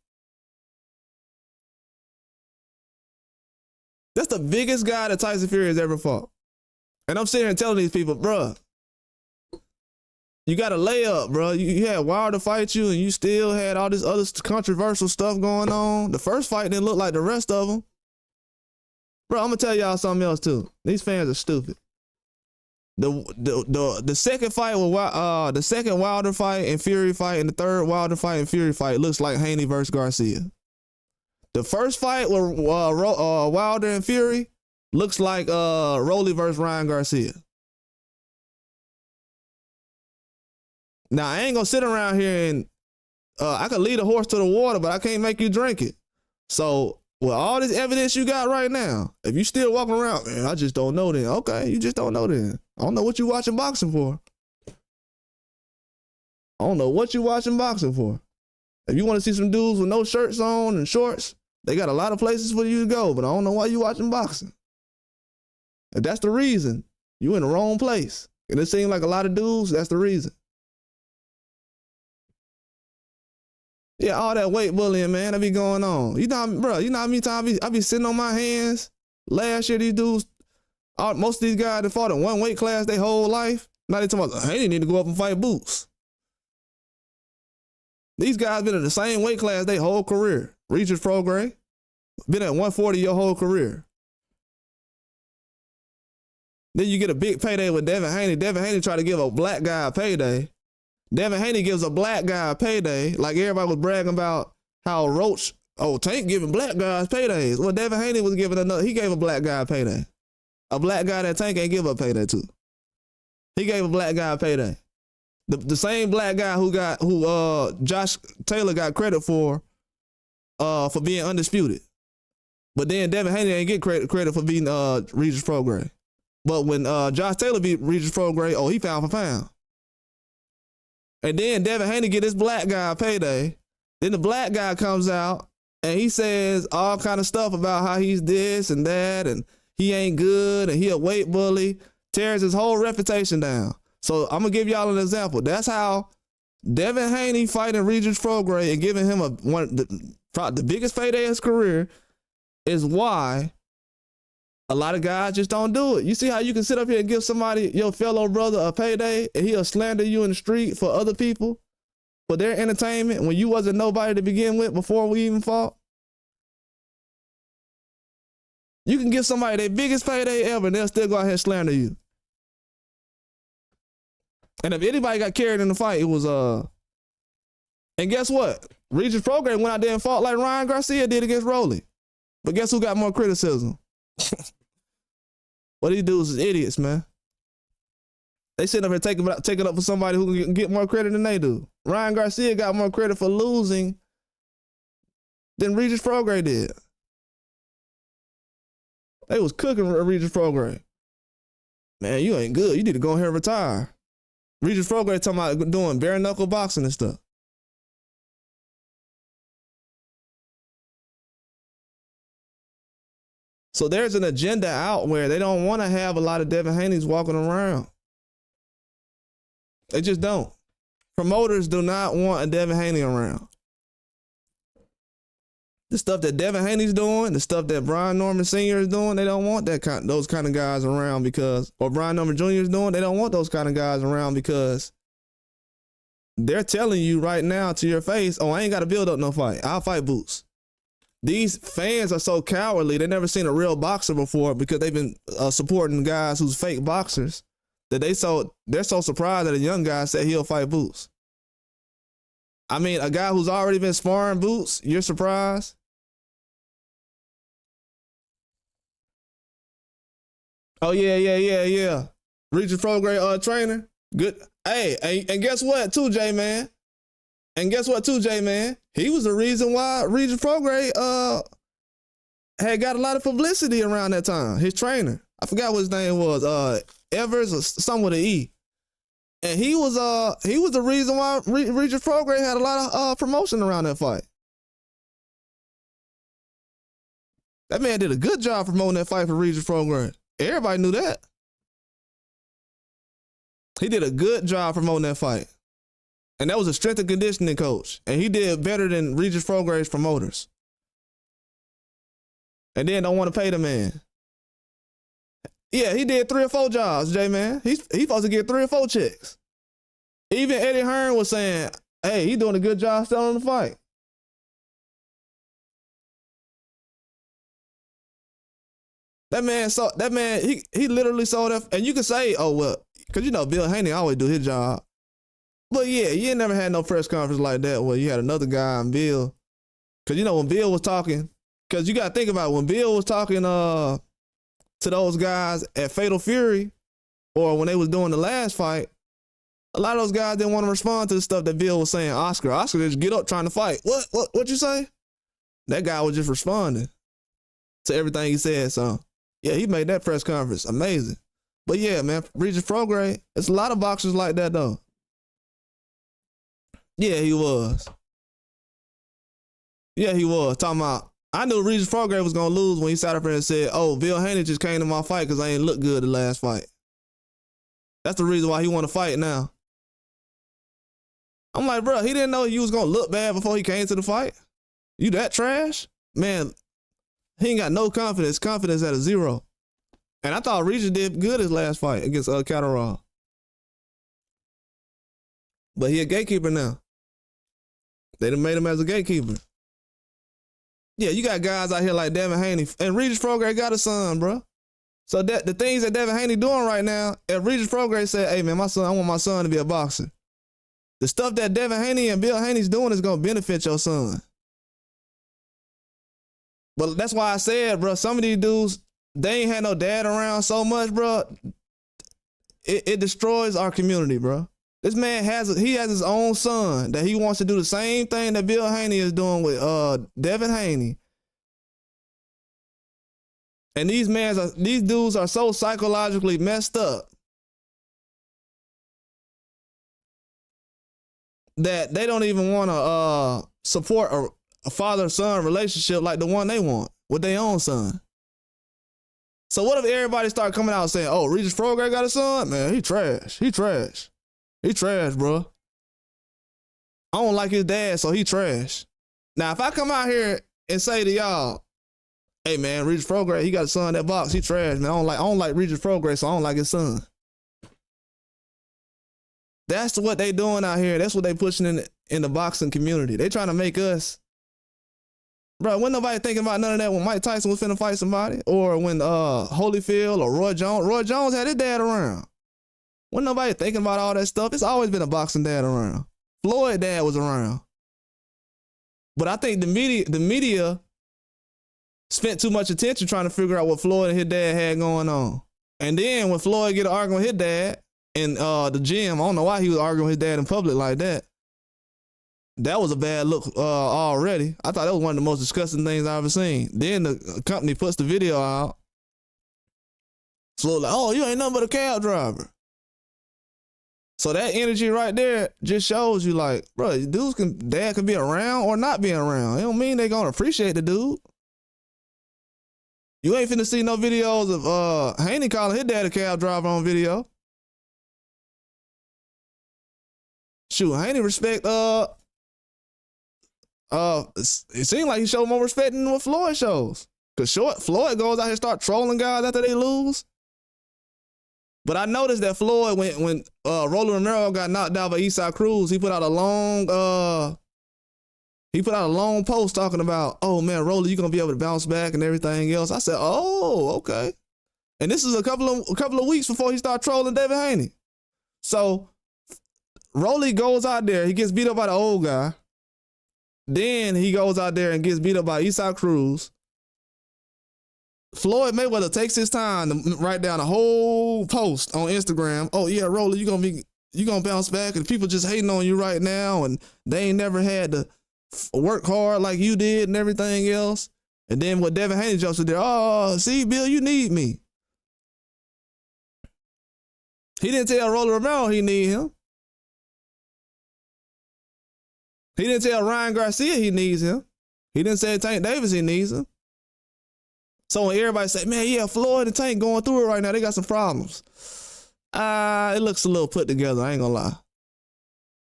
That's the biggest guy that Tyson Fury has ever fought. And I'm sitting here telling these people, bruh, you got to lay up, bro. You had Wilder fight you and you still had all this other controversial stuff going on. The first fight didn't look like the rest of them. Bro, I'm going to tell y'all something else too. These fans are stupid. The second fight with the second Wilder fight and Fury fight and the third Wilder fight and Fury fight looks like Haney versus Garcia. The first fight with Wilder and Fury looks like Rolly versus Ryan Garcia. Now, I ain't gonna sit around here and I could lead a horse to the water, but I can't make you drink it. So with all this evidence you got right now, if you still walking around, man, I just don't know then. Okay, you just don't know then. I don't know what you watching boxing for. I don't know what you watching boxing for. If you want to see some dudes with no shirts on and shorts, they got a lot of places for you to go, but I don't know why you watching boxing. If that's the reason, you in the wrong place. And it seems like a lot of dudes, that's the reason. Yeah, all that weight bullying, man, that be going on. You know, bro, you know how many times I be sitting on my hands? Last year, these dudes, most of these guys that fought in one weight class their whole life, now they talking about, hey, they need to go up and fight Boots. These guys been in the same weight class their whole career. Regis Prograis, been at 140 your whole career. Then you get a big payday with Devin Haney. Devin Haney tried to give a black guy a payday. Devin Haney gives a black guy a payday, like everybody was bragging about how Roach, Tank giving black guys paydays. Well, Devin Haney was giving he gave a black guy a payday. A black guy that Tank ain't give a payday to. He gave a black guy a payday. The same black guy who Josh Taylor got credit for being undisputed. But then Devin Haney ain't get credit for beating Regis Prograis. But when Josh Taylor beat Regis Prograis, he pound for pound. And then Devin Haney get this black guy a payday. Then the black guy comes out and he says all kind of stuff about how he's this and that and he ain't good and he a weight bully, tears his whole reputation down. So I'm gonna give y'all an example. That's how Devin Haney fighting Regis Prograis and giving him the biggest payday of his career is why a lot of guys just don't do it. You see how you can sit up here and give somebody, your fellow brother, a payday and he'll slander you in the street for other people, for their entertainment when you wasn't nobody to begin with before we even fought? You can give somebody their biggest payday ever and they'll still go out here and slander you. And if anybody got carried in the fight, it was and guess what? Regis Prograis went out there and fought like Ryan Garcia did against Rolly. But guess who got more criticism? What these dudes is idiots, man. They sitting up here taking it up for somebody who can get more credit than they do. Ryan Garcia got more credit for losing than Regis Prograis did. They was cooking Regis Prograis. Man, you ain't good. You need to go ahead and retire. Regis Prograis talking about doing bare knuckle boxing and stuff. So there's an agenda out where they don't want to have a lot of Devin Haney's walking around. They just don't. Promoters do not want a Devin Haney around. The stuff that Devin Haney's doing, the stuff that Brian Norman Sr. is doing, they don't want those kind of guys around because, or Brian Norman Jr. is doing, they don't want those kind of guys around because they're telling you right now to your face, oh, I ain't got to build up no fight. I'll fight Boots. These fans are so cowardly. They never seen a real boxer before because they've been supporting guys who's fake boxers that they're so surprised that a young guy said he'll fight Boots. I mean, a guy who's already been sparring Boots, you're surprised? Oh, yeah. Regis Prograis trainer. Good. Hey, and guess what, too, J-Man? He was the reason why Regis Prograis had got a lot of publicity around that time. His trainer. I forgot what his name was. Evers or something with an E. And he was the reason why Regis Prograis had a lot of promotion around that fight. That man did a good job promoting that fight for Regis Prograis. Everybody knew that. He did a good job promoting that fight. And that was a strength and conditioning coach. And he did better than Regis Prograis' promoters. And then don't want to pay the man. Yeah, he did 3 or 4 jobs, J-Man. He's supposed to get 3 or 4 checks. Even Eddie Hearn was saying, hey, he doing a good job selling the fight. That man, he literally sold that. And you can say, oh, well, because you know Bill Haney always do his job. But yeah, you ain't never had no press conference like that where you had another guy and Bill. Because you know when Bill was talking, because you got to think about it, when Bill was talking to those guys at Fatal Fury or when they was doing the last fight, a lot of those guys didn't want to respond to the stuff that Bill was saying. Oscar just get up trying to fight. What you say? That guy was just responding to everything he said. So yeah, he made that press conference amazing. But yeah, man, Regis Prograis, it's a lot of boxers like that though. Yeah, he was. Talking about, I knew Regis Prograis was going to lose when he sat up there and said, oh, Bill Haney just came to my fight because I ain't look good the last fight. That's the reason why he want to fight now. I'm like, bro, he didn't know you was going to look bad before he came to the fight? You that trash? Man, he ain't got no confidence. Confidence at a 0. And I thought Regis did good his last fight against Catterall. But he a gatekeeper now. They done made him as a gatekeeper. Yeah, you got guys out here like Devin Haney. And Regis Prograis got a son, bro. So that the things that Devin Haney doing right now, if Regis Prograis said, hey, man, I want my son to be a boxer. The stuff that Devin Haney and Bill Haney's doing is going to benefit your son. But that's why I said, bro, some of these dudes, they ain't had no dad around so much, bro. It destroys our community, bro. This man has his own son that he wants to do the same thing that Bill Haney is doing with Devin Haney. And these dudes are so psychologically messed up that they don't even want to support a father-son relationship like the one they want with their own son. So what if everybody start coming out saying, oh, Regis Prograis got a son? Man, he trash. He trash, bro. I don't like his dad, so he trash. Now, if I come out here and say to y'all, hey, man, Regis Prograis, he got a son that box. He trash, man. I don't like Regis Prograis, so I don't like his son. That's what they doing out here. That's what they pushing in the boxing community. They trying to make us. Bro, wasn't nobody thinking about none of that when Mike Tyson was finna fight somebody? Or when Holyfield or Roy Jones. Roy Jones had his dad around. Wasn't nobody thinking about all that stuff. It's always been a boxing dad around. Floyd dad was around. But I think the media spent too much attention trying to figure out what Floyd and his dad had going on. And then when Floyd get an argument with his dad in the gym, I don't know why he was arguing with his dad in public like that. That was a bad look already. I thought that was one of the most disgusting things I ever seen. Then the company puts the video out. So like, oh, you ain't nothing but a cab driver. So that energy right there just shows you like, bro, dad can be around or not be around. It don't mean they gonna appreciate the dude. You ain't finna see no videos of Haney calling his dad a cab driver on video. Shoot, Haney respect it seems like he showed more respect than what Floyd shows. Cause Floyd goes out here start trolling guys after they lose. But I noticed that Floyd, when Rolly Romero got knocked out by Eastside Cruz, he put out a long post talking about, oh man, Rolly, you gonna be able to bounce back and everything else. I said, oh, okay. And this is a couple of weeks before he started trolling David Haney. So Rolly goes out there, he gets beat up by the old guy. Then he goes out there and gets beat up by Eastside Cruz. Floyd Mayweather takes his time to write down a whole post on Instagram. Oh yeah, Rolly, you gonna bounce back, and people just hating on you right now, and they ain't never had to work hard like you did and everything else. And then what Devin Haney jumps in there, oh, see, Bill, you need me. He didn't tell Rolly Romero he need him. He didn't tell Ryan Garcia he needs him. He didn't say Tank Davis he needs him. So when everybody say, man, yeah, Floyd and Tank going through it right now, they got some problems. It looks a little put together, I ain't gonna lie.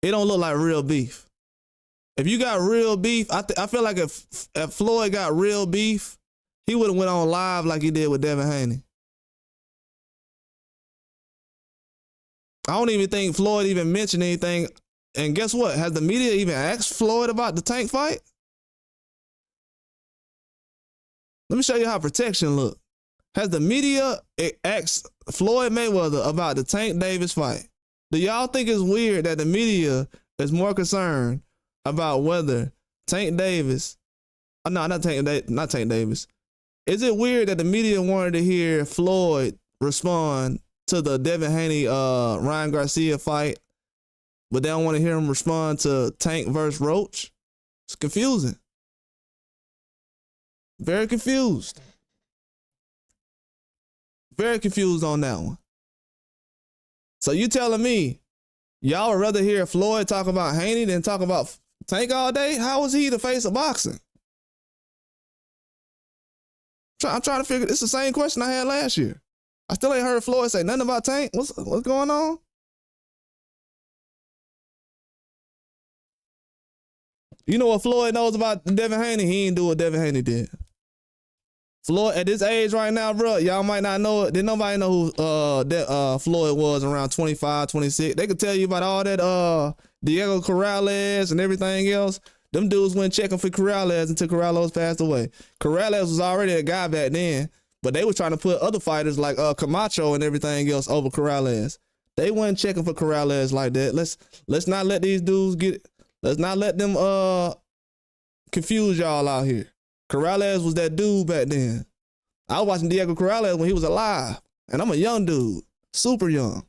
It don't look like real beef. If you got real beef, I feel like if Floyd got real beef, he would have went on live like he did with Devin Haney. I don't even think Floyd even mentioned anything. And guess what? Has the media even asked Floyd about the Tank fight? Let me show you how protection look. Has the media asked Floyd Mayweather about the Tank Davis fight? Do y'all think it's weird that the media is more concerned about whether Tank Davis, not Tank Davis. Is it weird that the media wanted to hear Floyd respond to the Devin Haney Ryan Garcia fight, but they don't want to hear him respond to Tank versus Roach? It's confusing. Very confused. Very confused on that one. So you telling me y'all would rather hear Floyd talk about Haney than talk about Tank all day? How was he the face of boxing? I'm trying to figure. It's the same question I had last year. I still ain't heard Floyd say nothing about Tank. What's going on? You know what Floyd knows about Devin Haney? He ain't do what Devin Haney did. Floyd, at this age right now, bro, y'all might not know it. Did nobody know who Floyd was around 25, 26? They could tell you about all that Diego Corrales and everything else. Them dudes went checking for Corrales until Corrales passed away. Corrales was already a guy back then, but they were trying to put other fighters like Camacho and everything else over Corrales. They weren't checking for Corrales like that. Let's not let these dudes let's not let them confuse y'all out here. Corrales was that dude back then. I was watching Diego Corrales when he was alive, and I'm a young dude, super young.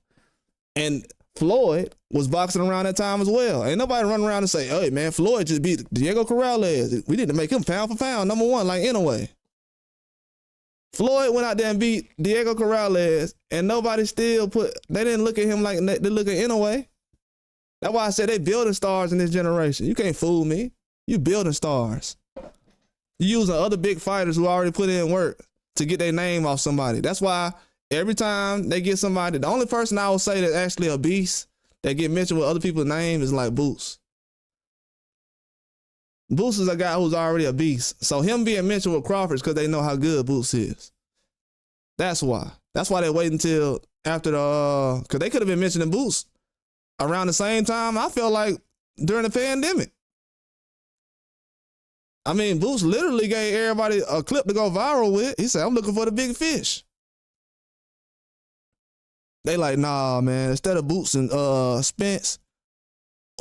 And Floyd was boxing around that time as well. Ain't nobody running around and say, hey man, Floyd just beat Diego Corrales. We need to make him pound for pound number one, like anyway. Floyd went out there and beat Diego Corrales, and nobody they didn't look at him like they look at Inouye. That's why I said they building stars in this generation. You can't fool me. You building stars. You using other big fighters who already put in work to get their name off somebody. That's why every time they get somebody, the only person I would say that's actually a beast that get mentioned with other people's names is like Boots. Boots is a guy who's already a beast. So him being mentioned with Crawford is because they know how good Boots is. That's why. That's why they wait until after because they could have been mentioning Boots around the same time, I feel like, during the pandemic. I mean, Boots literally gave everybody a clip to go viral with. He said, I'm looking for the big fish. They like, nah, man, instead of Boots and Spence,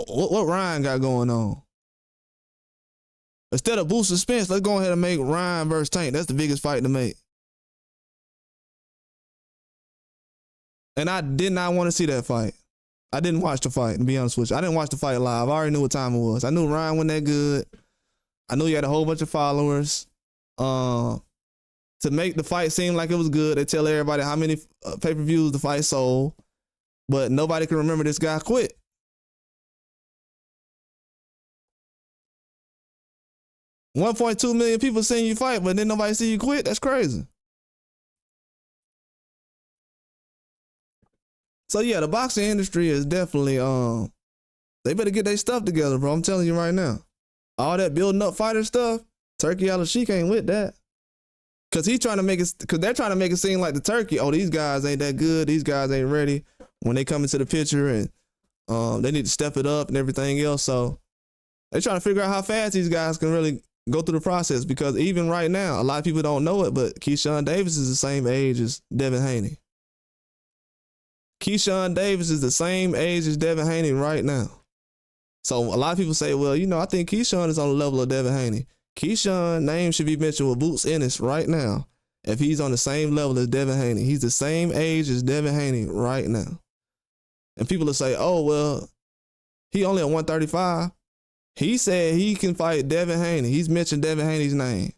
what Ryan got going on? Instead of Boots and Spence, let's go ahead and make Ryan versus Tank. That's the biggest fight to make. And I did not want to see that fight. I didn't watch the fight, to be honest with you. I didn't watch the fight live. I already knew what time it was. I knew Ryan wasn't that good. I knew he had a whole bunch of followers. To make the fight seem like it was good, they tell everybody how many pay-per-views the fight sold, but nobody can remember this guy quit. $1.2 million people seeing you fight, but then nobody see you quit? That's crazy. So yeah, the boxing industry is definitely they better get their stuff together, bro. I'm telling you right now. All that building up fighter stuff, Turkey Al-Sheikh ain't with that. Cause he's trying to make it, cause they're trying to make it seem like the Turkey, oh, these guys ain't that good, these guys ain't ready when they come into the picture, and they need to step it up and everything else. So they're trying to figure out how fast these guys can really go through the process, because even right now, a lot of people don't know it, but Keyshawn Davis is the same age as Devin Haney. Keyshawn Davis is the same age as Devin Haney right now. So a lot of people say, well, you know, I think Keyshawn is on the level of Devin Haney. Keyshawn's name should be mentioned with Boots Ennis right now if he's on the same level as Devin Haney. He's the same age as Devin Haney right now. And people will say, oh, well, he only at 135. He said he can fight Devin Haney. He's mentioned Devin Haney's name.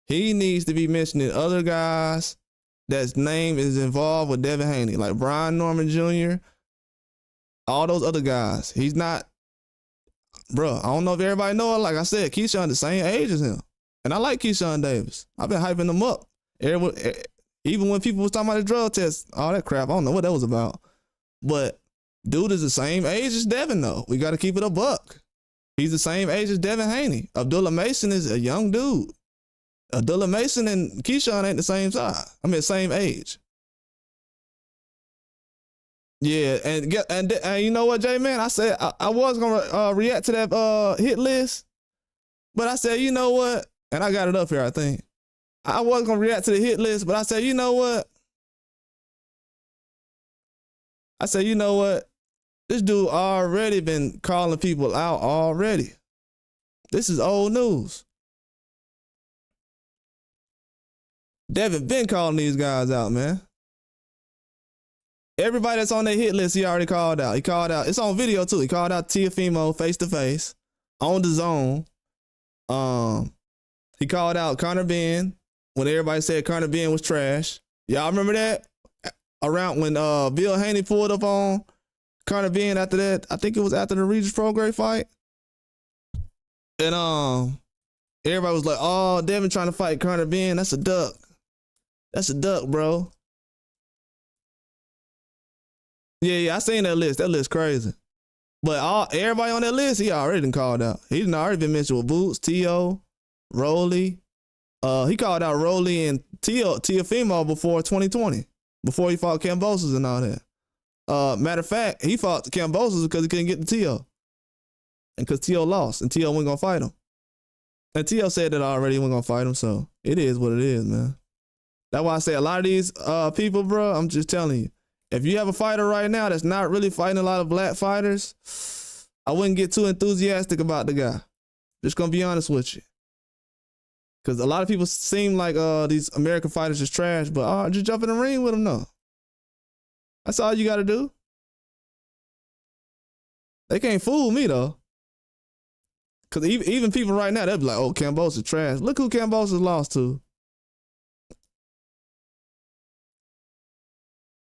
He needs to be mentioning other guys that's name is involved with Devin Haney, like Brian Norman Jr., all those other guys. He's not, bro, I don't know if everybody know it. Like I said, Keyshawn the same age as him. And I like Keyshawn Davis. I've been hyping him up. Even when people was talking about the drug test, all that crap, I don't know what that was about. But dude is the same age as Devin, though. We got to keep it a buck. He's the same age as Devin Haney. Abdullah Mason is a young dude. Abdullah Mason and Keyshawn ain't the same size. I mean, same age. Yeah, and you know what, Jay, man? I said I was gonna react to that hit list, but I said, you know what? And I got it up here, I think. I was gonna react to the hit list, but I said, you know what? I said, you know what? This dude already been calling people out already. This is old news. Devin been calling these guys out, man. Everybody that's on that hit list, he already called out. He called out. It's on video too. He called out Teofimo face to face on the zone. He called out Conor Benn when everybody said Conor Benn was trash. Y'all remember that? Around when Bill Haney pulled up on Conor Benn after that. I think it was after the Regis Prograis fight. And everybody was like, "Oh, Devin trying to fight Conor Benn. That's a duck. That's a duck, bro." Yeah, I seen that list. That list crazy. But everybody on that list, he already done called out. He done already been mentioned with Boots, T.O., Rolly. He called out Rolly and Teofimo before 2020, before he fought Kambosos and all that. Matter of fact, he fought Kambosos because he couldn't get the T.O. And because T.O. lost, and T.O. wasn't going to fight him. And T.O. said that already, he wasn't going to fight him, so it is what it is, man. That's why I say a lot of these people, bro, I'm just telling you, if you have a fighter right now that's not really fighting a lot of black fighters, I wouldn't get too enthusiastic about the guy. Just gonna be honest with you. Because a lot of people seem like these American fighters is trash, but just jump in the ring with them, no. That's all you gotta do. They can't fool me, though. Because even people right now, they'll be like, oh, Kambosos is trash. Look who Kambosos lost to.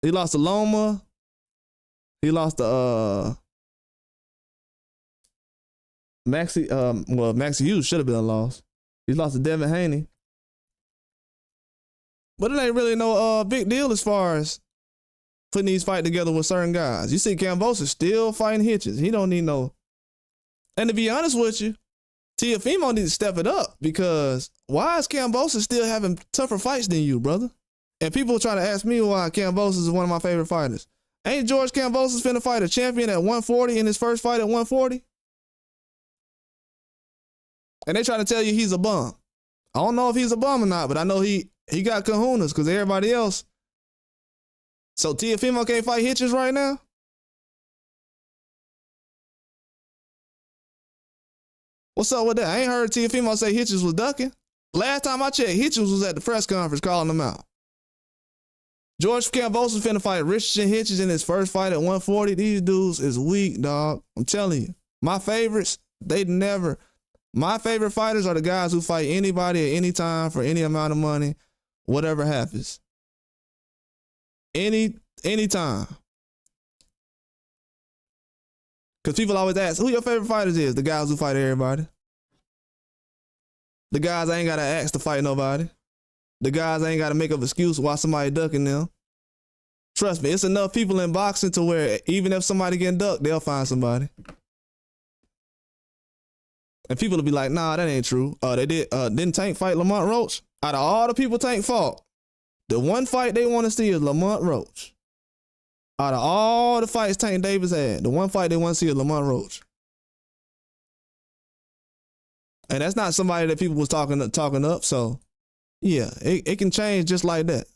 He lost to Loma. He lost to Maxie. Maxie Hughes should have been a loss. He lost to Devin Haney. But it ain't really no big deal as far as putting these fights together with certain guys. You see Kambosos still fighting hitches. He don't need no. And to be honest with you, Teofimo needs to step it up, because why is Kambosos still having tougher fights than you, brother? And people try to ask me why Kambosos is one of my favorite fighters. Ain't George Kambosos finna fight a champion at 140 in his first fight at 140? And they try to tell you he's a bum. I don't know if he's a bum or not, but I know he got kahunas because everybody else. So Teofimo can't fight hitches right now? What's up with that? I ain't heard Teofimo say hitches was ducking. Last time I checked, hitches was at the press conference calling him out. George Kambosos finna fight Richardson Hitches in his first fight at 140. These dudes is weak, dog. I'm telling you. My favorites, my favorite fighters are the guys who fight anybody at any time for any amount of money, whatever happens. Anytime. Because people always ask, who your favorite fighters is? The guys who fight everybody. The guys I ain't got to ask to fight nobody. The guys I ain't got to make up excuse why somebody ducking them. Trust me, it's enough people in boxing to where even if somebody getting ducked, they'll find somebody. And people will be like, nah, that ain't true. Didn't Tank fight Lamont Roach? Out of all the people Tank fought, the one fight they want to see is Lamont Roach. Out of all the fights Tank Davis had, the one fight they want to see is Lamont Roach. And that's not somebody that people was talking up. So, yeah, it can change just like that.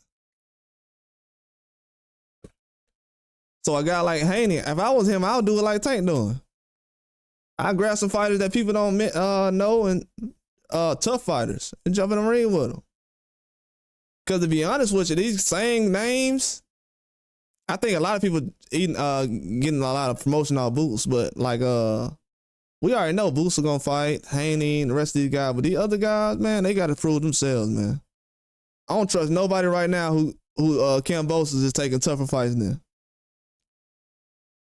So a guy like Haney, if I was him, I would do it like Tank doing. I grab some fighters that people don't know and tough fighters and jump in the ring with them. Because to be honest with you, these same names, I think a lot of people getting a lot of promotional boosts, but like we already know Boots are gonna fight Haney and the rest of these guys, but these other guys, man, they gotta prove themselves, man. I don't trust nobody right now who Kambosos is taking tougher fights than.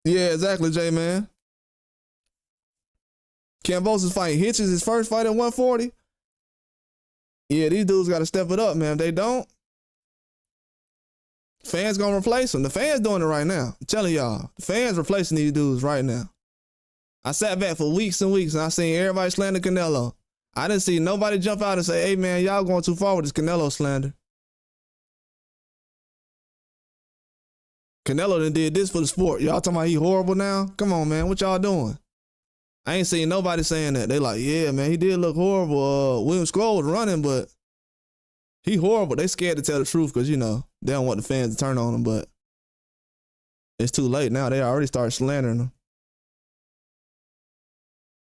Yeah, exactly, J-Man. Kambosos fighting Hitchens, his first fight at 140. Yeah, these dudes got to step it up, man. If they don't, fans gonna replace them. The fans doing it right now. I'm telling y'all, the fans replacing these dudes right now. I sat back for weeks and weeks and I seen everybody slander Canelo. I didn't see nobody jump out and say, hey man, y'all going too far with this Canelo slander. Canelo done did this for the sport. Y'all talking about he horrible now? Come on, man. What y'all doing? I ain't seen nobody saying that. They like, yeah, man, he did look horrible. William Scroll was running, but he horrible. They scared to tell the truth because, you know, they don't want the fans to turn on him, but it's too late now. They already started slandering him.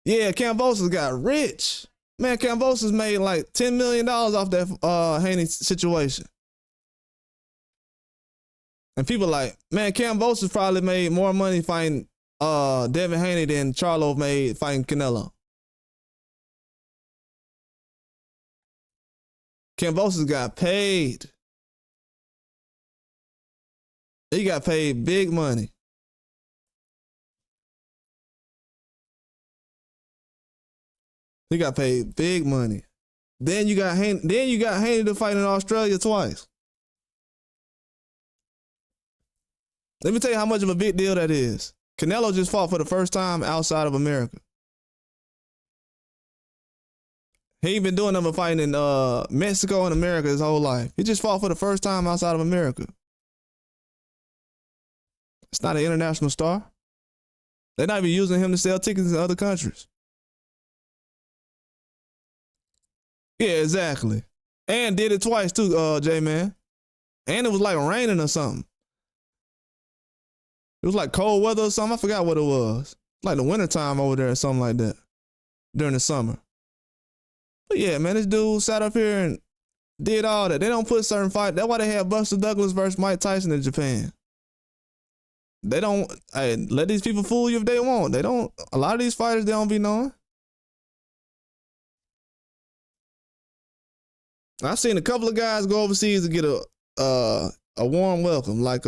Yeah, Kambosos got rich. Man, Kambosos made like $10 million off that Haney situation. And people like, man, Kambosos probably made more money fighting Devin Haney than Charlo made fighting Canelo. Kambosos got paid. He got paid big money. He got paid big money. Then you got Haney to fight in Australia twice. Let me tell you how much of a big deal that is. Canelo just fought for the first time outside of America. He ain't been doing nothing but fighting in Mexico and America his whole life. He just fought for the first time outside of America. It's not an international star. They're not even using him to sell tickets in other countries. Yeah, exactly. And did it twice too, J-Man. And it was like raining or something. It was like cold weather or something. I forgot what it was. Like the wintertime over there or something like that. During the summer. But yeah, man, this dude sat up here and did all that. They don't put certain fights. That's why they had Buster Douglas versus Mike Tyson in Japan. They don't, hey, let these people fool you if they want. They don't, a lot of these fighters, they don't be knowing. I've seen a couple of guys go overseas to get a warm welcome, like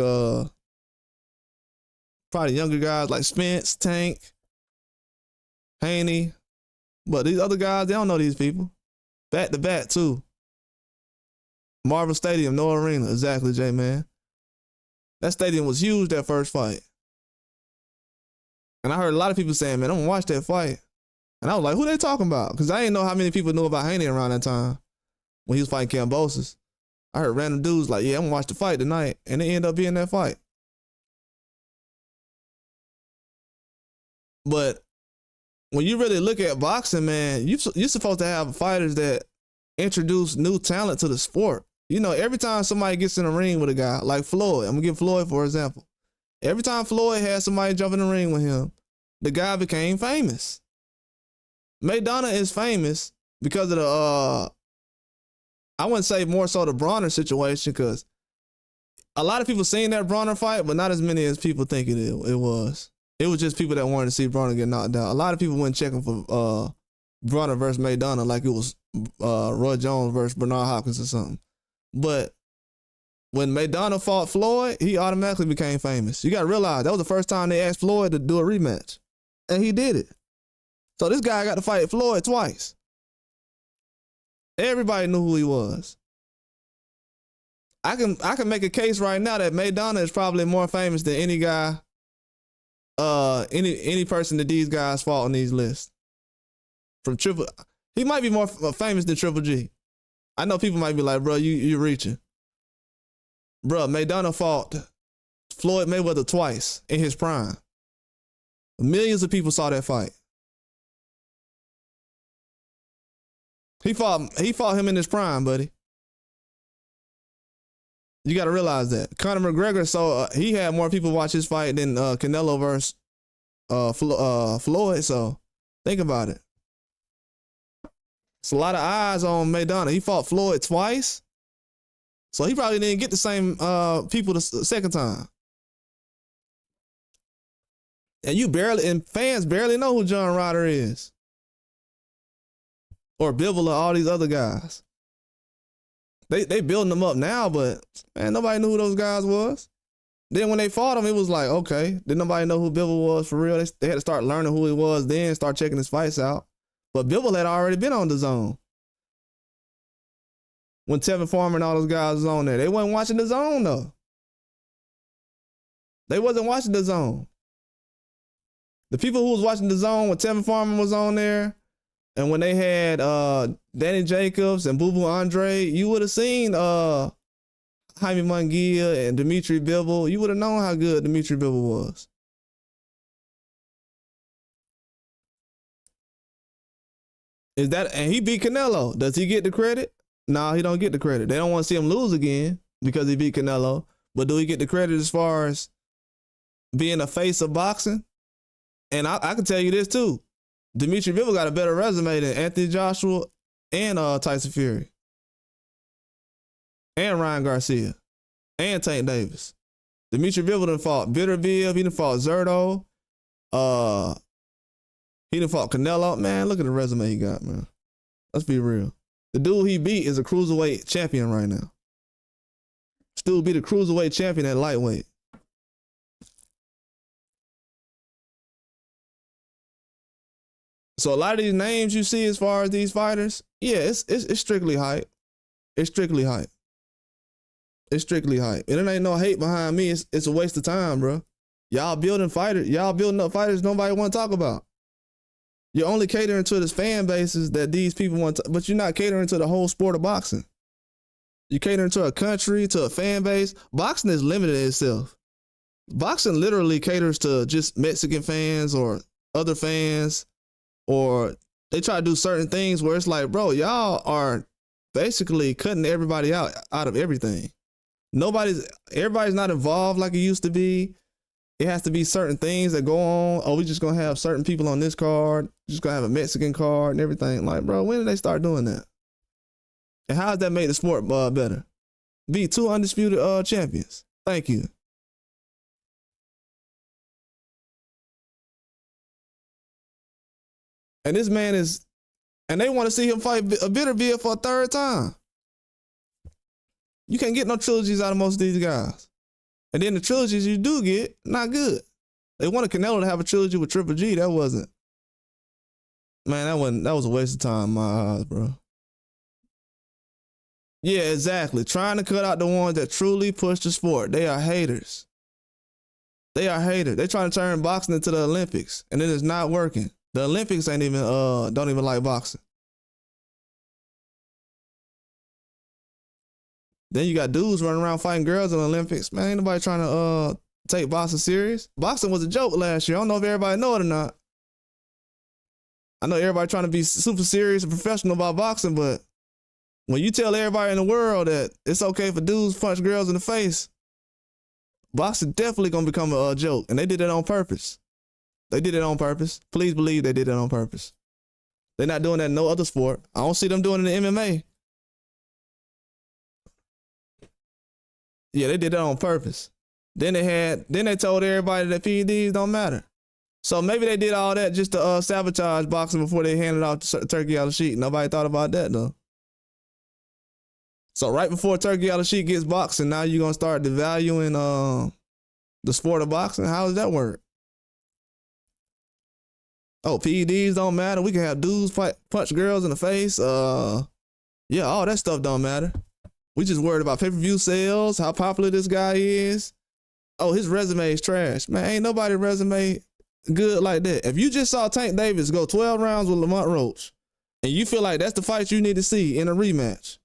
probably younger guys like Spence, Tank, Haney. But these other guys, they don't know these people. Back to back, too. Marvel Stadium, no arena. Exactly, J-Man. That stadium was huge, that first fight. And I heard a lot of people saying, man, I'm going to watch that fight. And I was like, who they talking about? Because I didn't know how many people knew about Haney around that time when he was fighting Kambosos. I heard random dudes like, yeah, I'm going to watch the fight tonight. And it ended up being that fight. But when you really look at boxing, man, you're supposed to have fighters that introduce new talent to the sport. You know, every time somebody gets in the ring with a guy, like Floyd, I'm going to give Floyd for example. Every time Floyd had somebody jump in the ring with him, the guy became famous. Maidana is famous because of the, I wouldn't say more so the Bronner situation, because a lot of people seen that Bronner fight, but not as many as people think it was. It was just people that wanted to see Bronner get knocked out. A lot of people went checking for Bronner versus Maidana like it was Roy Jones versus Bernard Hopkins or something. But when Maidana fought Floyd, he automatically became famous. You got to realize that was the first time they asked Floyd to do a rematch. And he did it. So this guy got to fight Floyd twice. Everybody knew who he was. I can make a case right now that Maidana is probably more famous than any guy, any person that these guys fought on these lists. From Triple, he might be more famous than Triple G. I know people might be like, bro, you reaching. Bro, Maidana fought Floyd Mayweather twice in his prime. Millions of people saw that fight. He fought him in his prime, buddy. You got to realize that. Conor McGregor, so he had more people watch his fight than Canelo versus Floyd. So think about it. It's a lot of eyes on Maidana. He fought Floyd twice, so he probably didn't get the same people the second time. And fans barely know who John Ryder is, or Bivol, or all these other guys. They building them up now, but man, nobody knew who those guys was. Then when they fought him, it was like, okay, didn't nobody know who Bivol was for real. They had to start learning who he was, then start checking his fights out. But Bivol had already been on the zone when Tevin Farmer and all those guys was on there. They wasn't watching the zone though. They wasn't watching the zone. The people who was watching the zone when Tevin Farmer was on there, and when they had Danny Jacobs and Boo Boo Andre, you would have seen Jaime Munguia and Dimitri Bivol. You would have known how good Dimitri Bivol was. And he beat Canelo. Does he get the credit? No, he don't get the credit. They don't want to see him lose again because he beat Canelo. But do he get the credit as far as being a face of boxing? And I can tell you this too. Dimitri Bivol got a better resume than Anthony Joshua and Tyson Fury and Ryan Garcia and Tank Davis. Dimitri Bivol done fought Bitterbill. He done fought Zerto. He done fought Canelo. Man, look at the resume he got, man. Let's be real. The dude he beat is a cruiserweight champion right now. Still be the cruiserweight champion at lightweight. So a lot of these names you see as far as these fighters, yeah, it's strictly hype. It's strictly hype. It's strictly hype. And there ain't no hate behind me. It's a waste of time, bro. Y'all building fighters. Y'all building up fighters nobody want to talk about. You're only catering to this fan bases that these people want to, but you're not catering to the whole sport of boxing. You're catering to a country, to a fan base. Boxing is limited in itself. Boxing literally caters to just Mexican fans or other fans, or they try to do certain things where it's like, bro, y'all are basically cutting everybody out of everything. Everybody's not involved like it used to be. It has to be certain things that go on. Oh, we just gonna have certain people on this card. Just gonna have a Mexican card and everything. Like, bro, when did they start doing that? And how does that make the sport better? Be two undisputed champions. Thank you. And this man is, and they want to see him fight a Bitterbill for a third time. You can't get no trilogies out of most of these guys. And then the trilogies you do get, not good. They wanted Canelo to have a trilogy with Triple G. That wasn't. Man, that was a waste of time in my eyes, bro. Yeah, exactly. Trying to cut out the ones that truly push the sport. They are haters. They are haters. They trying to turn boxing into the Olympics, and it is not working. The Olympics ain't even don't even like boxing. Then you got dudes running around fighting girls in the Olympics. Man, ain't nobody trying to take boxing serious. Boxing was a joke last year. I don't know if everybody know it or not. I know everybody trying to be super serious and professional about boxing, but when you tell everybody in the world that it's okay for dudes to punch girls in the face, boxing definitely gonna become a joke. And they did it on purpose. They did it on purpose. Please believe they did it on purpose. They're not doing that in no other sport. I don't see them doing it in MMA. Yeah, they did that on purpose. Then they told everybody that PEDs don't matter. So maybe they did all that just to sabotage boxing before they handed out Turkey out of sheet. Nobody thought about that though. So right before Turkey out of sheet gets boxing, now you're gonna start devaluing the sport of boxing. How does that work? Oh, PEDs don't matter. We can have dudes punch girls in the face. Yeah, all that stuff don't matter. We just worried about pay-per-view sales, how popular this guy is. Oh, his resume is trash. Man, ain't nobody resume good like that. If you just saw Tank Davis go 12 rounds with Lamont Roach, and you feel like that's the fight you need to see in a rematch,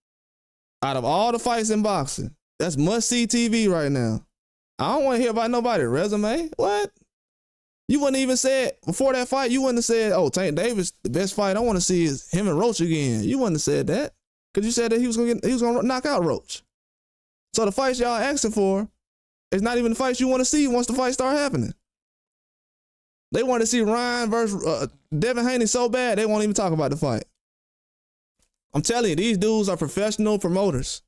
out of all the fights in boxing, that's must-see TV right now. I don't want to hear about nobody resume. What? You wouldn't even say it before that fight. You wouldn't have said, oh, Tank Davis, the best fight I want to see is him and Roach again. You wouldn't have said that because you said that he was gonna knock out Roach. So the fights y'all asking for is not even the fights you want to see once the fight start happening. They want to see Ryan versus Devin Haney so bad they won't even talk about the fight. I'm telling you, these dudes are professional promoters.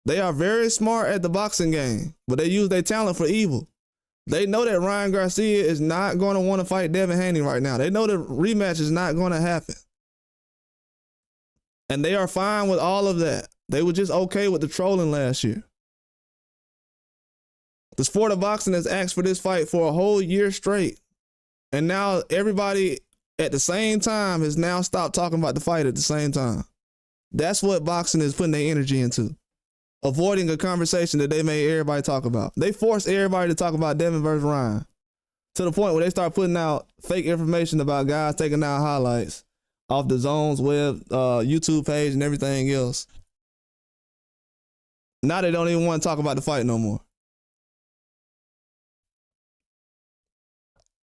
They are very smart at the boxing game, but they use their talent for evil. They know that Ryan Garcia is not going to want to fight Devin Haney right now. They know the rematch is not going to happen. And they are fine with all of that. They were just okay with the trolling last year. The sport of boxing has asked for this fight for a whole year straight. And now everybody at the same time has now stopped talking about the fight at the same time. That's what boxing is putting their energy into. Avoiding a conversation that they made everybody talk about. They forced everybody to talk about Devin versus Ryan to the point where they start putting out fake information about guys taking down highlights off the Zone's web, YouTube page and everything else. Now they don't even want to talk about the fight no more.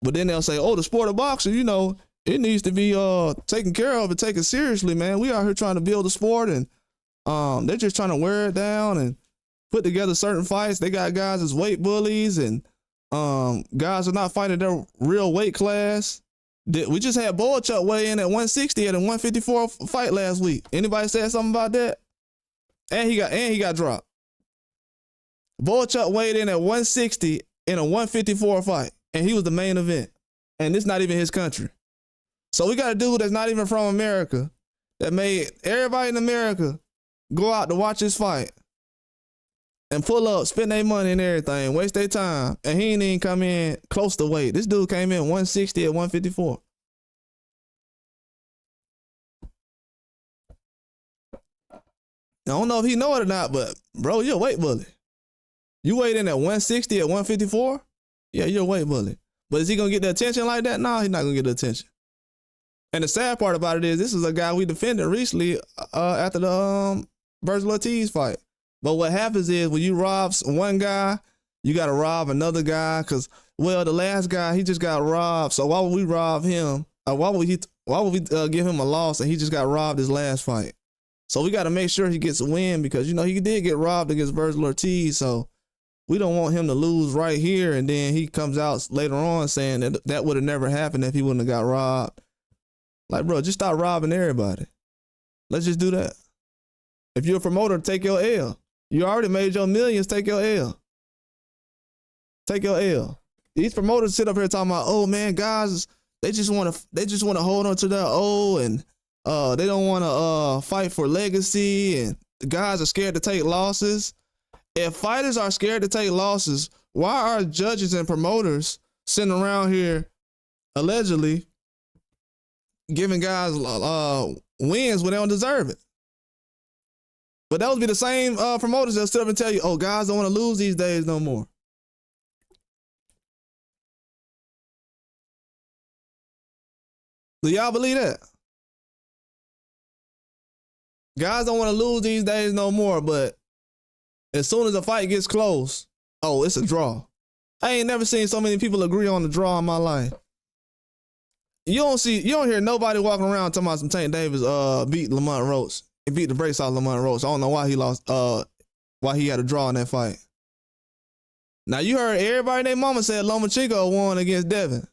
But then they'll say, oh, the sport of boxing, you know, it needs to be taken care of and taken seriously, man. We out here trying to build a sport and they're just trying to wear it down and put together certain fights. They got guys as weight bullies and guys are not fighting their real weight class. We just had Boychuk weigh in at 160 at a 154 fight last week. Anybody said something about that? And he got dropped. Boychuk weighed in at 160 in a 154 fight, and he was the main event. And it's not even his country. So we got a dude that's not even from America that made everybody in America go out to watch this fight and pull up, spend their money and everything, waste their time, and he ain't even come in close to weight. This dude came in 160 at 154. I don't know if he know it or not, but bro, you're a weight bully. You weighed in at 160 at 154? Yeah, you're a weight bully. But is he gonna get the attention like that? No, he's not gonna get the attention. And the sad part about it is this is a guy we defended recently after the versus Ortiz fight. But what happens is when you rob one guy, you got to rob another guy because, well, the last guy, he just got robbed. So why would we rob him? Why would we give him a loss and he just got robbed his last fight? So we got to make sure he gets a win because, you know, he did get robbed against Virgil Ortiz. So we don't want him to lose right here. And then he comes out later on saying that that would have never happened if he wouldn't have got robbed. Like, bro, just stop robbing everybody. Let's just do that. If you're a promoter, take your L. You already made your millions, take your L. Take your L. These promoters sit up here talking about, oh man, guys, they just want to hold on to their O and they don't want to fight for legacy and the guys are scared to take losses. If fighters are scared to take losses, why are judges and promoters sitting around here allegedly giving guys wins when they don't deserve it? But that would be the same promoters that sit up and tell you, oh, guys don't want to lose these days no more. Do y'all believe that? Guys don't want to lose these days no more, but as soon as the fight gets close, oh, it's a draw. I ain't never seen so many people agree on the draw in my life. You don't hear nobody walking around talking about some Tank Davis beat Lamont Roach. He beat the brakes off Lamont Roach. I don't know why he lost, why he had a draw in that fight. Now you heard everybody and their mama said Lomachenko won against Devin.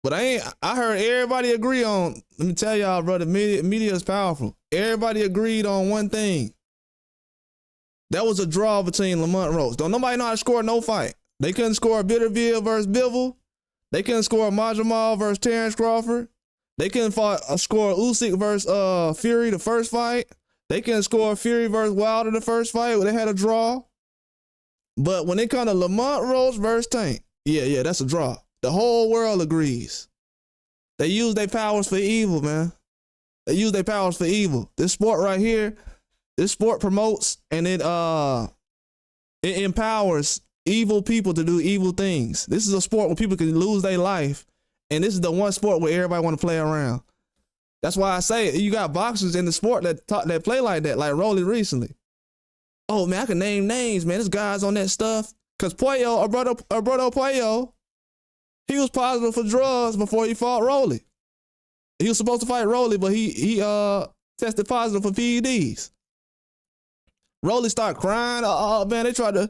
But I heard everybody agree on, let me tell y'all, bro, the media is powerful. Everybody agreed on one thing. That was a draw between Lamont Roach. Don't nobody know how to score no fight. They couldn't score Bitterville versus Bivol. They couldn't score Majamal versus Terrence Crawford. They couldn't score Usyk versus Fury the first fight. They couldn't score Fury versus Wilder the first fight where they had a draw. But when it comes to Lamont Roach versus Tank, yeah, that's a draw. The whole world agrees. They use their powers for evil, man. They use their powers for evil. This sport right here, This sport promotes and it empowers evil people to do evil things. This is a sport where people can lose their life, and this is the one sport where everybody want to play around. That's why I say you got boxers in the sport that play like that, like Rolly recently. Oh man, I can name names, man. This guy's on that stuff. Cause Puello, Alberto Puello, he was positive for drugs before he fought Rolly. He was supposed to fight Rolly, but he tested positive for PEDs. Rolly started crying. Oh man, they tried to.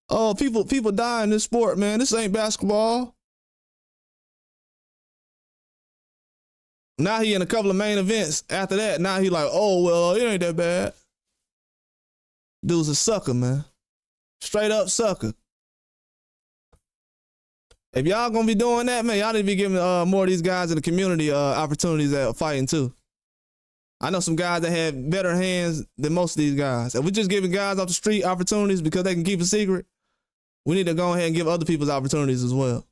Oh, people die in this sport, man. This ain't basketball. Now he in a couple of main events. After that, now he like, oh well, it ain't that bad. Dude's a sucker, man. Straight up sucker. If y'all gonna be doing that, man, y'all need to be giving more of these guys in the community opportunities at fighting too. I know some guys that have better hands than most of these guys. If we're just giving guys off the street opportunities because they can keep a secret, we need to go ahead and give other people's opportunities as well.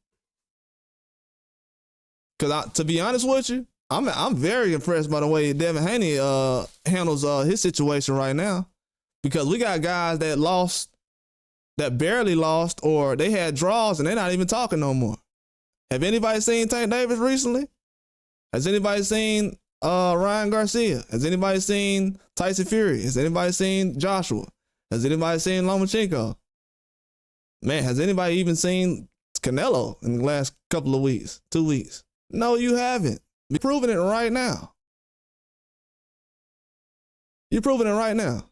Because to be honest with you, I'm very impressed by the way Devin Haney handles his situation right now. Because we got guys that lost, that barely lost, or they had draws and they're not even talking no more. Have anybody seen Tank Davis recently? Has anybody seen Ryan Garcia? Has anybody seen Tyson Fury? Has anybody seen Joshua? Has anybody seen Lomachenko? Man, has anybody even seen Canelo in the last couple of weeks, 2 weeks? No, you haven't. You're proving it right now. You're proving it right now.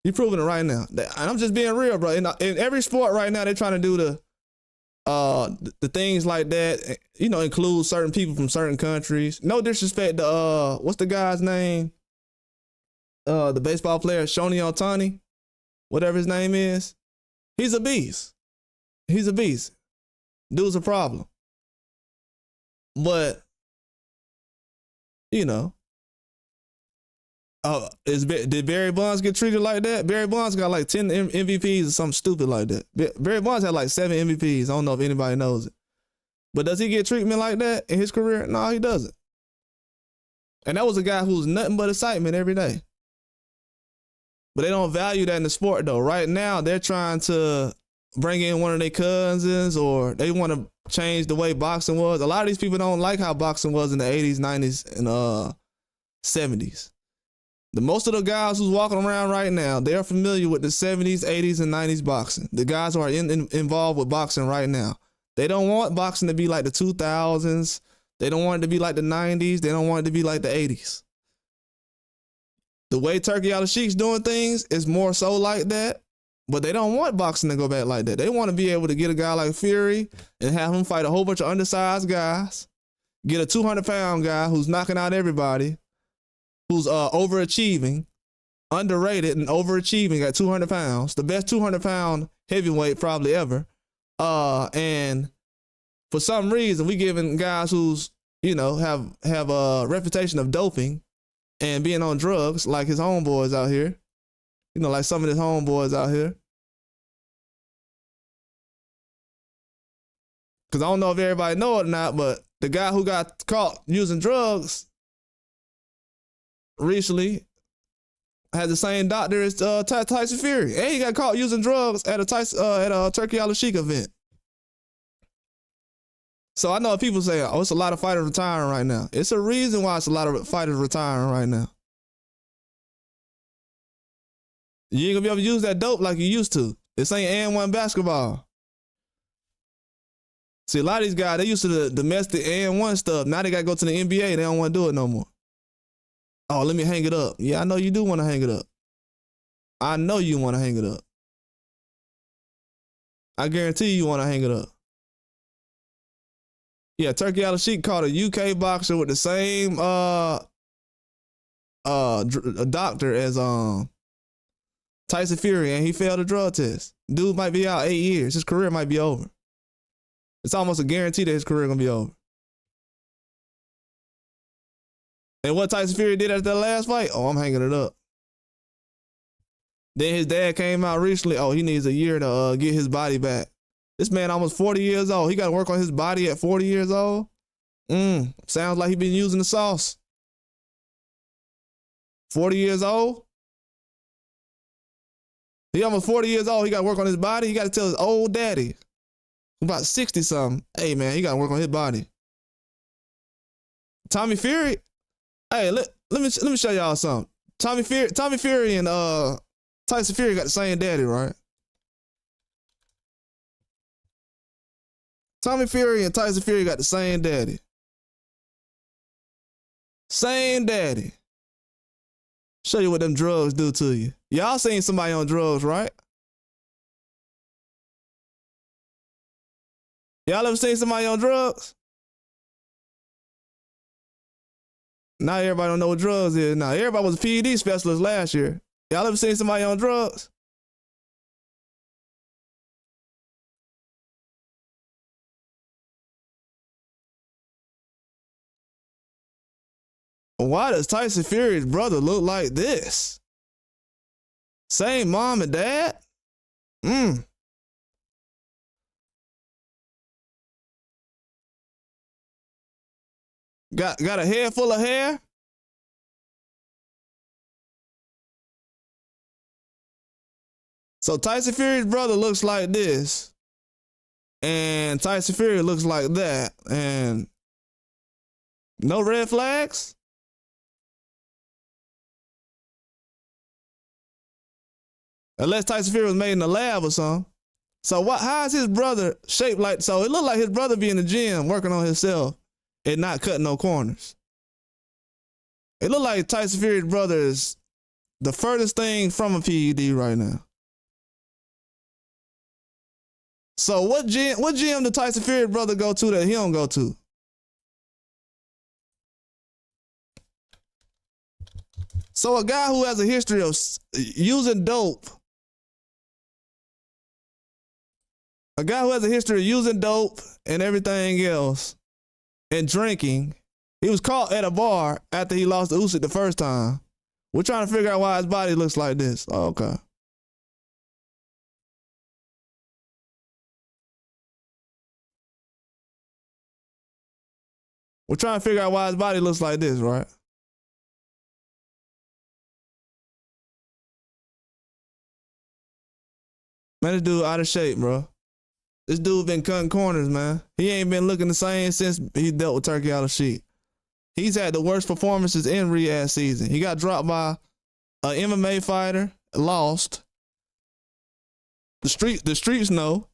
You're proving it right now. And I'm just being real, bro. In every sport right now, they're trying to do the things like that, you know, include certain people from certain countries. No disrespect to what's the guy's name? The baseball player, Shohei Ohtani, whatever his name is. He's a beast. He's a beast. Dude's a problem. But, you know, did Barry Bonds get treated like that? Barry Bonds got like 10 MVPs or something stupid like that. Barry Bonds had like 7 MVPs. I don't know if anybody knows it. But does he get treatment like that in his career? No, he doesn't. And that was a guy who was nothing but excitement every day. But they don't value that in the sport, though. Right now, they're trying to bring in one of their cousins, or they want to change the way boxing was. A lot of these people don't like how boxing was in the 80s, 90s, and 70s. Most of the guys who's walking around right now, they're familiar with the 70s, 80s, and 90s boxing. The guys who are involved with boxing right now. They don't want boxing to be like the 2000s. They don't want it to be like the 90s. They don't want it to be like the 80s. The way Turkey Al Sheikh's doing things is more so like that, but they don't want boxing to go back like that. They want to be able to get a guy like Fury and have him fight a whole bunch of undersized guys, get a 200-pound guy who's knocking out everybody, who's overachieving, underrated and overachieving at 200 pounds, the best 200-pound heavyweight probably ever. And for some reason, we giving guys who's, you know, have a reputation of doping and being on drugs, like his homeboys out here. You know, like some of his homeboys out here. Because I don't know if everybody know it or not, but the guy who got caught using drugs recently has the same doctor as Tyson Fury. And he got caught using drugs at a Turkey Al Sheikh event. So I know people say, oh, it's a lot of fighters retiring right now. It's a reason why it's a lot of fighters retiring right now. You ain't gonna be able to use that dope like you used to. This ain't N1 basketball. See, a lot of these guys, they used to the domestic N1 stuff. Now they gotta go to the NBA. They don't want to do it no more. Oh, let me hang it up. Yeah, I know you do want to hang it up. I know you want to hang it up. I guarantee you want to hang it up. Yeah, Turkey Al Sheikh caught a UK boxer with the same doctor as Tyson Fury, and he failed a drug test. Dude might be out 8 years. His career might be over. It's almost a guarantee that his career gonna be over. And what Tyson Fury did at that last fight? Oh, I'm hanging it up. Then his dad came out recently. Oh, he needs a year to get his body back. This man almost 40 years old. He got to work on his body at 40 years old. Sounds like he been using the sauce. 40 years old. He almost 40 years old. He got to work on his body. He got to tell his old daddy, about 60 something, hey man, he got to work on his body. Tommy Fury, hey, let me show y'all something. Tommy Fury and Tyson Fury got the same daddy, right? Tommy Fury and Tyson Fury got the same daddy. Same daddy. Show you what them drugs do to you. Y'all seen somebody on drugs, right? Y'all ever seen somebody on drugs? Now everybody don't know what drugs is. Now everybody was a PED specialist last year. Y'all ever seen somebody on drugs? Why does Tyson Fury's brother look like this? Same mom and dad? Got a head full of hair? So Tyson Fury's brother looks like this. And Tyson Fury looks like that. And no red flags? Unless Tyson Fury was made in the lab or something. So how is his brother shaped like? So it looked like his brother be in the gym working on himself and not cutting no corners. It looked like Tyson Fury's brother is the furthest thing from a PED right now. So what gym did Tyson Fury's brother go to that he don't go to? So a guy who has a history of using dope, and everything else, and drinking, he was caught at a bar after he lost the Usyk the first time. We're trying to figure out why his body looks like this. Oh, okay. We're trying to figure out why his body looks like this, right? Man, this dude out of shape, bro. This dude been cutting corners, man. He ain't been looking the same since he dealt with Turkey out of sheet. He's had the worst performances in Riyadh season. He got dropped by an MMA fighter, lost. The streets know,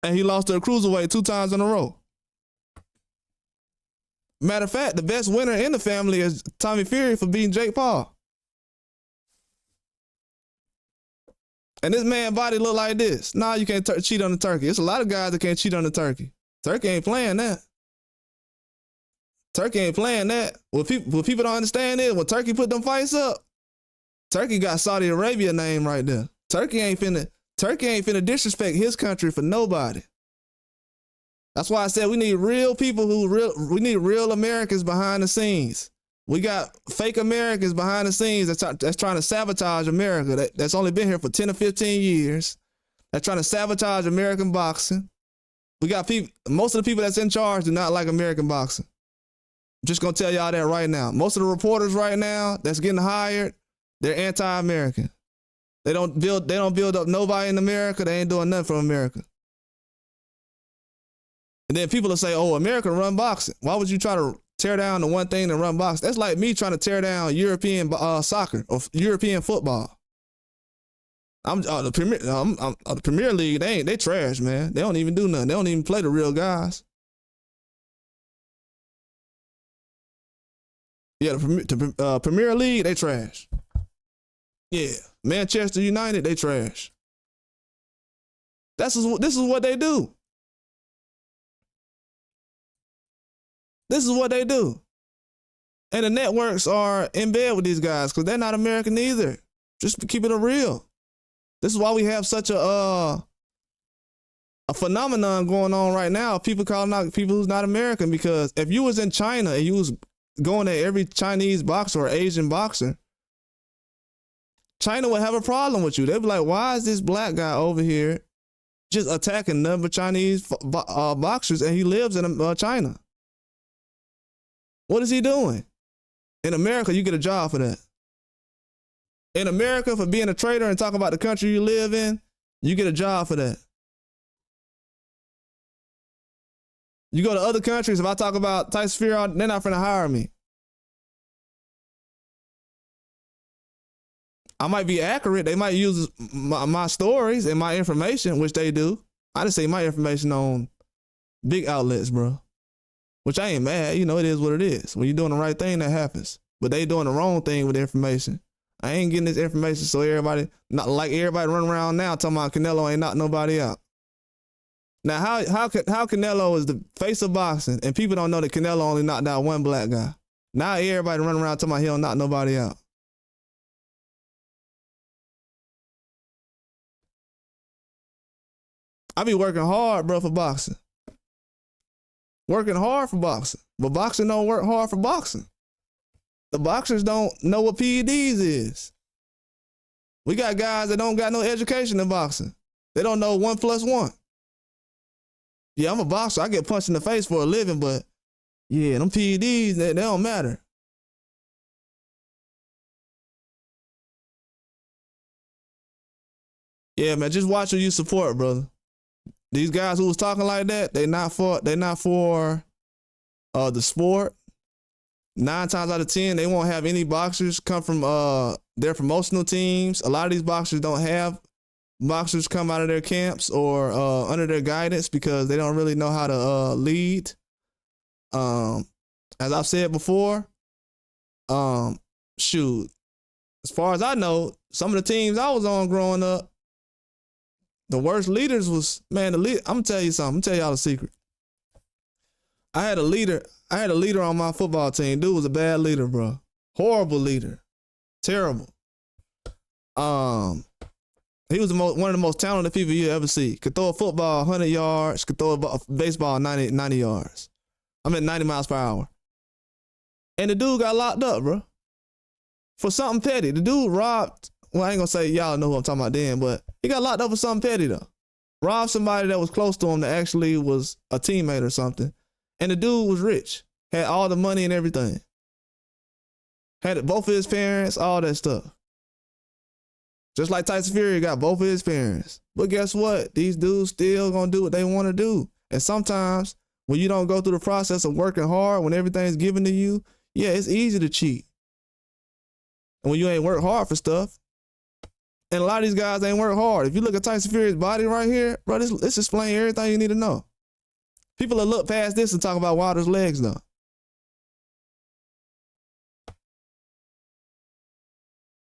and he lost to a cruiserweight 2 times in a row. Matter of fact, the best winner in the family is Tommy Fury for beating Jake Paul. And this man's body look like this. Nah, you can't cheat on the turkey. It's a lot of guys that can't cheat on the turkey. Turkey ain't playing that. Turkey ain't playing that. What people don't understand is when Turkey put them fights up, Turkey got Saudi Arabia name right there. Turkey ain't finna disrespect his country for nobody. That's why I said we need real people we need real Americans behind the scenes. We got fake Americans behind the scenes that's trying to sabotage America. That's only been here for 10 or 15 years. That's trying to sabotage American boxing. We got people, most of the people that's in charge do not like American boxing. I'm just gonna tell y'all that right now. Most of the reporters right now that's getting hired, they're anti-American. They don't build up nobody in America. They ain't doing nothing for America. And then people will say, oh, America run boxing. Why would you try to tear down the one thing that run boxing? That's like me trying to tear down European soccer or European football. The Premier League, they trash, man. They don't even do nothing. They don't even play the real guys. Yeah, the Premier League, they trash. Yeah, Manchester United, they trash. This is what they do. This is what they do. And the networks are in bed with these guys because they're not American either. Just keep it real. This is why we have such a phenomenon going on right now. People calling out people who's not American, because if you was in China and you was going at every Chinese boxer or Asian boxer, China would have a problem with you. They'd be like, why is this black guy over here just attacking nothing but Chinese boxers and he lives in China? What is he doing? In America, you get a job for that. In America, for being a traitor and talking about the country you live in, you get a job for that. You go to other countries, if I talk about Tyson Fury, they're not finna hire me. I might be accurate. They might use my stories and my information, which they do. I just say my information on big outlets, bro. Which I ain't mad. You know, it is what it is. When you're doing the right thing, that happens. But they doing the wrong thing with the information. I ain't getting this information so everybody, not like everybody running around now talking about Canelo ain't knocked nobody out. Now, how Canelo is the face of boxing and people don't know that Canelo only knocked out one black guy. Now everybody running around talking about he don't knock nobody out. I be working hard, bro, for boxing. Working hard for boxing. But boxing don't work hard for boxing. The boxers don't know what PEDs is. We got guys that don't got no education in boxing. They don't know 1 + 1. Yeah, I'm a boxer. I get punched in the face for a living, but yeah, them PEDs, they don't matter. Yeah, man, just watch who you support, brother. These guys who was talking like that, they not for the sport. 9 times out of 10, they won't have any boxers come from their promotional teams. A lot of these boxers don't have boxers come out of their camps or under their guidance because they don't really know how to lead. As I've said before, shoot, as far as I know, some of the teams I was on growing up, the worst leaders was, man, I'm gonna tell you something. I'm gonna tell y'all a secret. I had a leader on my football team. Dude was a bad leader, bro. Horrible leader. Terrible. He was one of the most talented people you ever see. Could throw a football 100 yards, could throw a baseball 90 yards. I mean 90 miles per hour. And the dude got locked up, bro. For something petty. The dude robbed, well, I ain't gonna say y'all know who I'm talking about then, but he got locked up for something petty though. Robbed somebody that was close to him that actually was a teammate or something. And the dude was rich. Had all the money and everything. Had both of his parents, all that stuff. Just like Tyson Fury got both of his parents. But guess what? These dudes still gonna do what they want to do. And sometimes when you don't go through the process of working hard, when everything's given to you, yeah, it's easy to cheat. And when you ain't work hard for stuff, and a lot of these guys ain't work hard. If you look at Tyson Fury's body right here, bro, this explains everything you need to know. People will look past this and talk about Wilder's legs though.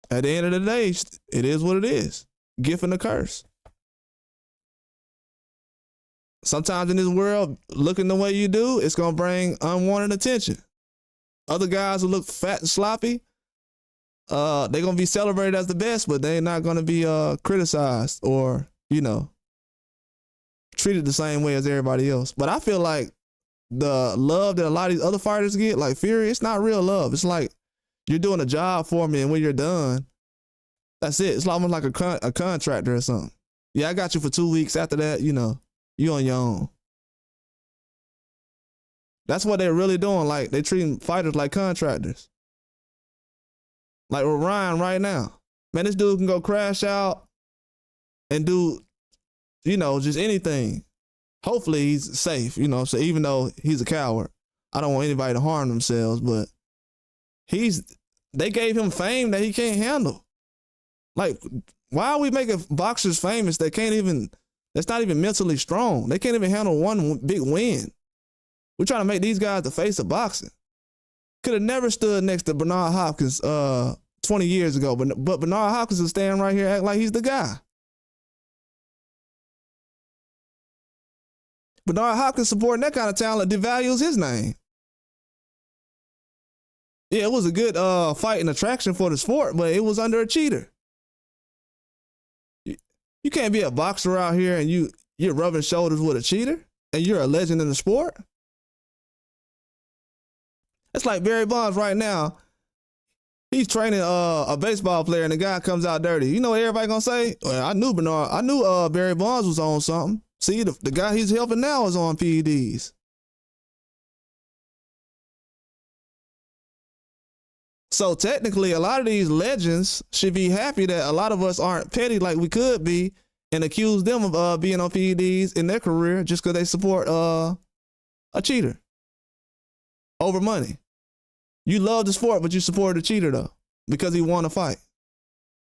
At the end of the day, it is what it is. Gift and a curse. Sometimes in this world, looking the way you do, it's going to bring unwanted attention. Other guys who look fat and sloppy, they're going to be celebrated as the best, but they're not going to be criticized or, treated the same way as everybody else. But I feel like the love that a lot of these other fighters get, like Fury, it's not real love. It's like, you're doing a job for me, and when you're done, that's it. It's almost like a contractor or something. Yeah, I got you for 2 weeks. After that, you on your own. That's what they're really doing. Like, they treating fighters like contractors. Like with Ryan right now. Man, this dude can go crash out and do, just anything. Hopefully he's safe, so even though he's a coward, I don't want anybody to harm themselves, but they gave him fame that he can't handle. Like, why are we making boxers famous that's not even mentally strong? They can't even handle one big win. We're trying to make these guys the face of boxing. Could have never stood next to Bernard Hopkins 20 years ago, but Bernard Hopkins is standing right here acting like he's the guy. Bernard Hopkins supporting that kind of talent devalues his name. Yeah, it was a good fight and attraction for the sport, but it was under a cheater. You can't be a boxer out here and you're rubbing shoulders with a cheater and you're a legend in the sport. It's like Barry Bonds right now. He's training a baseball player and the guy comes out dirty. You know what everybody gonna say? Well, I knew Barry Bonds was on something. See, the guy he's helping now is on PEDs. So technically, a lot of these legends should be happy that a lot of us aren't petty like we could be and accuse them of being on PEDs in their career just because they support a cheater over money. You love the sport, but you support the cheater though because he won a fight.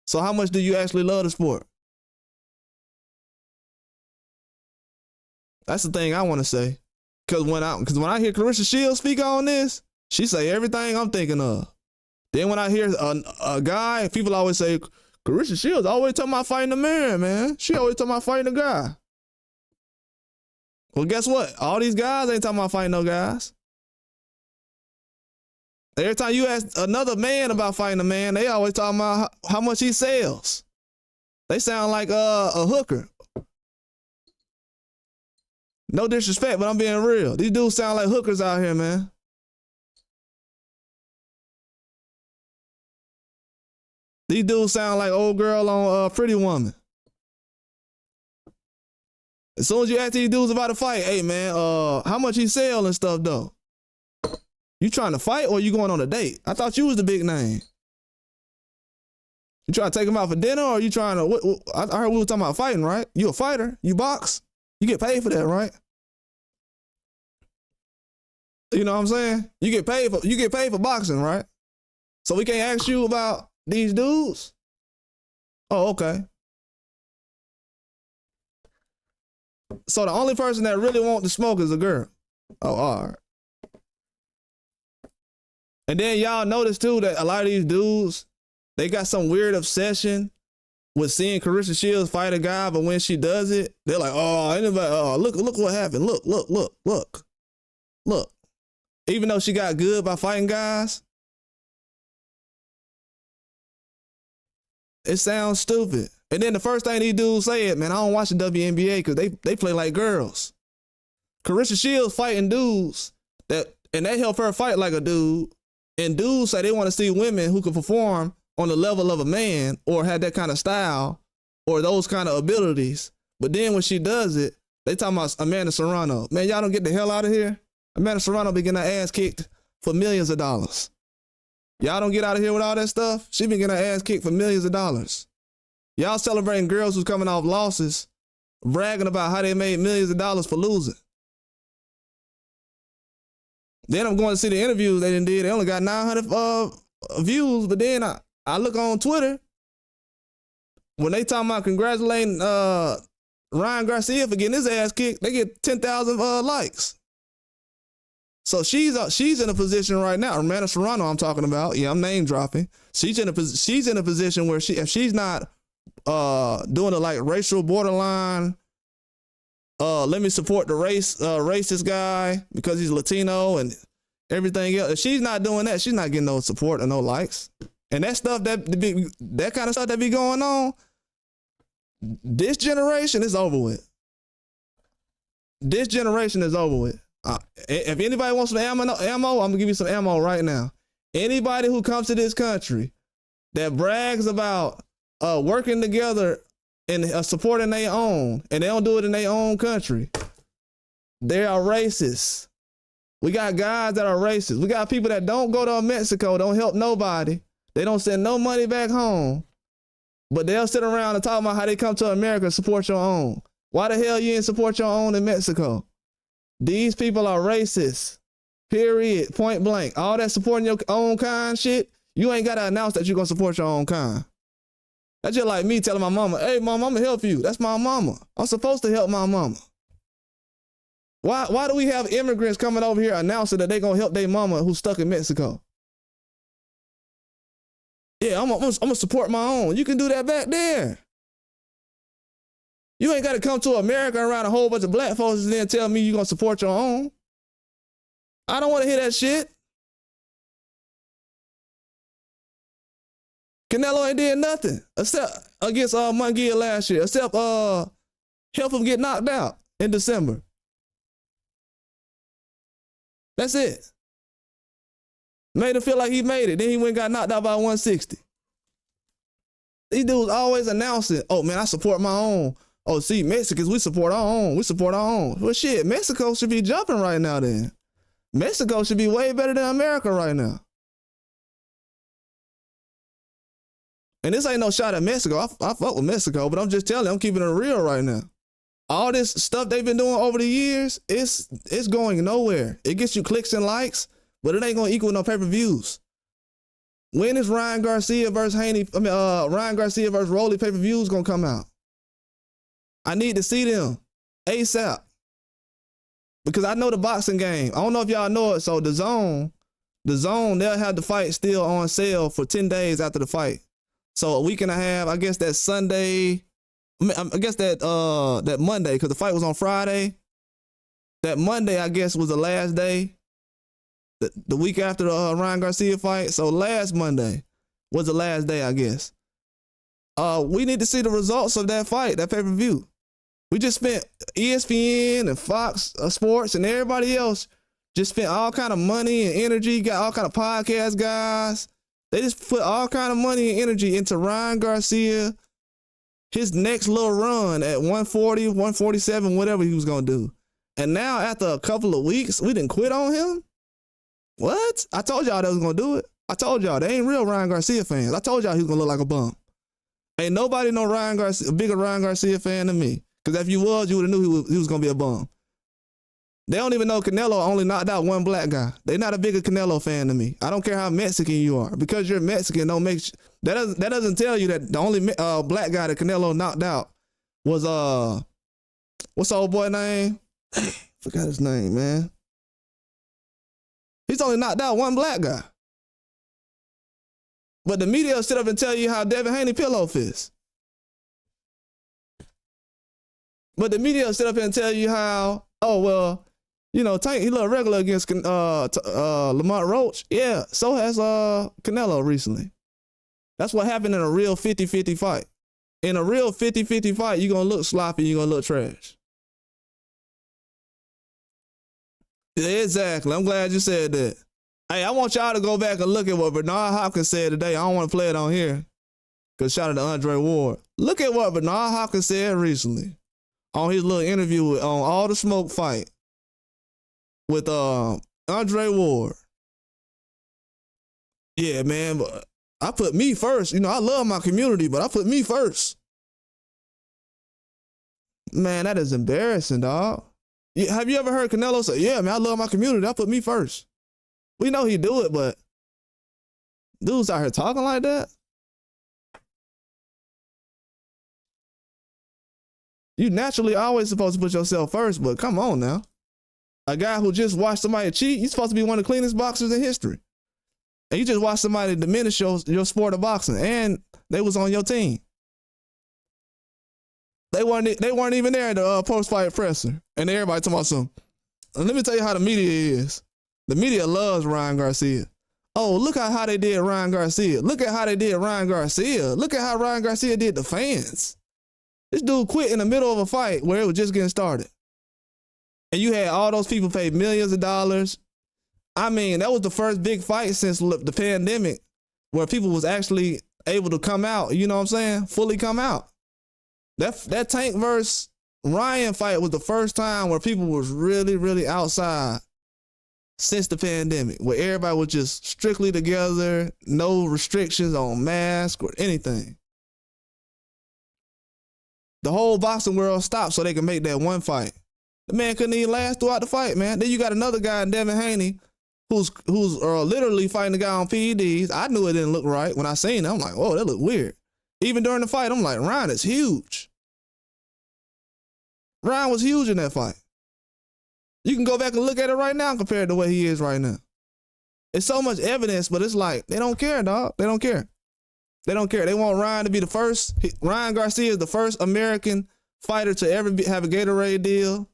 So how much do you actually love the sport? That's the thing I want to say. Because when I hear Clarissa Shields speak on this, she say everything I'm thinking of. Then when I hear a guy, people always say, Clarissa Shields always talking about fighting a man. She always talking about fighting a guy. Well, guess what? All these guys ain't talking about fighting no guys. Every time you ask another man about fighting a man, they always talking about how much he sells. They sound like a hooker. No disrespect, but I'm being real. These dudes sound like hookers out here, man. These dudes sound like old girl on Pretty Woman. As soon as you ask these dudes about a fight, hey man, how much he sell and stuff though? You trying to fight or you going on a date? I thought you was the big name. You trying to take him out for dinner or you trying to? I heard we were talking about fighting, right? You a fighter? You box? You get paid for that, right? You know what I'm saying? You get paid for boxing, right? So we can't ask you about these dudes? Oh, okay. So the only person that really want to smoke is a girl. Oh, all right. And then y'all notice too that a lot of these dudes, they got some weird obsession with seeing Clarissa Shields fight a guy, but when she does it, they're like, oh, anybody, oh, look what happened. Look. Even though she got good by fighting guys, it sounds stupid. And then the first thing these dudes said, man, I don't watch the WNBA because they play like girls. Clarissa Shields fighting dudes and they help her fight like a dude. And dudes say they want to see women who can perform on the level of a man or have that kind of style or those kind of abilities. But then when she does it, they talking about Amanda Serrano. Man, y'all don't get the hell out of here. Amanda Serrano be getting her ass kicked for millions of dollars. Y'all don't get out of here with all that stuff. She been getting her ass kicked for millions of dollars. Y'all celebrating girls who's coming off losses, bragging about how they made millions of dollars for losing. Then I'm going to see the interviews they done did. They only got 900 views, but then I look on Twitter. When they talking about congratulating Ryan Garcia for getting his ass kicked, they get 10,000 likes. So she's in a position right now. Amanda Serrano, I'm talking about. Yeah, I'm name dropping. She's in a position where if she's not doing the like racial borderline, let me support the racist guy because he's Latino and everything else. If she's not doing that, she's not getting no support or no likes. And that stuff that kind of stuff that be going on, this generation is over with. This generation is over with. If anybody wants some ammo, I'm gonna give you some ammo right now. Anybody who comes to this country that brags about working together and supporting their own, and they don't do it in their own country, they are racist. We got guys that are racist. We got people that don't go to Mexico, don't help nobody. They don't send no money back home, but they'll sit around and talk about how they come to America and support your own. Why the hell you didn't support your own in Mexico? These people are racist, period, point blank. All that supporting your own kind shit, you ain't got to announce that you're going to support your own kind. That's just like me telling my mama, hey, mom, I'm going to help you. That's my mama. I'm supposed to help my mama. Why do we have immigrants coming over here announcing that they're going to help their mama who's stuck in Mexico? Yeah, I'm going to support my own. You can do that back there. You ain't got to come to America around a whole bunch of black folks and then tell me you're going to support your own. I don't want to hear that shit. Canelo ain't did nothing except against Munguia last year, except help him get knocked out in December. That's it. Made him feel like he made it. Then he went and got knocked out by 160. These dudes always announcing, oh man, I support my own. Oh, see, Mexicans, we support our own. We support our own. Well, shit, Mexico should be jumping right now then. Mexico should be way better than America right now. And this ain't no shot at Mexico. I fuck with Mexico, but I'm just telling you, I'm keeping it real right now. All this stuff they've been doing over the years, it's going nowhere. It gets you clicks and likes, but it ain't gonna equal no pay-per-views. When is Ryan Garcia versus Ryan Garcia versus Rolly pay-per-views gonna come out? I need to see them ASAP. Because I know the boxing game. I don't know if y'all know it. So the zone, they'll have the fight still on sale for 10 days after the fight. So a week and a half, I guess that Sunday, I guess that Monday, because the fight was on Friday. That Monday, I guess, was the last day. The week after the Ryan Garcia fight. So last Monday was the last day, I guess. We need to see the results of that fight, that pay-per-view. We just spent ESPN and Fox Sports and everybody else just spent all kind of money and energy, got all kind of podcast guys. They just put all kind of money and energy into Ryan Garcia, his next little run at 140, 147, whatever he was going to do. And now after a couple of weeks, we didn't quit on him? What? I told y'all they was going to do it. I told y'all they ain't real Ryan Garcia fans. I told y'all he was going to look like a bum. Ain't nobody know Ryan Garcia, a bigger Ryan Garcia fan than me. Because if you was, you would have knew he was going to be a bum. They don't even know Canelo only knocked out one black guy. They not a bigger Canelo fan than me. I don't care how Mexican you are. Because you're Mexican, that doesn't tell you that the only black guy that Canelo knocked out was what's the old boy name? Forgot his name, man. He's only knocked out one black guy. But the media will sit up and tell you how Devin Haney pillow fists. But the media will sit up and tell you how, oh, well, you know, Tank, he looked regular against Lamont Roach. Yeah, so has Canelo recently. That's what happened in a real 50-50 fight. In a real 50-50 fight, you're going to look sloppy, you're going to look trash. Exactly. I'm glad you said that. Hey, I want y'all to go back and look at what Bernard Hopkins said today. I don't want to play it on here. Because shout out to Andre Ward. Look at what Bernard Hopkins said recently on his little interview on All the Smoke fight with Andre Ward. Yeah, man, but I put me first. You know, I love my community, but I put me first. Man, that is embarrassing, dog. Have you ever heard Canelo say, yeah, man, I love my community. I put me first. We know he do it, but dudes out here talking like that? You naturally always supposed to put yourself first, but come on now. A guy who just watched somebody cheat, you're supposed to be one of the cleanest boxers in history. And you just watched somebody diminish your sport of boxing, and they was on your team. They weren't even there at the post-fight presser. And everybody talking about something. Let me tell you how the media is. The media loves Ryan Garcia. Oh, look at how they did Ryan Garcia. Look at how they did Ryan Garcia. Look at how Ryan Garcia did the fans. This dude quit in the middle of a fight where it was just getting started. And you had all those people pay millions of dollars. I mean, that was the first big fight since the pandemic where people was actually able to come out, you know what I'm saying? Fully come out. That Tank versus Ryan fight was the first time where people was really, really outside since the pandemic, where everybody was just strictly together, no restrictions on masks or anything. The whole boxing world stopped so they could make that one fight. The man couldn't even last throughout the fight, man. Then you got another guy, Devin Haney, who's literally fighting the guy on PEDs. I knew it didn't look right when I seen it. I'm like, whoa, that looked weird. Even during the fight, I'm like, Ryan is huge. Ryan was huge in that fight. You can go back and look at it right now compared to what he is right now. It's so much evidence, but it's like, they don't care, dog. They don't care. They don't care. They want Ryan to be the first. Ryan Garcia is the first American fighter to ever have a Gatorade deal.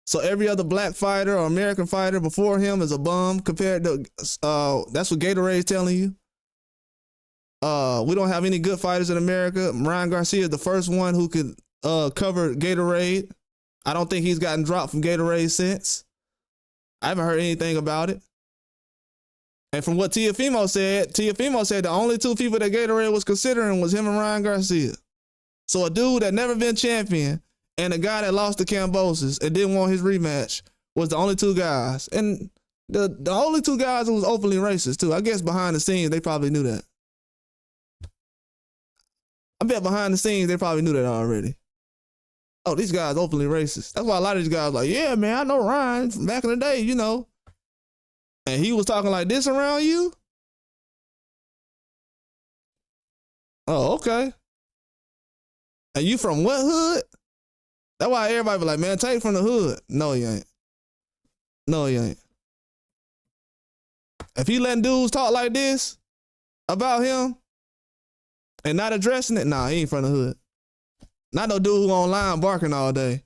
So every other black fighter or American fighter before him is a bum compared to, that's what Gatorade's telling you. We don't have any good fighters in America. Ryan Garcia is the first one who could cover Gatorade. I don't think he's gotten dropped from Gatorade since. I haven't heard anything about it. And from what Teofimo said the only two people that Gatorade was considering was him and Ryan Garcia. So a dude that never been champion and a guy that lost to Kambosos and didn't want his rematch was the only two guys. And the only two guys who was openly racist too. I guess behind the scenes they probably knew that. I bet behind the scenes, they probably knew that already. Oh, these guys openly racist. That's why a lot of these guys like, yeah, man, I know Ryan from back in the day, you know. And he was talking like this around you? Oh, okay. And you from what hood? That's why everybody be like, man, Tank from the hood. No, he ain't. No, he ain't. If he letting dudes talk like this about him and not addressing it, nah, he ain't from the hood. Not no dude who online barking all day.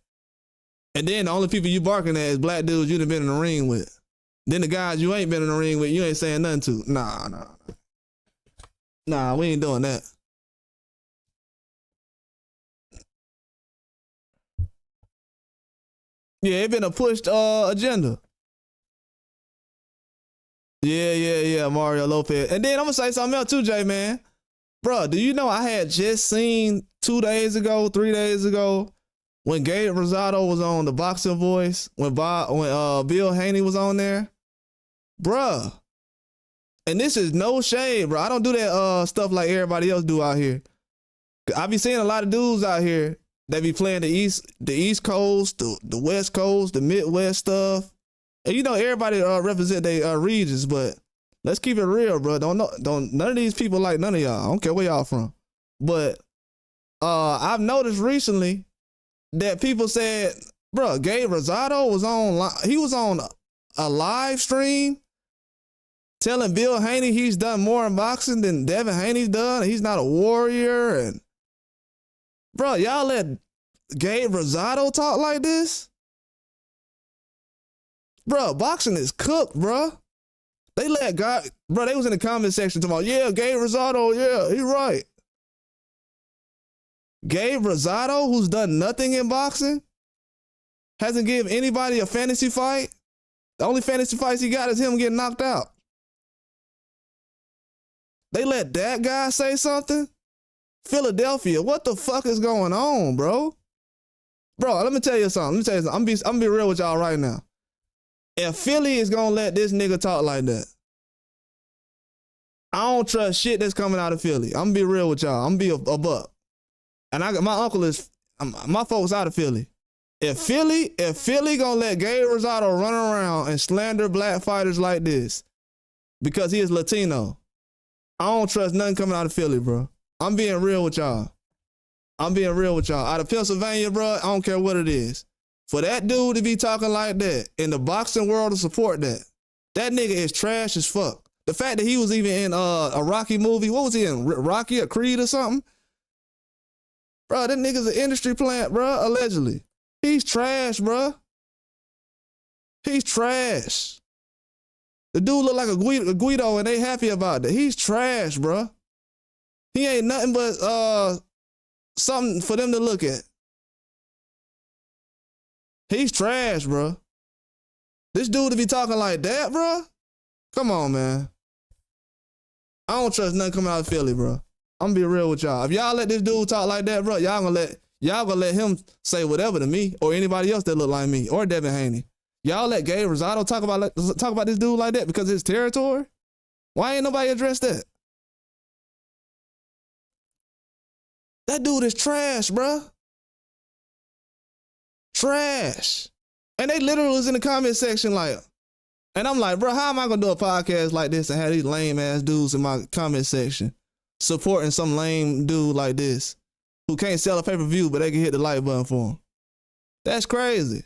And then the only people you barking at is black dudes you done been in the ring with. Then the guys you ain't been in the ring with, you ain't saying nothing to. Nah, we ain't doing that. Yeah, it been a pushed agenda. Yeah, Mario Lopez. And then I'm gonna say something else too, Jay, man. Bro, do you know I had just seen 3 days ago, when Gabe Rosado was on the Boxing Voice, when Bill Haney was on there? Bruh. And this is no shade, bro. I don't do that stuff like everybody else do out here. I be seeing a lot of dudes out here that be playing the East Coast, the West Coast, the Midwest stuff. And you know everybody represent their regions, but let's keep it real, bro. Don't none of these people like none of y'all. I don't care where y'all from. But I've noticed recently that people said, bro, Gabe Rosado was on a live stream telling Bill Haney he's done more in boxing than Devin Haney's done, and he's not a warrior. And bro, y'all let Gabe Rosado talk like this? Bro, boxing is cooked, bro. They let God, bro, they was in the comment section talking about, yeah, Gabe Rosado, yeah, he right. Gabe Rosado, who's done nothing in boxing, hasn't given anybody a fantasy fight. The only fantasy fights he got is him getting knocked out. They let that guy say something? Philadelphia, what the fuck is going on, bro? Bro, let me tell you something. I'm gonna be real with y'all right now. If Philly is gonna let this nigga talk like that, I don't trust shit that's coming out of Philly. I'm gonna be real with y'all. I'm gonna be a buck. And my uncle is, my folks out of Philly. If Philly gonna let Gabe Rosado run around and slander black fighters like this because he is Latino, I don't trust nothing coming out of Philly, bro. I'm being real with y'all. Out of Pennsylvania, bro, I don't care what it is. For that dude to be talking like that in the boxing world to support that nigga is trash as fuck. The fact that he was even in a Rocky movie, what was he in? Rocky or Creed or something? Bro, that nigga's an industry plant, bro, allegedly. He's trash, bro. He's trash. The dude look like a Guido and they happy about that. He's trash, bro. He ain't nothing but something for them to look at. He's trash, bro. This dude to be talking like that, bro? Come on, man. I don't trust nothing coming out of Philly, bro. I'm gonna be real with y'all. If y'all let this dude talk like that, bro, y'all gonna let him say whatever to me or anybody else that look like me or Devin Haney. Y'all let Gabe Rosado talk about this dude like that because it's territory? Why ain't nobody addressed that? That dude is trash, bro. Trash. And they literally was in the comment section like, and I'm like, bro, how am I gonna do a podcast like this and have these lame ass dudes in my comment section supporting some lame dude like this who can't sell a pay-per-view but they can hit the like button for him? That's crazy.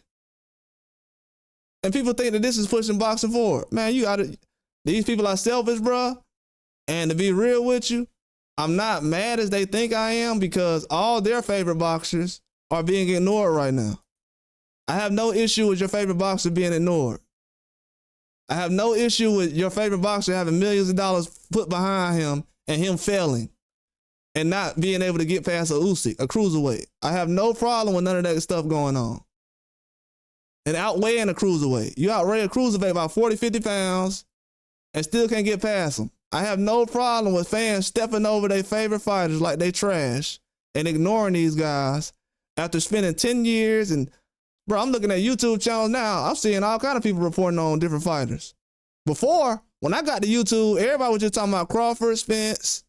And people think that this is pushing boxing forward. Man, these people are selfish, bro. And to be real with you, I'm not mad as they think I am because all their favorite boxers are being ignored right now. I have no issue with your favorite boxer being ignored. I have no issue with your favorite boxer having millions of dollars put behind him and him failing and not being able to get past a Usyk, a cruiserweight. I have no problem with none of that stuff going on. And outweighing a cruiserweight. You outweigh a cruiserweight about 40, 50 pounds and still can't get past them. I have no problem with fans stepping over their favorite fighters like they trash and ignoring these guys after spending 10 years. And bro, I'm looking at YouTube channels now. I'm seeing all kind of people reporting on different fighters. Before, when I got to YouTube, everybody was just talking about Crawford, Spence,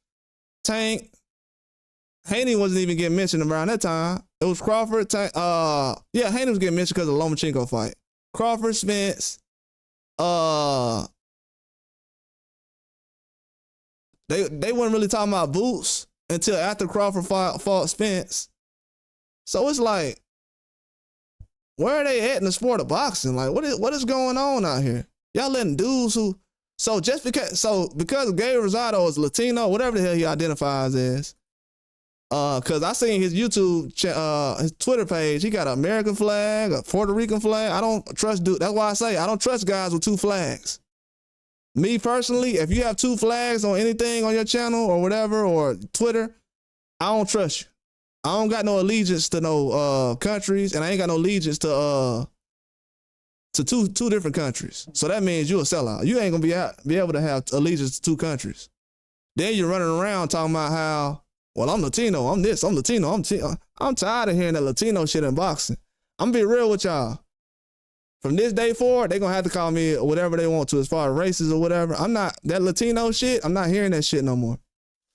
Tank, Haney wasn't even getting mentioned around that time. It was Crawford. Yeah, Haney was getting mentioned because of the Lomachenko fight. Crawford, Spence. They weren't really talking about Boots until after Crawford fought Spence. So it's like, where are they at in the sport of boxing? Like, what is going on out here? Y'all letting dudes who because Gabe Rosado is Latino, whatever the hell he identifies as. Cause I seen his YouTube, his Twitter page. He got an American flag, a Puerto Rican flag. I don't trust dude. That's why I say I don't trust guys with two flags. Me personally, if you have two flags on anything on your channel or whatever or Twitter, I don't trust you. I don't got no allegiance to no countries, and I ain't got no allegiance to two different countries. So that means you a sellout. You ain't gonna be able to have allegiance to two countries. Then you're running around talking about how, well, I'm Latino, I'm this, I'm Latino, I'm tired of hearing that Latino shit in boxing. I'm gonna be real with y'all. From this day forward, they gonna have to call me whatever they want to as far as races or whatever. I'm not, that Latino shit, I'm not hearing that shit no more.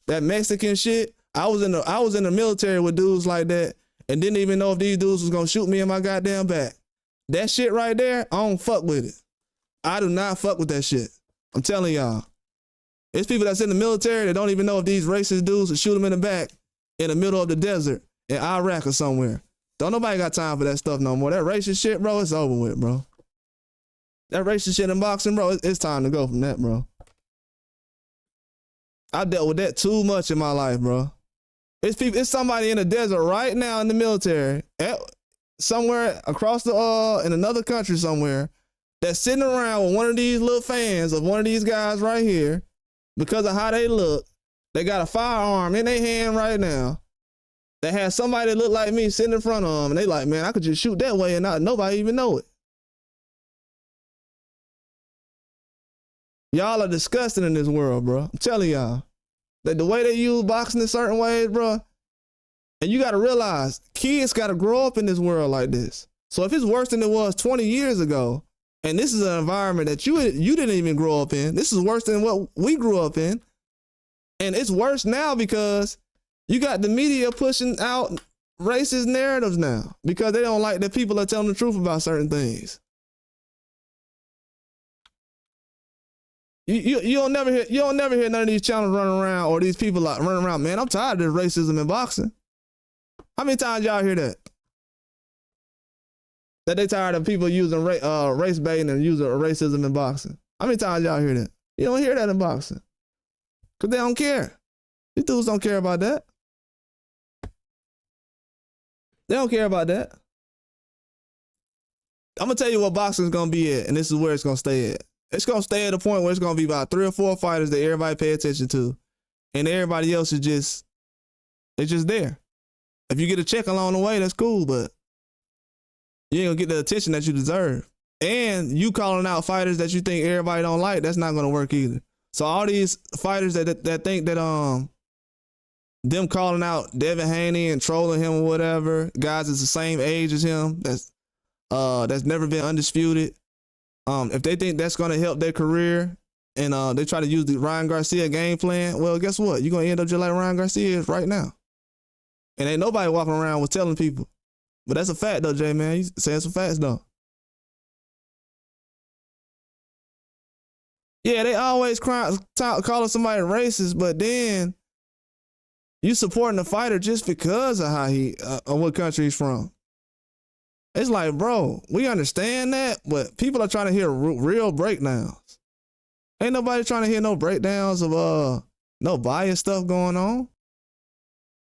That Mexican shit, I was in the military with dudes like that and didn't even know if these dudes was gonna shoot me in my goddamn back. That shit right there, I don't fuck with it. I do not fuck with that shit. I'm telling y'all. It's people that's in the military that don't even know if these racist dudes will shoot them in the back in the middle of the desert in Iraq or somewhere. Don't nobody got time for that stuff no more. That racist shit, bro, it's over with, bro. That racist shit in boxing, bro, it's time to go from that, bro. I dealt with that too much in my life, bro. It's somebody in the desert right now in the military, somewhere across in another country somewhere, that's sitting around with one of these little fans of one of these guys right here because of how they look. They got a firearm in their hand right now. They had somebody that look like me sitting in front of them, and they like, man, I could just shoot that way and nobody even know it. Y'all are disgusting in this world, bro. I'm telling y'all. That the way they use boxing in certain ways, bro, and you got to realize, kids got to grow up in this world like this. So if it's worse than it was 20 years ago, and this is an environment that you didn't even grow up in, this is worse than what we grew up in. And it's worse now because you got the media pushing out racist narratives now because they don't like that people are telling the truth about certain things. You don't never hear none of these channels running around or these people like running around, man, I'm tired of this racism in boxing. How many times y'all hear that? That they tired of people using race baiting and using racism in boxing. How many times y'all hear that? You don't hear that in boxing. Because they don't care. These dudes don't care about that. They don't care about that. I'm going to tell you what boxing is going to be at, and this is where it's going to stay at. It's going to stay at a point where it's going to be about 3 or 4 fighters that everybody pay attention to. And everybody else is just there. If you get a check along the way, that's cool, but you ain't going to get the attention that you deserve. And you calling out fighters that you think everybody don't like, that's not going to work either. So all these fighters that think that them calling out Devin Haney and trolling him or whatever, guys that's the same age as him, that's never been undisputed. If they think that's gonna help their career and they try to use the Ryan Garcia game plan, well, guess what? You're gonna end up just like Ryan Garcia is right now. And ain't nobody walking around with telling people. But that's a fact though, Jay, man. You saying some facts though. Yeah, they always calling somebody racist, but then you supporting the fighter just because of how of what country he's from. It's like, bro, we understand that, but people are trying to hear real breakdowns. Ain't nobody trying to hear no breakdowns of no bias stuff going on.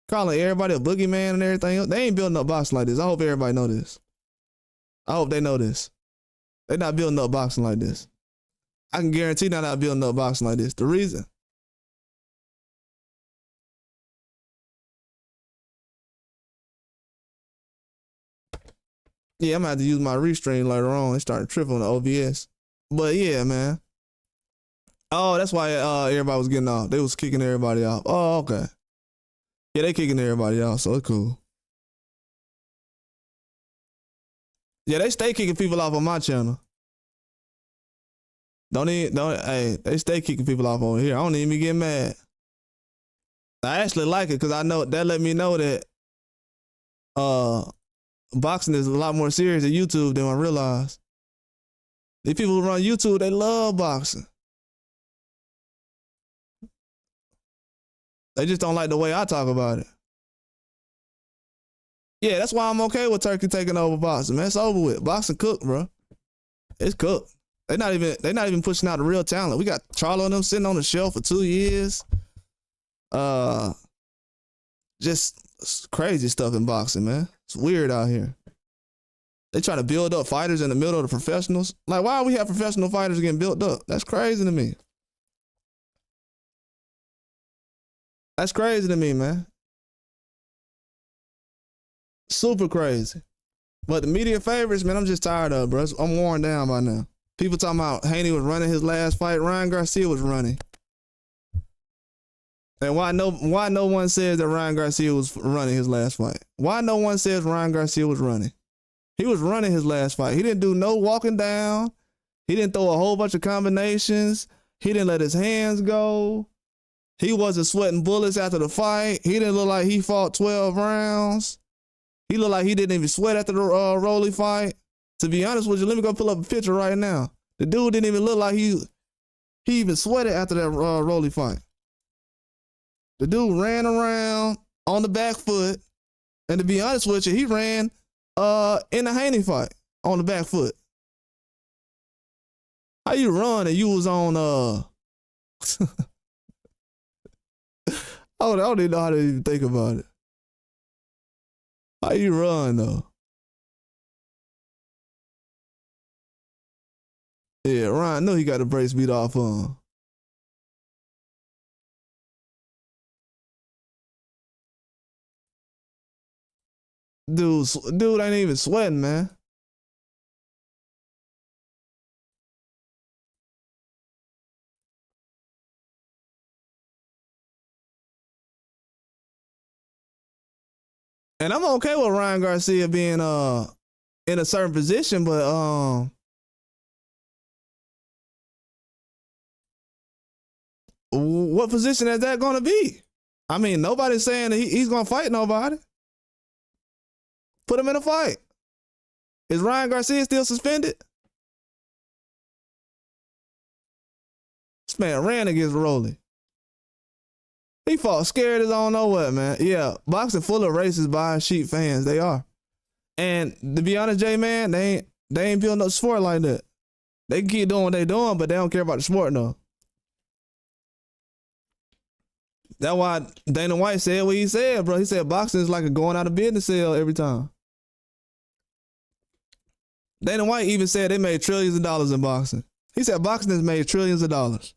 Calling everybody a boogeyman and everything else. They ain't building up boxing like this. I hope everybody know this. I hope they know this. They're not building up boxing like this. I can guarantee they're not building up boxing like this. The reason. Yeah, I'm gonna have to use my restream later on. It started tripping on the OBS. But yeah, man. Oh, that's why everybody was getting off. They was kicking everybody off. Oh, okay. Yeah, they kicking everybody off, so it's cool. Yeah, they stay kicking people off on my channel. Hey, they stay kicking people off over here. I don't even get mad. I actually like it because I know that let me know that boxing is a lot more serious than YouTube than I realized. These people who run YouTube, they love boxing. They just don't like the way I talk about it. Yeah, that's why I'm okay with Turkey taking over boxing, man. It's over with. Boxing cooked, bro. It's cooked. They're not even pushing out the real talent. We got Charlo and them sitting on the shelf for 2 years. Just crazy stuff in boxing, man. It's weird out here. They try to build up fighters in the middle of the professionals. Like, why do we have professional fighters getting built up? That's crazy to me. That's crazy to me, man. Super crazy. But the media favorites, man, I'm just tired of, bro. I'm worn down by now. People talking about Haney was running his last fight. Ryan Garcia was running. And why no one says that Ryan Garcia was running his last fight? Why no one says Ryan Garcia was running? He was running his last fight. He didn't do no walking down. He didn't throw a whole bunch of combinations. He didn't let his hands go. He wasn't sweating bullets after the fight. He didn't look like he fought 12 rounds. He looked like he didn't even sweat after the Rolly fight. To be honest with you, let me go pull up a picture right now. The dude didn't even look like he even sweated after that Rolly fight. The dude ran around on the back foot. And to be honest with you, he ran in the Haney fight on the back foot. How you run and you was on I don't even know how to even think about it. How you run though? Yeah, Ryan knew he got the brace beat off on. Dude ain't even sweating, man. And I'm okay with Ryan Garcia being in a certain position, but what position is that going to be? I mean, nobody's saying that he's going to fight nobody. Put him in a fight. Is Ryan Garcia still suspended? This man ran against Rolly. He fought scared as I don't know what, man. Yeah, boxing full of racist, biased, sheep fans. They are. And to be honest, Jay, man, they ain't building up sport like that. They can keep doing what they doing, but they don't care about the sport, though. That's why Dana White said what he said, bro. He said boxing is like a going out of business sale every time. Dana White even said they made trillions of dollars in boxing. He said boxing has made trillions of dollars.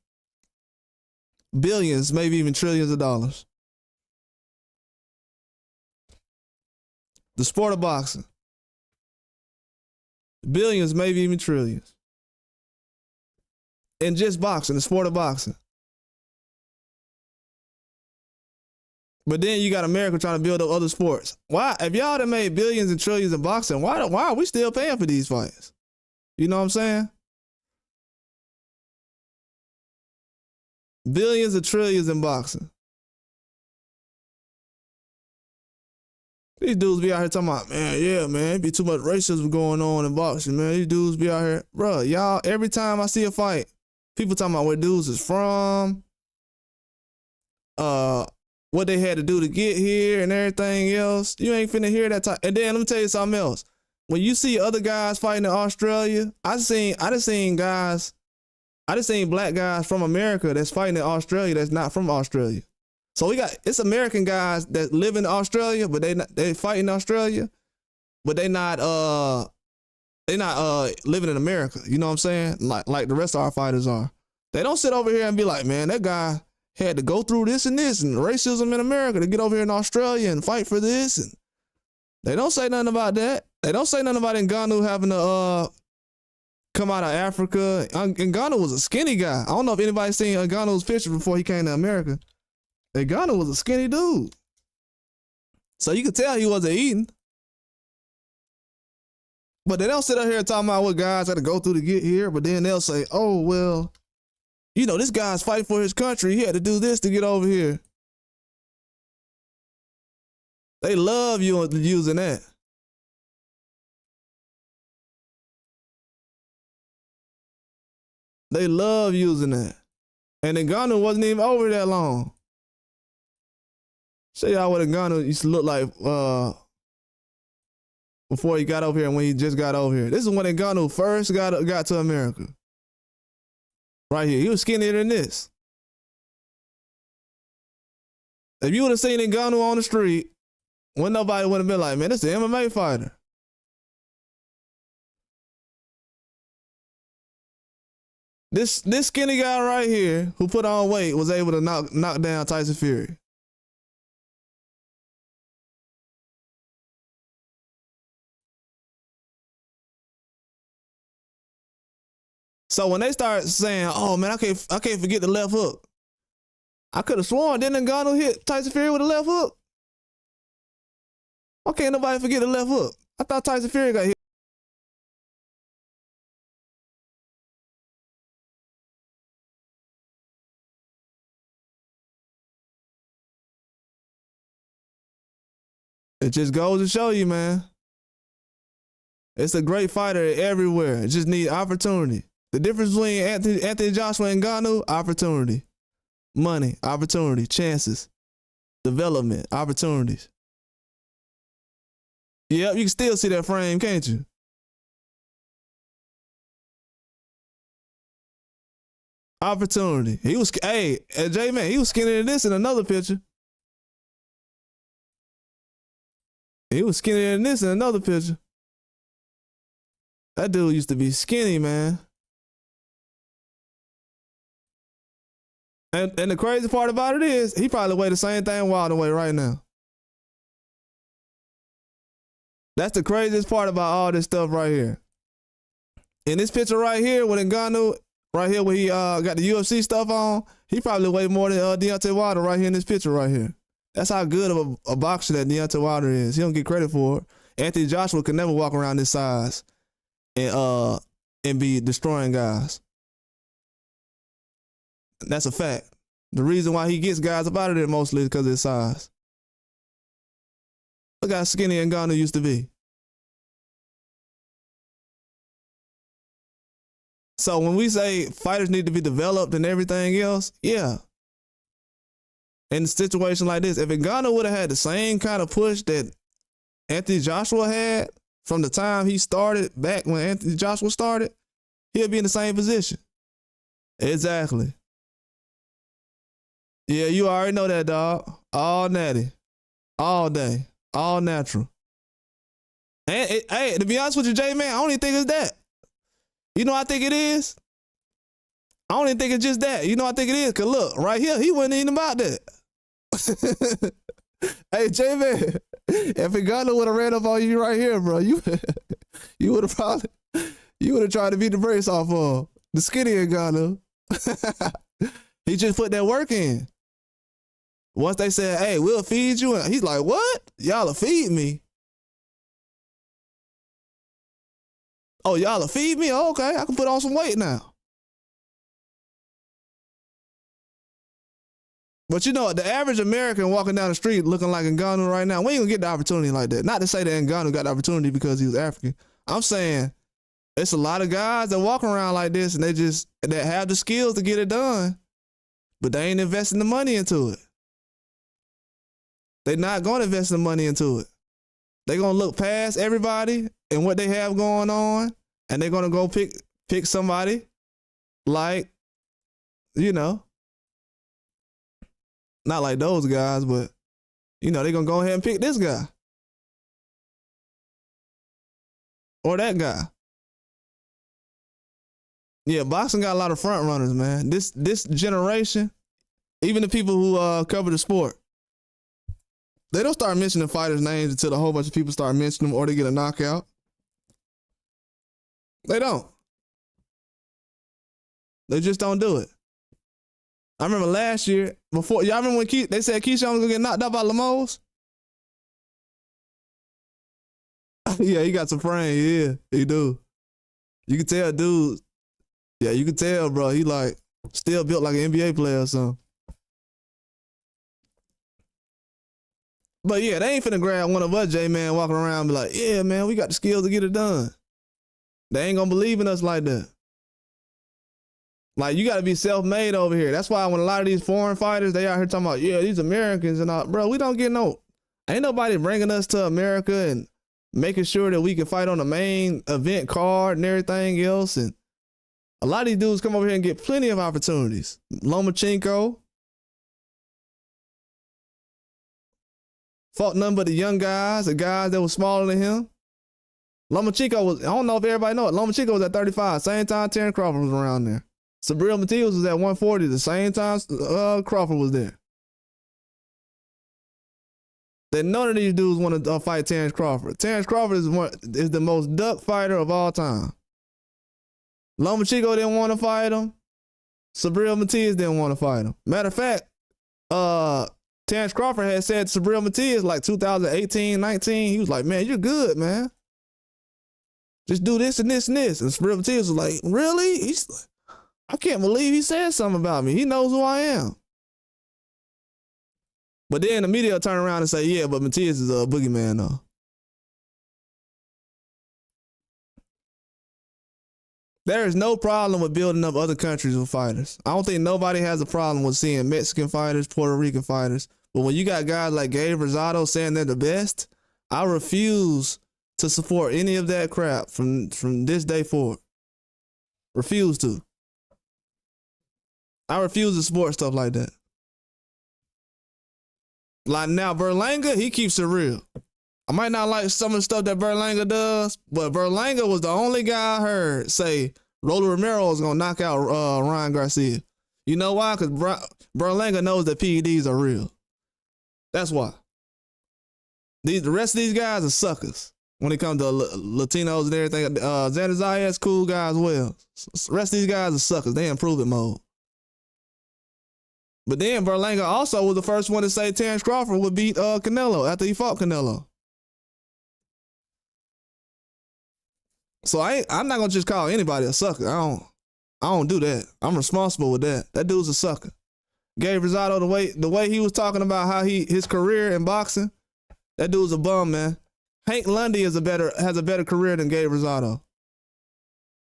Billions, maybe even trillions of dollars. The sport of boxing. Billions, maybe even trillions. And just boxing, the sport of boxing. But then you got America trying to build up other sports. Why? If y'all done made billions and trillions in boxing, why are we still paying for these fights? You know what I'm saying? Billions and trillions in boxing. These dudes be out here talking about, man, yeah, man, it be too much racism going on in boxing, man. These dudes be out here. Bro, y'all, every time I see a fight, people talking about where dudes is from, what they had to do to get here and everything else. You ain't finna hear that type. And then let me tell you something else. When you see other guys fighting in Australia, I just seen black guys from America that's fighting in Australia that's not from Australia. So it's American guys that live in Australia, but they fight in Australia, but they not living in America. You know what I'm saying? Like the rest of our fighters are. They don't sit over here and be like, man, that guy had to go through this and racism in America to get over here in Australia and fight for this. And they don't say nothing about that. They don't say nothing about Ngannou having to come out of Africa. Ngannou was a skinny guy. I don't know if anybody's seen Ngannou's picture before he came to America. Ngannou was a skinny dude. So you could tell he wasn't eating. But they don't sit out here talking about what guys had to go through to get here. But then they'll say, oh, well, you know, this guy's fighting for his country. He had to do this to get over here. They love you using that. They love using that. And Ngannou wasn't even over that long. Show y'all what Ngannou used to look like before he got over here and when he just got over here. This is when Ngannou first got to America. Right here. He was skinnier than this. If you would have seen Ngannou on the street, when nobody would have been like, man, this is an MMA fighter. This skinny guy right here who put on weight was able to knock down Tyson Fury. So when they start saying, "Oh man, I can't forget the left hook," I could have sworn didn't Ngannou hit Tyson Fury with a left hook? Why can't nobody forget the left hook? I thought Tyson Fury got hit. It just goes to show you, man. It's a great fighter everywhere. It just needs opportunity. The difference between Anthony Joshua and Ngannou, opportunity. Money, opportunity, chances, development, opportunities. Yep, you can still see that frame, can't you? Opportunity. He was, hey, J-Man, he was skinnier than this in another picture. He was skinnier than this in another picture. That dude used to be skinny, man. And the crazy part about it is, he probably weighed the same thing Wilder weigh right now. That's the craziest part about all this stuff right here. In this picture right here, with Ngannou, right here where he got the UFC stuff on, he probably weighed more than Deontay Wilder right here in this picture right here. That's how good of a boxer that Deontay Wilder is. He don't get credit for it. Anthony Joshua could never walk around this size and be destroying guys. That's a fact. The reason why he gets guys up out of there mostly is because of his size. Look how skinny Ngannou used to be. So when we say fighters need to be developed and everything else, yeah. In a situation like this, if Ngannou would have had the same kind of push that Anthony Joshua had from the time he started back when Anthony Joshua started, he'll be in the same position. Exactly. Yeah, you already know that, dog. All natty. All day. All natural. And hey, to be honest with you, J-Man, I don't even think it's that. You know what I think it is? I don't even think it's just that. You know what I think it is? Because look, right here, he wasn't even about that. Hey, J-Man, if Ngannou would have ran up on you right here, bro, you would have tried to beat the brakes off of the skinny Ngannou. He just put that work in. Once they said, hey, we'll feed you, he's like, what? Y'all will feed me? Oh, y'all will feed me? Oh, okay, I can put on some weight now. But you know, the average American walking down the street looking like Ngannou right now, we ain't gonna get the opportunity like that. Not to say that Ngannou got the opportunity because he was African. I'm saying it's a lot of guys that walk around like this and that have the skills to get it done, but they ain't investing the money into it. They're not gonna invest the money into it. They're gonna look past everybody and what they have going on, and they're gonna go pick somebody like, you know, not like those guys, but you know, they're gonna go ahead and pick this guy or that guy. Yeah, boxing got a lot of front runners, man. This generation, even the people who cover the sport, they don't start mentioning fighters' names until a whole bunch of people start mentioning them or they get a knockout. They don't. They just don't do it. I remember last year, y'all remember when they said Keyshawn was gonna get knocked out by Lemos? Yeah, he got some frame. Yeah, he do. You can tell, dude. Yeah, you can tell, bro. He like still built like an NBA player or something. But yeah, they ain't finna grab one of us, J-Man, walking around and be like, yeah, man, we got the skills to get it done. They ain't gonna believe in us like that. Like, you gotta be self-made over here. That's why when a lot of these foreign fighters, they out here talking about, yeah, these Americans and all, bro, we don't get ain't nobody bringing us to America and making sure that we can fight on the main event card and everything else. And a lot of these dudes come over here and get plenty of opportunities. Lomachenko fought none but the young guys, the guys that were smaller than him. Lomachenko was, I don't know if everybody know it, Lomachenko was at 35, same time Terrence Crawford was around there. Sabril Matias was at 140, the same time Crawford was there. Then none of these dudes want to fight Terrence Crawford. Terrence Crawford is the most duck fighter of all time. Lomachenko didn't want to fight him. Sabril Matias didn't want to fight him. Matter of fact, Terrence Crawford had said to Sabril Matias like 2018, 19, he was like, man, you're good, man. Just do this and this and this. And Sabril Matias was like, really? I can't believe he said something about me. He knows who I am. But then the media will turn around and say, yeah, but Matias is a boogeyman though. There is no problem with building up other countries with fighters. I don't think nobody has a problem with seeing Mexican fighters, Puerto Rican fighters. But when you got guys like Gabe Rosado saying they're the best, I refuse to support any of that crap from this day forward. Refuse to. I refuse to support stuff like that. Like now, Berlanga, he keeps it real. I might not like some of the stuff that Berlanga does, but Berlanga was the only guy I heard say Rolly Romero is going to knock out Ryan Garcia. You know why? Because Berlanga knows that PEDs are real. That's why. The rest of these guys are suckers when it comes to Latinos and everything. Xander Zayas, cool guy as well. The rest of these guys are suckers. They in prove it mode. But then Berlanga also was the first one to say Terrence Crawford would beat Canelo after he fought Canelo. So I'm not gonna just call anybody a sucker. I don't do that. I'm responsible with that. That dude's a sucker. Gabe Rosado, the way he was talking about how his career in boxing, that dude's a bum, man. Hank Lundy has a better career than Gabe Rosado.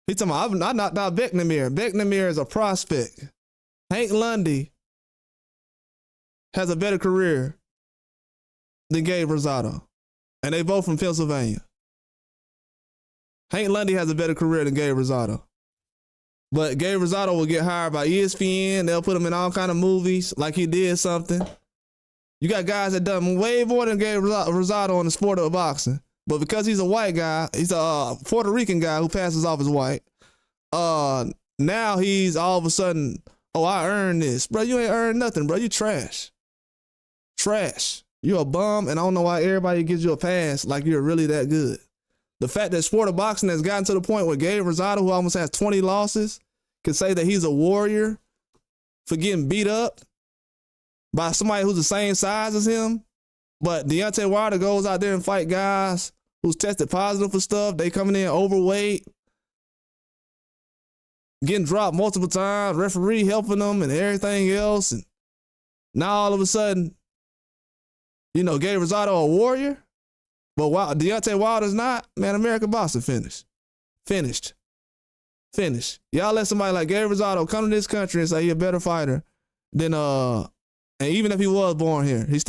He's talking about I knocked out Becknamir. Becknamir is a prospect. Hank Lundy has a better career than Gabe Rosado. And they both from Pennsylvania. Hank Lundy has a better career than Gabe Rosado. But Gabe Rosado will get hired by ESPN. They'll put him in all kind of movies like he did something. You got guys that done way more than Gabe Rosado in the sport of boxing. But because he's a white guy, he's a Puerto Rican guy who passes off as white. Now he's all of a sudden, oh, I earned this. Bro, you ain't earned nothing, bro. You trash. Trash. You're a bum, and I don't know why everybody gives you a pass like you're really that good. The fact that sport of boxing has gotten to the point where Gabe Rosado, who almost has 20 losses, can say that he's a warrior for getting beat up by somebody who's the same size as him. But Deontay Wilder goes out there and fight guys who's tested positive for stuff. They coming in overweight, getting dropped multiple times, referee helping them and everything else. And now all of a sudden, you know, Gabe Rosado a warrior, but Deontay Wilder's not. Man, American boxing finished. Y'all let somebody like Gabe Rosado come to this country and say he's a better fighter than and even if he was born here, he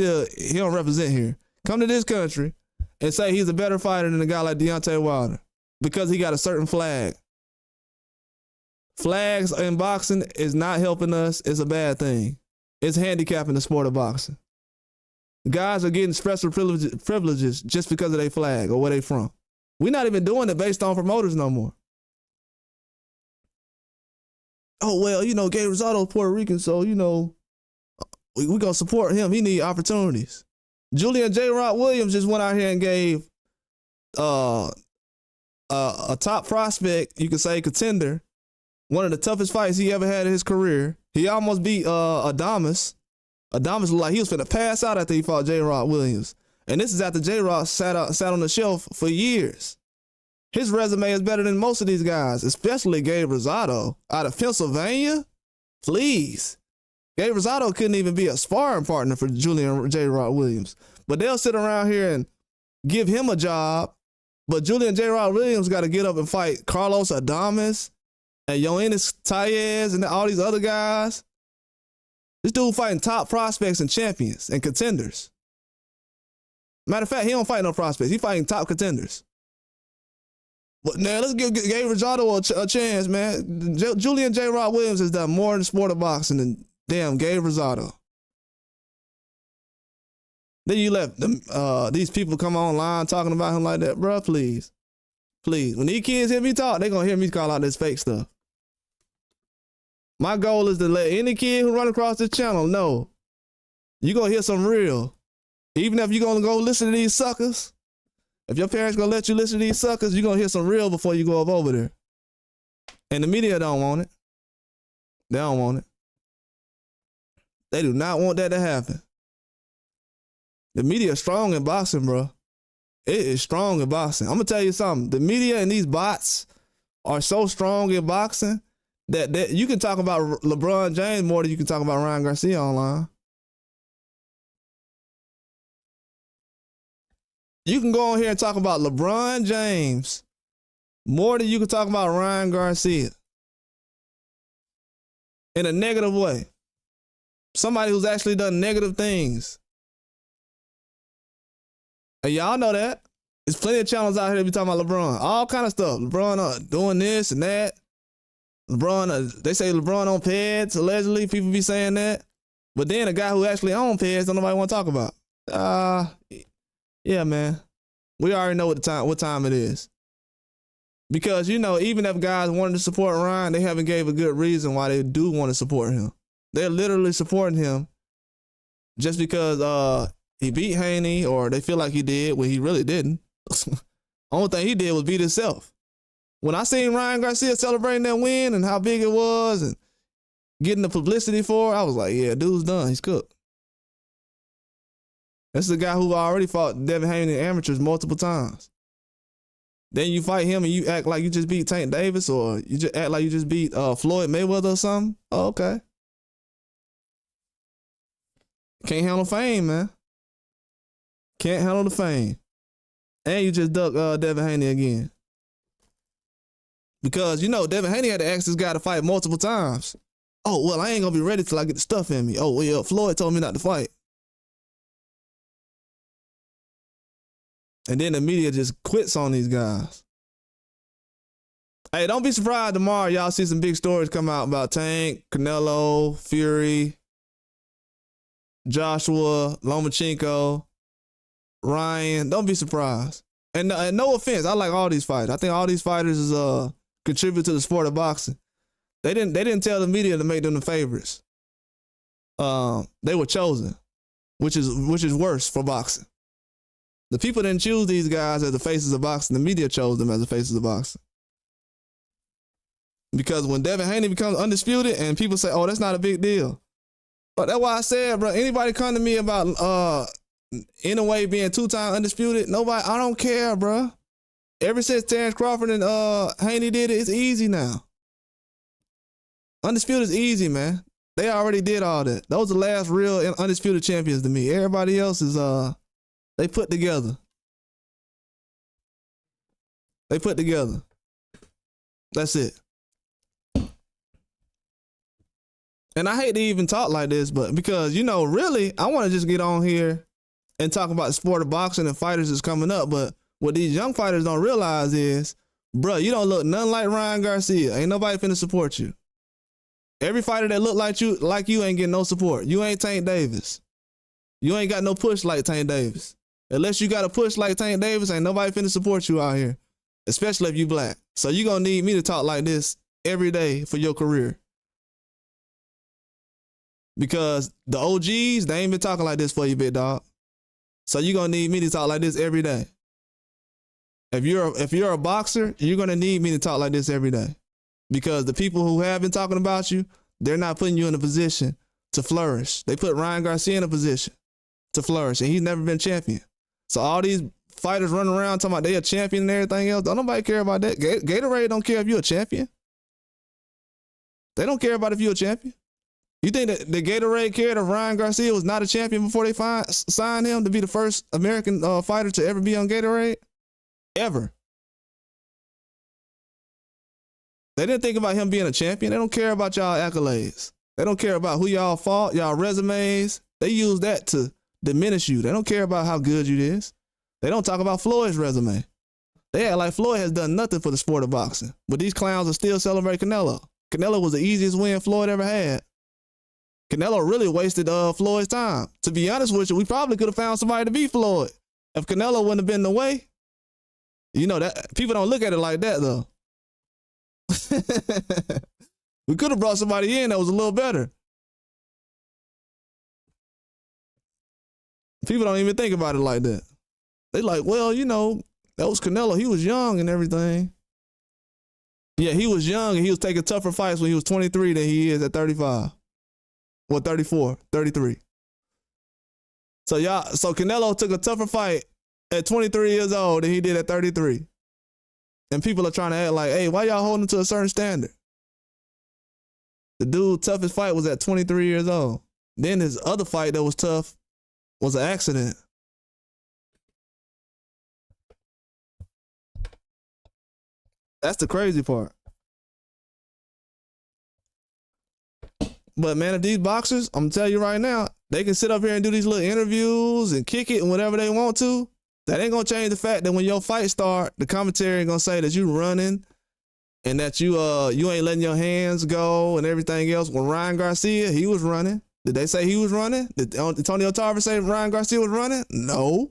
don't represent here. Come to this country and say he's a better fighter than a guy like Deontay Wilder because he got a certain flag. Flags in boxing is not helping us. It's a bad thing. It's handicapping the sport of boxing. Guys are getting special privileges just because of their flag or where they from. We're not even doing it based on promoters no more. Oh, well, you know, Gabe Rosado's Puerto Rican, so, you know, we going to support him. He need opportunities. Julian J. Rock Williams just went out here and gave a top prospect, you could say contender, one of the toughest fights he ever had in his career. He almost beat Adames. Adames looked like he was finna pass out after he fought J. Rock Williams. And this is after J. Rock sat on the shelf for years. His resume is better than most of these guys, especially Gabe Rosado out of Pennsylvania. Please. Gabe Rosado couldn't even be a sparring partner for Julian J. Rock Williams. But they'll sit around here and give him a job. But Julian J. Rod Williams got to get up and fight Carlos Adames and Yoenis Taez and all these other guys. This dude fighting top prospects and champions and contenders. Matter of fact, he don't fight no prospects. He fighting top contenders. But now let's give Gabe Rosado a chance, man. Julian J. Rod Williams has done more in the sport of boxing than damn Gabe Rosado. Then you let these people come online talking about him like that, bro. Please. Please. When these kids hear me talk, they gonna hear me call out this fake stuff. My goal is to let any kid who run across this channel know you gonna hear some real. Even if you're gonna go listen to these suckers, if your parents gonna let you listen to these suckers, you're gonna hear some real before you go up over there. And the media don't want it. They don't want it. They do not want that to happen. The media is strong in boxing, bro. It is strong in boxing. I'm going to tell you something. The media and these bots are so strong in boxing that you can talk about LeBron James more than you can talk about Ryan Garcia online. You can go on here and talk about LeBron James more than you can talk about Ryan Garcia. In a negative way. Somebody who's actually done negative things. And y'all know that. There's plenty of channels out here that be talking about LeBron. All kind of stuff. LeBron doing this and that. LeBron, they say LeBron on pads, allegedly. People be saying that. But then a guy who actually on pads, don't nobody want to talk about. Yeah, man. We already know what time it is. Because, you know, even if guys wanted to support Ryan, they haven't gave a good reason why they do want to support him. They're literally supporting him just because he beat Haney, or they feel like he did when he really didn't. Only thing he did was beat himself. When I seen Ryan Garcia celebrating that win and how big it was and getting the publicity for it, I was like, yeah, dude's done. He's cooked. This is a guy who already fought Devin Haney in amateurs multiple times. Then you fight him and you act like you just beat Tank Davis, or you just act like you just beat Floyd Mayweather or something. Oh, okay. Can't handle fame, man. Can't handle the fame. And you just duck Devin Haney again. Because, you know, Devin Haney had to ask this guy to fight multiple times. Oh, well, I ain't going to be ready till I get the stuff in me. Oh, well, yeah, Floyd told me not to fight. And then the media just quits on these guys. Hey, don't be surprised tomorrow y'all see some big stories come out about Tank, Canelo, Fury, Joshua, Lomachenko, Ryan. Don't be surprised. And no offense, I like all these fighters. I think all these fighters is contribute to the sport of boxing. They didn't tell the media to make them the favorites. They were chosen, which is worse for boxing. The people didn't choose these guys as the faces of boxing. The media chose them as the faces of boxing. Because when Devin Haney becomes undisputed and people say, oh, that's not a big deal. But that's why I said, bro, anybody come to me about in a way being 2-time undisputed, nobody, I don't care, bro. Ever since Terrence Crawford and Haney did it, it's easy now. Undisputed is easy, man. They already did all that. Those are the last real undisputed champions to me. Everybody else is they put together. They put together. That's it. And I hate to even talk like this, but because, you know, really, I want to just get on here and talk about the sport of boxing and fighters that's coming up. But what these young fighters don't realize is, bro, you don't look nothing like Ryan Garcia. Ain't nobody finna support you. Every fighter that look like you ain't getting no support. You ain't Tank Davis. You ain't got no push like Tank Davis. Unless you got a push like Tank Davis, ain't nobody finna support you out here, especially if you black. So you gonna need me to talk like this every day for your career. Because the OGs, they ain't been talking like this for you, big dog. So you gonna need me to talk like this every day. If you're a boxer, you're gonna need me to talk like this every day. Because the people who have been talking about you, they're not putting you in a position to flourish. They put Ryan Garcia in a position to flourish, and he's never been champion. So all these fighters running around talking about they a champion and everything else, don't nobody care about that. Gatorade don't care if you're a champion. They don't care about if you're a champion. You think that the Gatorade cared if Ryan Garcia was not a champion before they signed him to be the first American fighter to ever be on Gatorade? Ever. They didn't think about him being a champion. They don't care about y'all accolades. They don't care about who y'all fought, y'all resumes. They use that to diminish you. They don't care about how good you is. They don't talk about Floyd's resume. They act like Floyd has done nothing for the sport of boxing. But these clowns are still celebrating Canelo. Canelo was the easiest win Floyd ever had. Canelo really wasted Floyd's time. To be honest with you, we probably could have found somebody to beat Floyd. If Canelo wouldn't have been in the way, you know, that people don't look at it like that, though. We could have brought somebody in that was a little better. People don't even think about it like that. They like, well, you know, that was Canelo. He was young and everything. Yeah, he was young and he was taking tougher fights when he was 23 than he is at 35. Well, 34, 33. So Canelo took a tougher fight at 23 years old than he did at 33. And people are trying to act like, hey, why y'all holding to a certain standard? The dude's toughest fight was at 23 years old. Then his other fight that was tough was an accident. That's the crazy part. But man, if these boxers, I'm gonna tell you right now, they can sit up here and do these little interviews and kick it and whatever they want to. That ain't gonna change the fact that when your fight start, the commentary ain't gonna say that you running and that you ain't letting your hands go and everything else. When Ryan Garcia, he was running. Did they say he was running? Did Antonio Tarver say Ryan Garcia was running? No.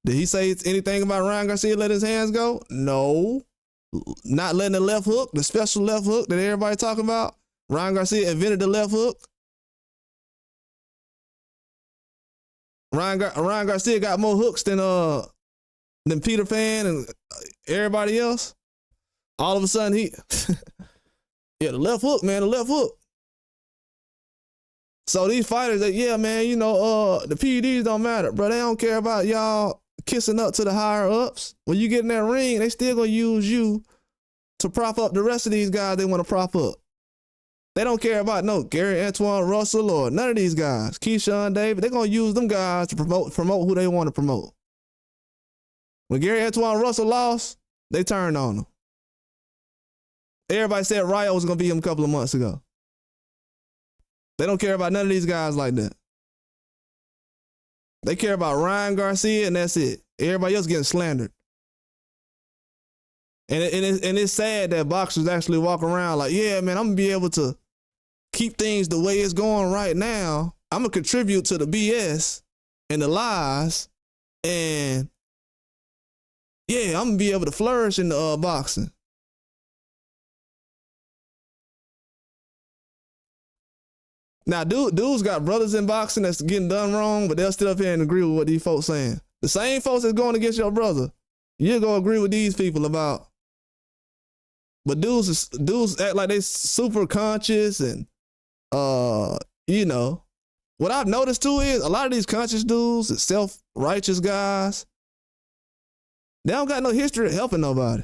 Did he say anything about Ryan Garcia letting his hands go? No. Not letting the left hook, the special left hook that everybody talking about. Ryan Garcia invented the left hook. Ryan Garcia got more hooks than Peter Pan and everybody else. All of a sudden yeah, the left hook, man, the left hook. So these fighters that, yeah, man, you know, the PEDs don't matter, bro. They don't care about y'all kissing up to the higher ups. When you get in that ring, they still gonna use you to prop up the rest of these guys they want to prop up. They don't care about Gary Antoine Russell or none of these guys. Keyshawn Davis, they're gonna use them guys to promote who they want to promote. When Gary Antoine Russell lost, they turned on him. Everybody said Ryo was gonna beat him a couple of months ago. They don't care about none of these guys like that. They care about Ryan Garcia and that's it. Everybody else getting slandered. And it's sad that boxers actually walk around like, yeah, man, I'm gonna be able to keep things the way it's going right now. I'm gonna contribute to the BS and the lies, and yeah, I'm gonna be able to flourish in the boxing. Now, dudes got brothers in boxing that's getting done wrong, but they'll still up here and agree with what these folks saying. The same folks that's going against your brother, you're gonna agree with these people about. But dudes act like they super conscious and, you know, what I've noticed too is a lot of these conscious dudes and self-righteous guys, they don't got no history of helping nobody.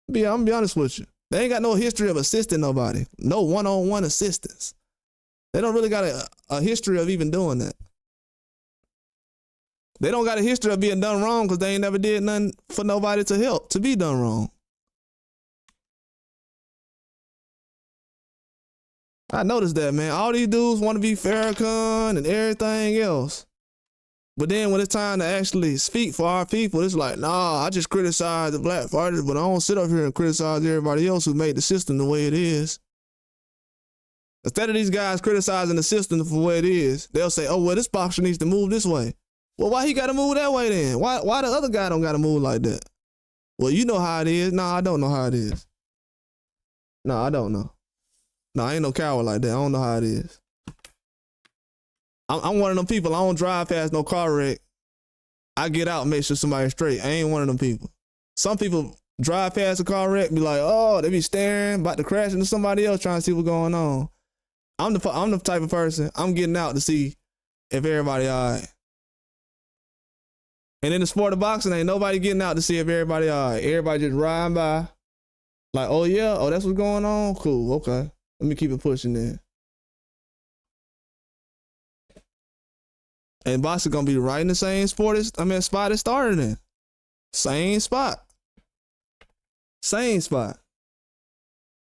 I'm gonna be honest with you. They ain't got no history of assisting nobody. No one-on-one assistance. They don't really got a history of even doing that. They don't got a history of being done wrong because they ain't never did nothing for nobody to help to be done wrong. I noticed that, man. All these dudes want to be Farrakhan and everything else. But then when it's time to actually speak for our people, it's like, nah, I just criticize the black fighters, but I don't sit up here and criticize everybody else who made the system the way it is. Instead of these guys criticizing the system for the way it is, they'll say, oh, well, this boxer needs to move this way. Well, why he got to move that way then? Why the other guy don't got to move like that? Well, you know how it is. No, I don't know how it is. No, I don't know. No, I ain't no coward like that. I don't know how it is. I'm one of them people. I don't drive past no car wreck. I get out and make sure somebody's straight. I ain't one of them people. Some people drive past a car wreck, be like, oh, they be staring, about to crash into somebody else trying to see what's going on. I'm the type of person, I'm getting out to see if everybody all right. And in the sport of boxing, ain't nobody getting out to see if everybody all right. Everybody just riding by. Like, oh yeah, oh that's what's going on? Cool, okay. Let me keep it pushing then. And boxing gonna be right in the same spot it started in. Same spot. Same spot.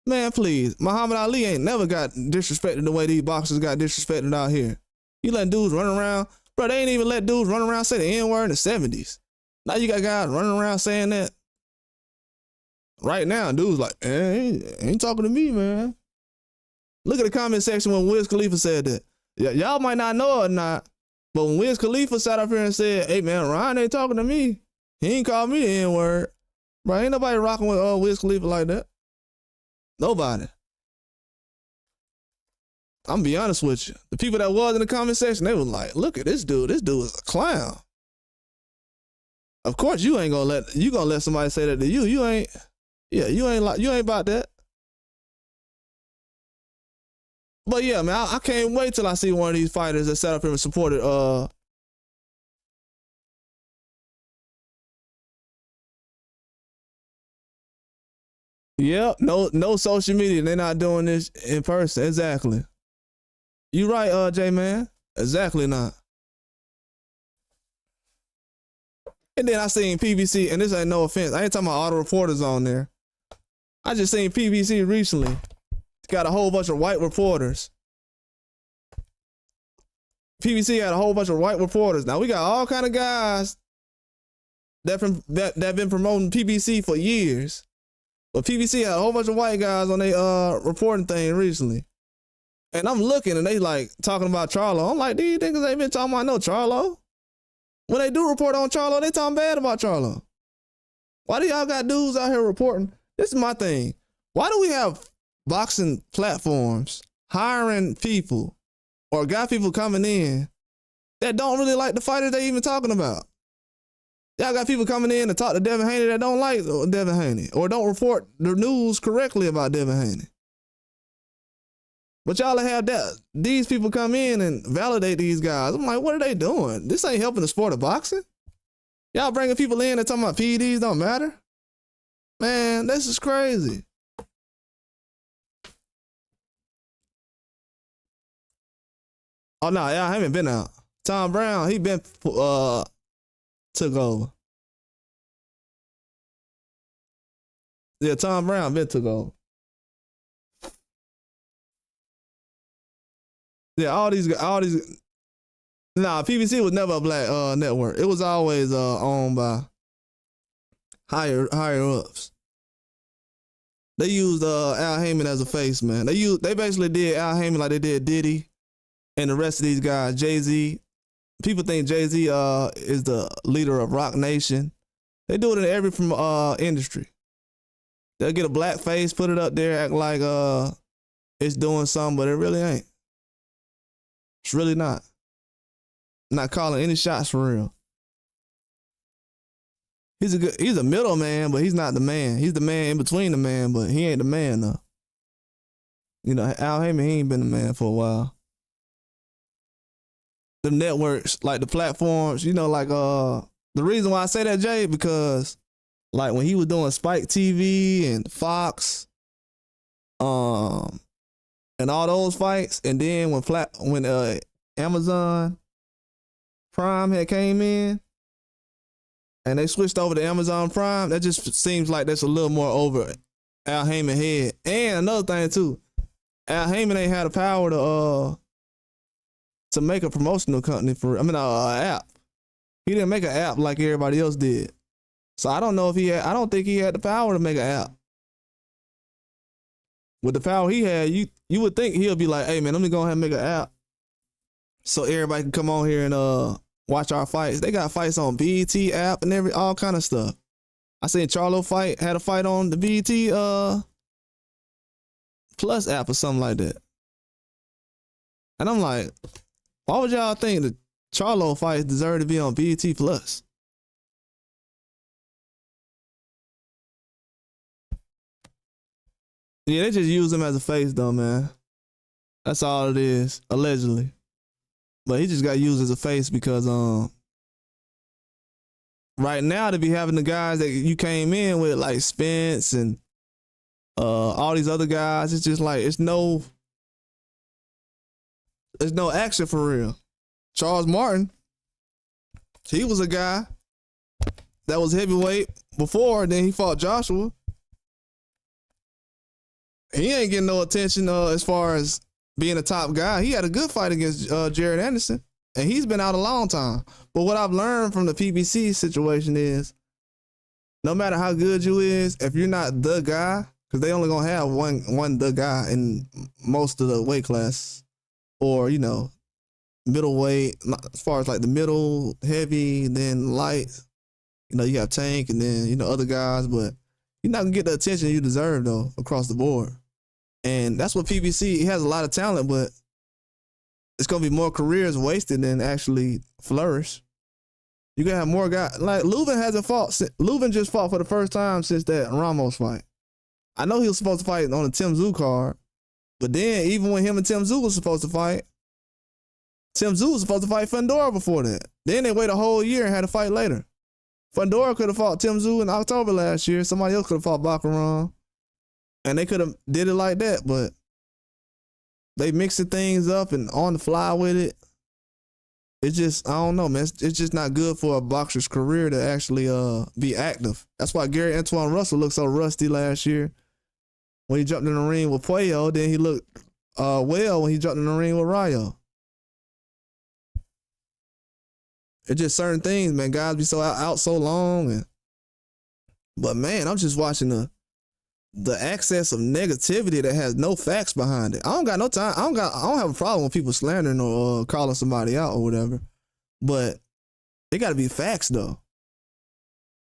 Man, please. Muhammad Ali ain't never got disrespected the way these boxers got disrespected out here. You letting dudes run around. Bro, they ain't even let dudes run around say the N-word in the 70s. Now you got guys running around saying that. Right now, dudes like, ain't talking to me, man. Look at the comment section when Wiz Khalifa said that. Y'all might not know it or not, but when Wiz Khalifa sat up here and said, hey, man, Ryan ain't talking to me. He ain't called me the N-word. Bro, ain't nobody rocking with Wiz Khalifa like that. Nobody. I'm gonna be honest with you. The people that was in the comment section, they was like, look at this dude. This dude is a clown. Of course, you ain't gonna let somebody say that to you. You ain't about that. But yeah, man, I can't wait till I see one of these fighters that sat up here and supported yeah, no social media. They're not doing this in person. Exactly. You right, J man. Exactly not. And then I seen PBC, and this ain't no offense. I ain't talking about all the reporters on there. I just seen PBC recently. Got a whole bunch of white reporters. PBC had a whole bunch of white reporters. Now we got all kind of guys that been promoting PBC for years. But PBC had a whole bunch of white guys on their reporting thing recently. And I'm looking and they like talking about Charlo. I'm like, these niggas ain't been talking about no Charlo. When they do report on Charlo, they talking bad about Charlo. Why do y'all got dudes out here reporting? This is my thing. Why do we have boxing platforms hiring people or got people coming in that don't really like the fighters they even talking about? Y'all got people coming in to talk to Devin Haney that don't like Devin Haney or don't report the news correctly about Devin Haney. But y'all have these people come in and validate these guys. I'm like, what are they doing? This ain't helping the sport of boxing. Y'all bringing people in and talking about PEDs don't matter? Man, this is crazy. Oh, no, I haven't been out. Tom Brown, he been took over. Yeah, Tom Brown been took over. Yeah, all these. Nah, PBC was never a black network. It was always owned by higher ups. They used Al Heyman as a face, man. They basically did Al Heyman like they did Diddy and the rest of these guys. Jay-Z. People think Jay-Z is the leader of Rock Nation. They do it in every industry. They'll get a black face, put it up there, act like it's doing something, but it really ain't. It's really not. Not calling any shots for real. He's a middleman, but he's not the man. He's the man in between the man, but he ain't the man though. You know, Al Heyman, he ain't been the man for a while. The networks, like the platforms, you know, like the reason why I say that, Jay, because like when he was doing Spike TV and Fox, and all those fights, and then when Amazon Prime had came in and they switched over to Amazon Prime, that just seems like that's a little more over Al Heyman head. And another thing too, Al Heyman ain't had the power to make a promotional company an app. He didn't make an app like everybody else did. So I don't know if I don't think he had the power to make an app. With the power he had, you would think he'll be like, hey man, let me go ahead and make an app so everybody can come on here and watch our fights. They got fights on BET app and all kind of stuff. I seen Charlo had a fight on the BET Plus app or something like that. And I'm like, why would y'all think the Charlo fights deserve to be on BET Plus? Yeah, they just use him as a face though, man. That's all it is, allegedly. But he just got used as a face because right now to be having the guys that you came in with like Spence and all these other guys, it's just like it's no action for real. Charles Martin, He was a guy that was heavyweight before, then he fought Joshua. He ain't getting no attention as far as being a top guy. He had a good fight against Jared Anderson, and he's been out a long time. But what I've learned from the PBC situation is, no matter how good you is, if you're not the guy, because they only gonna have one the guy in most of the weight class, or middleweight, as far as like the middle, heavy, then light. You have Tank, and then other guys, but you're not gonna get the attention you deserve though across the board. And that's what PBC, he has a lot of talent, but it's gonna be more careers wasted than actually flourish. You gotta have more guys. Like Leuven hasn't fought. Leuven just fought for the first time since that Ramos fight. I know he was supposed to fight on the Tim Tszyu card, but then even when him and Tim Tszyu was supposed to fight, Tim Tszyu was supposed to fight Fundora before that. Then they waited a whole year and had to fight later. Fundora could have fought Tim Tszyu in October last year. Somebody else could have fought Baccarat. And they could have did it like that, but they mixing things up and on the fly with it. It's just, I don't know, man. It's just not good for a boxer's career to actually be active. That's why Gary Antoine Russell looked so rusty last year when he jumped in the ring with Puello. Then he looked well when he jumped in the ring with Rayo. It's just certain things, man. Guys be so out so long, but man, I'm just watching the excess of negativity that has no facts behind it. I don't got no time. I don't have a problem with people slandering or calling somebody out or whatever. But it got to be facts though.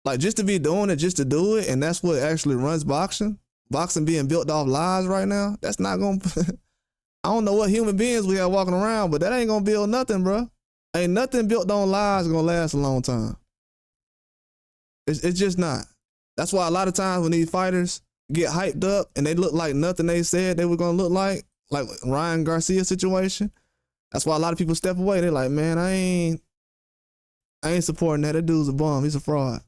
Like just to be doing it, just to do it, and that's what actually runs boxing. Boxing being built off lies right now. That's not gonna. I don't know what human beings we have walking around, but that ain't gonna build nothing, bro. Ain't nothing built on lies gonna last a long time. It's just not. That's why a lot of times when these fighters get hyped up and they look like nothing they said they were gonna look like Ryan Garcia situation. That's why a lot of people step away. They're like, man, I ain't supporting that. That dude's a bum. He's a fraud.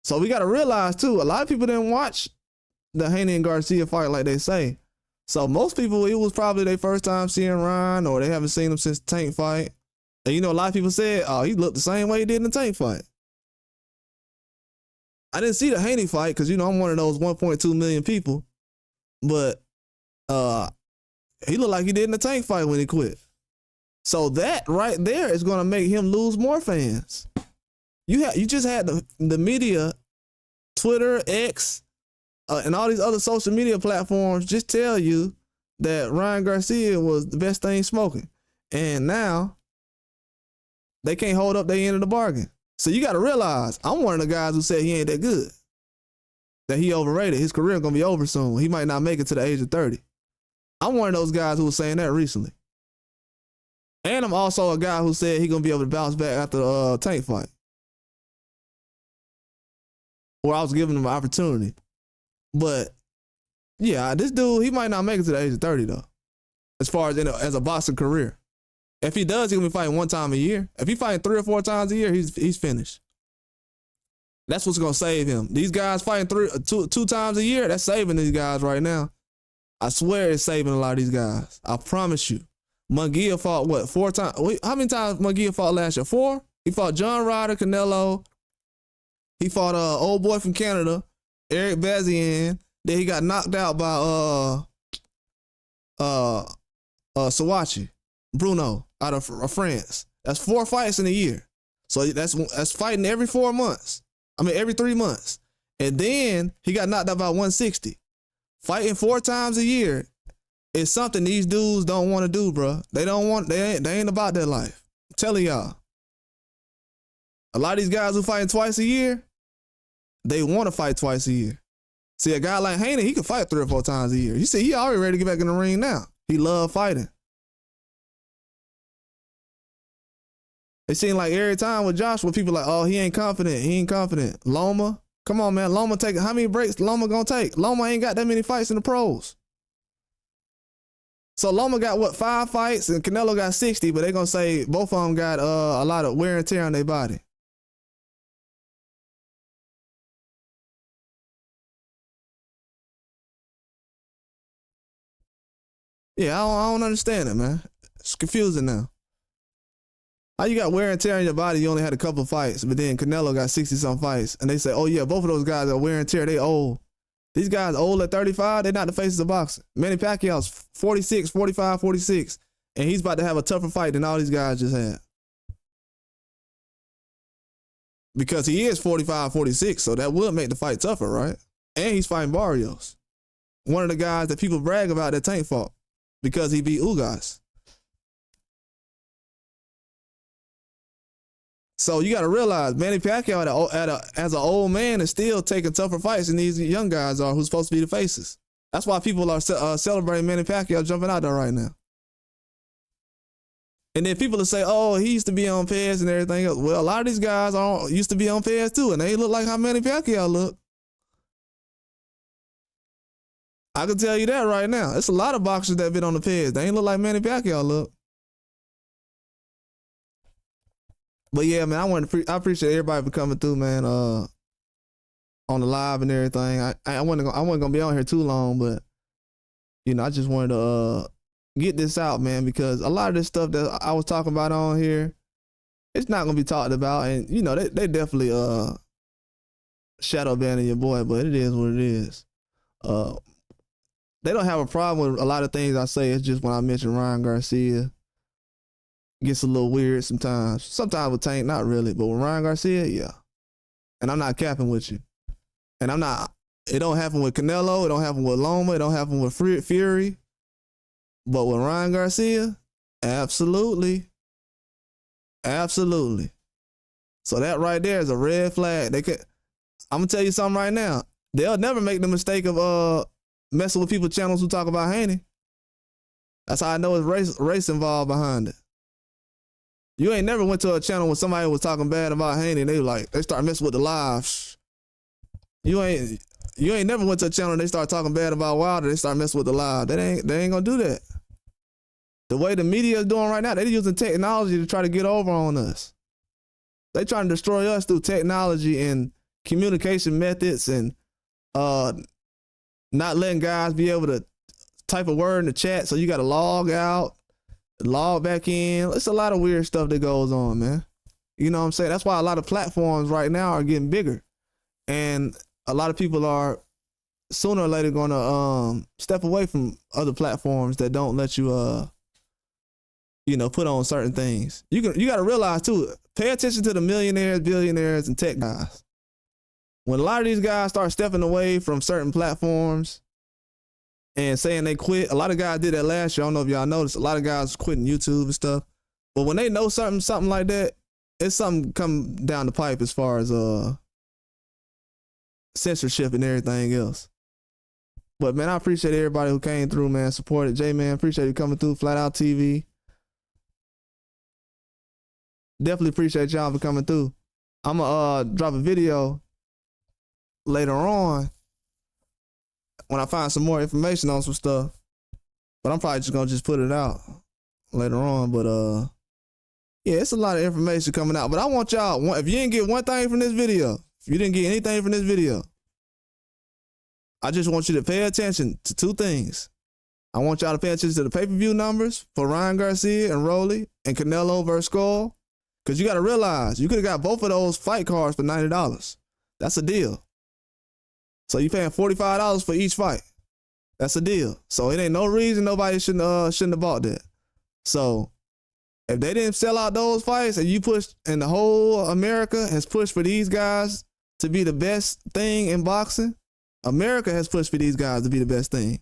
So we gotta realize too, a lot of people didn't watch the Haney and Garcia fight like they say. So most people, it was probably their first time seeing Ryan, or they haven't seen him since the Tank fight. And a lot of people said, oh, he looked the same way he did in the Tank fight. I didn't see the Haney fight because, I'm one of those 1.2 million people. But he looked like he did in the Tank fight when he quit. So that right there is going to make him lose more fans. You just had the media, Twitter, X, and all these other social media platforms just tell you that Ryan Garcia was the best thing smoking. And now they can't hold up their end of the bargain. So you got to realize, I'm one of the guys who said he ain't that good, that he overrated. His career going to be over soon. He might not make it to the age of 30. I'm one of those guys who was saying that recently. And I'm also a guy who said he going to be able to bounce back after the Tank fight. Or I was giving him an opportunity. But, yeah, this dude, he might not make it to the age of 30, though, as far as as a boxing career. If he does, he's going to be fighting one time a year. If he fighting 3 or 4 times a year, he's finished. That's what's going to save him. These guys fighting two times a year, that's saving these guys right now. I swear it's saving a lot of these guys. I promise you. Munguia fought, 4 times? How many times Munguia fought last year? 4? He fought John Ryder, Canelo. He fought old boy from Canada, Eric Bazien. Then he got knocked out by Sawachi, Bruno, out of France. That's 4 fights in a year. So that's fighting every 4 months. Every 3 months. And then he got knocked out by 160. Fighting 4 times a year is something these dudes don't want to do, bro. They ain't about that life. I'm telling y'all. A lot of these guys who fighting twice a year, they want to fight twice a year. See, a guy like Haney, he can fight 3 or 4 times a year. You see, he already ready to get back in the ring now. He love fighting. It seemed like every time with Joshua, people like, oh, he ain't confident. He ain't confident. Loma, come on, man. Loma how many breaks Loma gonna take? Loma ain't got that many fights in the pros. So Loma got 5 fights and Canelo got 60, but they gonna say both of them got a lot of wear and tear on their body. Yeah, I don't understand it, man. It's confusing now. How you got wear and tear on your body? You only had a couple fights, but then Canelo got 60-some fights, and they say, oh yeah, both of those guys are wear and tear. They old. These guys old at 35. They're not the faces of boxing. Manny Pacquiao's 46, 45, 46, and he's about to have a tougher fight than all these guys just had. Because he is 45, 46, so that would make the fight tougher, right? And he's fighting Barrios, one of the guys that people brag about that Tank fought because he beat Ugas. So you got to realize Manny Pacquiao as an old man is still taking tougher fights than these young guys are who's supposed to be the faces. That's why people are celebrating Manny Pacquiao jumping out there right now. And then people will say, oh, he used to be on Pez and everything else. Well, a lot of these guys used to be on Pez too, and they look like how Manny Pacquiao look. I can tell you that right now. It's a lot of boxers that been on the Pez. They ain't look like Manny Pacquiao look. But yeah, man, I appreciate everybody for coming through, man. On the live and everything. I wasn't gonna be on here too long, but you know, I just wanted to get this out, man, because a lot of this stuff that I was talking about on here, it's not gonna be talked about, and you know, they definitely shadow banning your boy, but it is what it is. They don't have a problem with a lot of things I say. It's just when I mention Ryan Garcia, gets a little weird sometimes. Sometimes with Tank, not really, but with Ryan Garcia, yeah. And I'm not capping with you. And it don't happen with Canelo, it don't happen with Loma, it don't happen with Fury. But with Ryan Garcia, absolutely. Absolutely. So that right there is a red flag. I'm gonna tell you something right now. They'll never make the mistake of messing with people's channels who talk about Haney. That's how I know it's race involved behind it. You ain't never went to a channel where somebody was talking bad about Haney and they start messing with the lives. You ain't never went to a channel and they start talking bad about Wilder, they start messing with the live. They ain't gonna do that. The way the media is doing right now, they're using technology to try to get over on us. They trying to destroy us through technology and communication methods and not letting guys be able to type a word in the chat, so you got to log out, log back in. It's a lot of weird stuff that goes on, man. You know what I'm saying? That's why a lot of platforms right now are getting bigger, and a lot of people are sooner or later going to step away from other platforms that don't let you put on certain things. You got to realize too, pay attention to the millionaires, billionaires, and tech guys. When a lot of these guys start stepping away from certain platforms and saying they quit, a lot of guys did that last year. I don't know if y'all noticed. A lot of guys quitting YouTube and stuff. But when they know something like that, it's something come down the pipe as far as censorship and everything else. But man, I appreciate everybody who came through, man, supported. J-Man, appreciate you coming through. Flat Out TV. Definitely appreciate y'all for coming through. I'm gonna drop a video later on when I find some more information on some stuff, but I'm probably just gonna put it out later on. But yeah, it's a lot of information coming out, but I want y'all, if you didn't get one thing from this video, if you didn't get anything from this video, I just want you to pay attention to two things. I want y'all to pay attention to the pay-per-view numbers for Ryan Garcia and Rolly and Canelo versus Skull, because you got to realize you could have got both of those fight cards for $90. That's a deal. So you paying $45 for each fight. That's a deal. So it ain't no reason nobody shouldn't have bought that. So if they didn't sell out those fights and you pushed, and the whole America has pushed for these guys to be the best thing in boxing, America has pushed for these guys to be the best thing.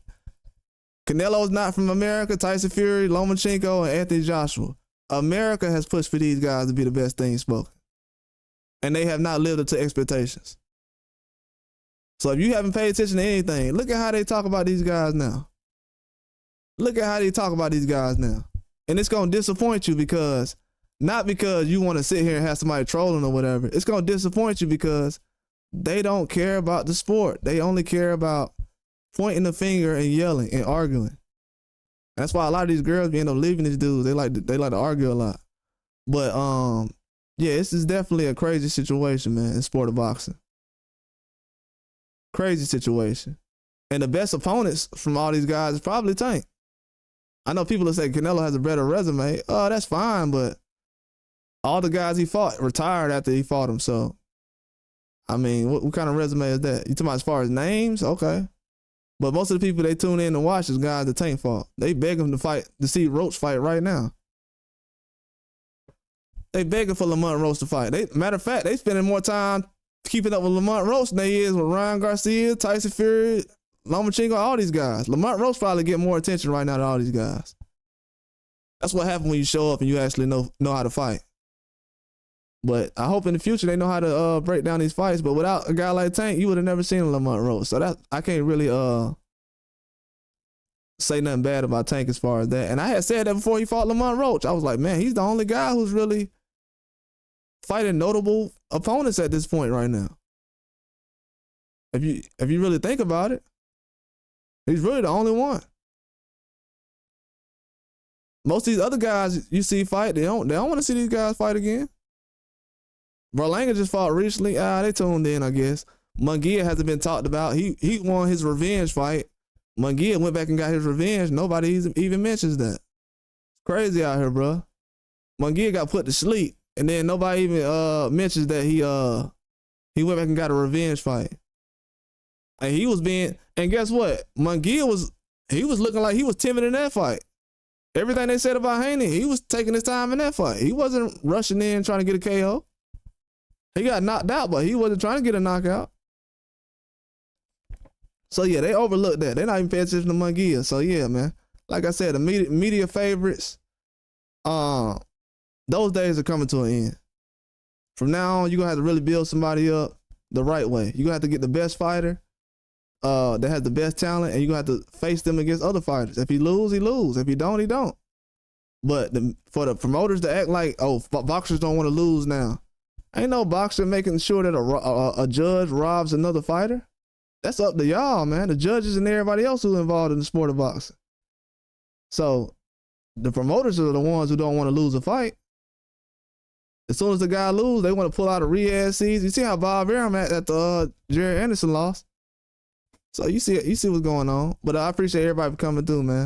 Canelo's not from America. Tyson Fury, Lomachenko, and Anthony Joshua. America has pushed for these guys to be the best thing spoken. And they have not lived up to expectations. So if you haven't paid attention to anything, look at how they talk about these guys now. Look at how they talk about these guys now. And it's going to disappoint you, because, not because you want to sit here and have somebody trolling or whatever. It's going to disappoint you because they don't care about the sport. They only care about pointing the finger and yelling and arguing. That's why a lot of these girls end up leaving these dudes. They like to argue a lot. But yeah, this is definitely a crazy situation, man, in sport of boxing. Crazy situation. And the best opponents from all these guys is probably Tank. I know people that say Canelo has a better resume. Oh, that's fine, but all the guys he fought retired after he fought him. So, I mean, what kind of resume is that? You talking about as far as names? Okay. But most of the people they tune in to watch is guys that Tank fought. They beg him to fight, to see Roach fight right now. They begging for Lamont Roach to fight. Matter of fact, they spending more time keeping up with Lamont Roach than they is with Ryan Garcia, Tyson Fury, Lomachenko, all these guys. Lamont Roach probably get more attention right now than all these guys. That's what happens when you show up and you actually know how to fight. But I hope in the future they know how to break down these fights. But without a guy like Tank, you would have never seen Lamont Roach. So that I can't really say nothing bad about Tank as far as that. And I had said that before he fought Lamont Roach. I was like, man, he's the only guy who's really fighting notable opponents at this point right now. If you really think about it, he's really the only one. Most of these other guys you see fight, they don't want to see these guys fight again. Berlanga just fought recently. They tuned in, I guess. Munguia hasn't been talked about. He won his revenge fight. Munguia went back and got his revenge. Nobody even mentions that. It's crazy out here, bro. Munguia got put to sleep, and then nobody even mentions that he went back and got a revenge fight. And he was being, and guess what? Munguia was looking like he was timid in that fight. Everything they said about Haney, he was taking his time in that fight. He wasn't rushing in trying to get a KO. He got knocked out, but he wasn't trying to get a knockout. So yeah, they overlooked that. They're not even paying attention to Munguia. So yeah, man. Like I said, the media favorites, those days are coming to an end. From now on, you're gonna have to really build somebody up the right way. You're gonna have to get the best fighter that has the best talent, and you're gonna have to face them against other fighters. If he lose, he lose. If he don't, he don't. But for the promoters to act like, oh, boxers don't want to lose now. Ain't no boxer making sure that a judge robs another fighter. That's up to y'all, man. The judges and everybody else who's involved in the sport of boxing. So the promoters are the ones who don't want to lose a fight. As soon as the guy loses, they want to pull out a Riyadh season. You see how Bob Arum at the Jerry Anderson loss. So you see what's going on. But I appreciate everybody for coming through, man.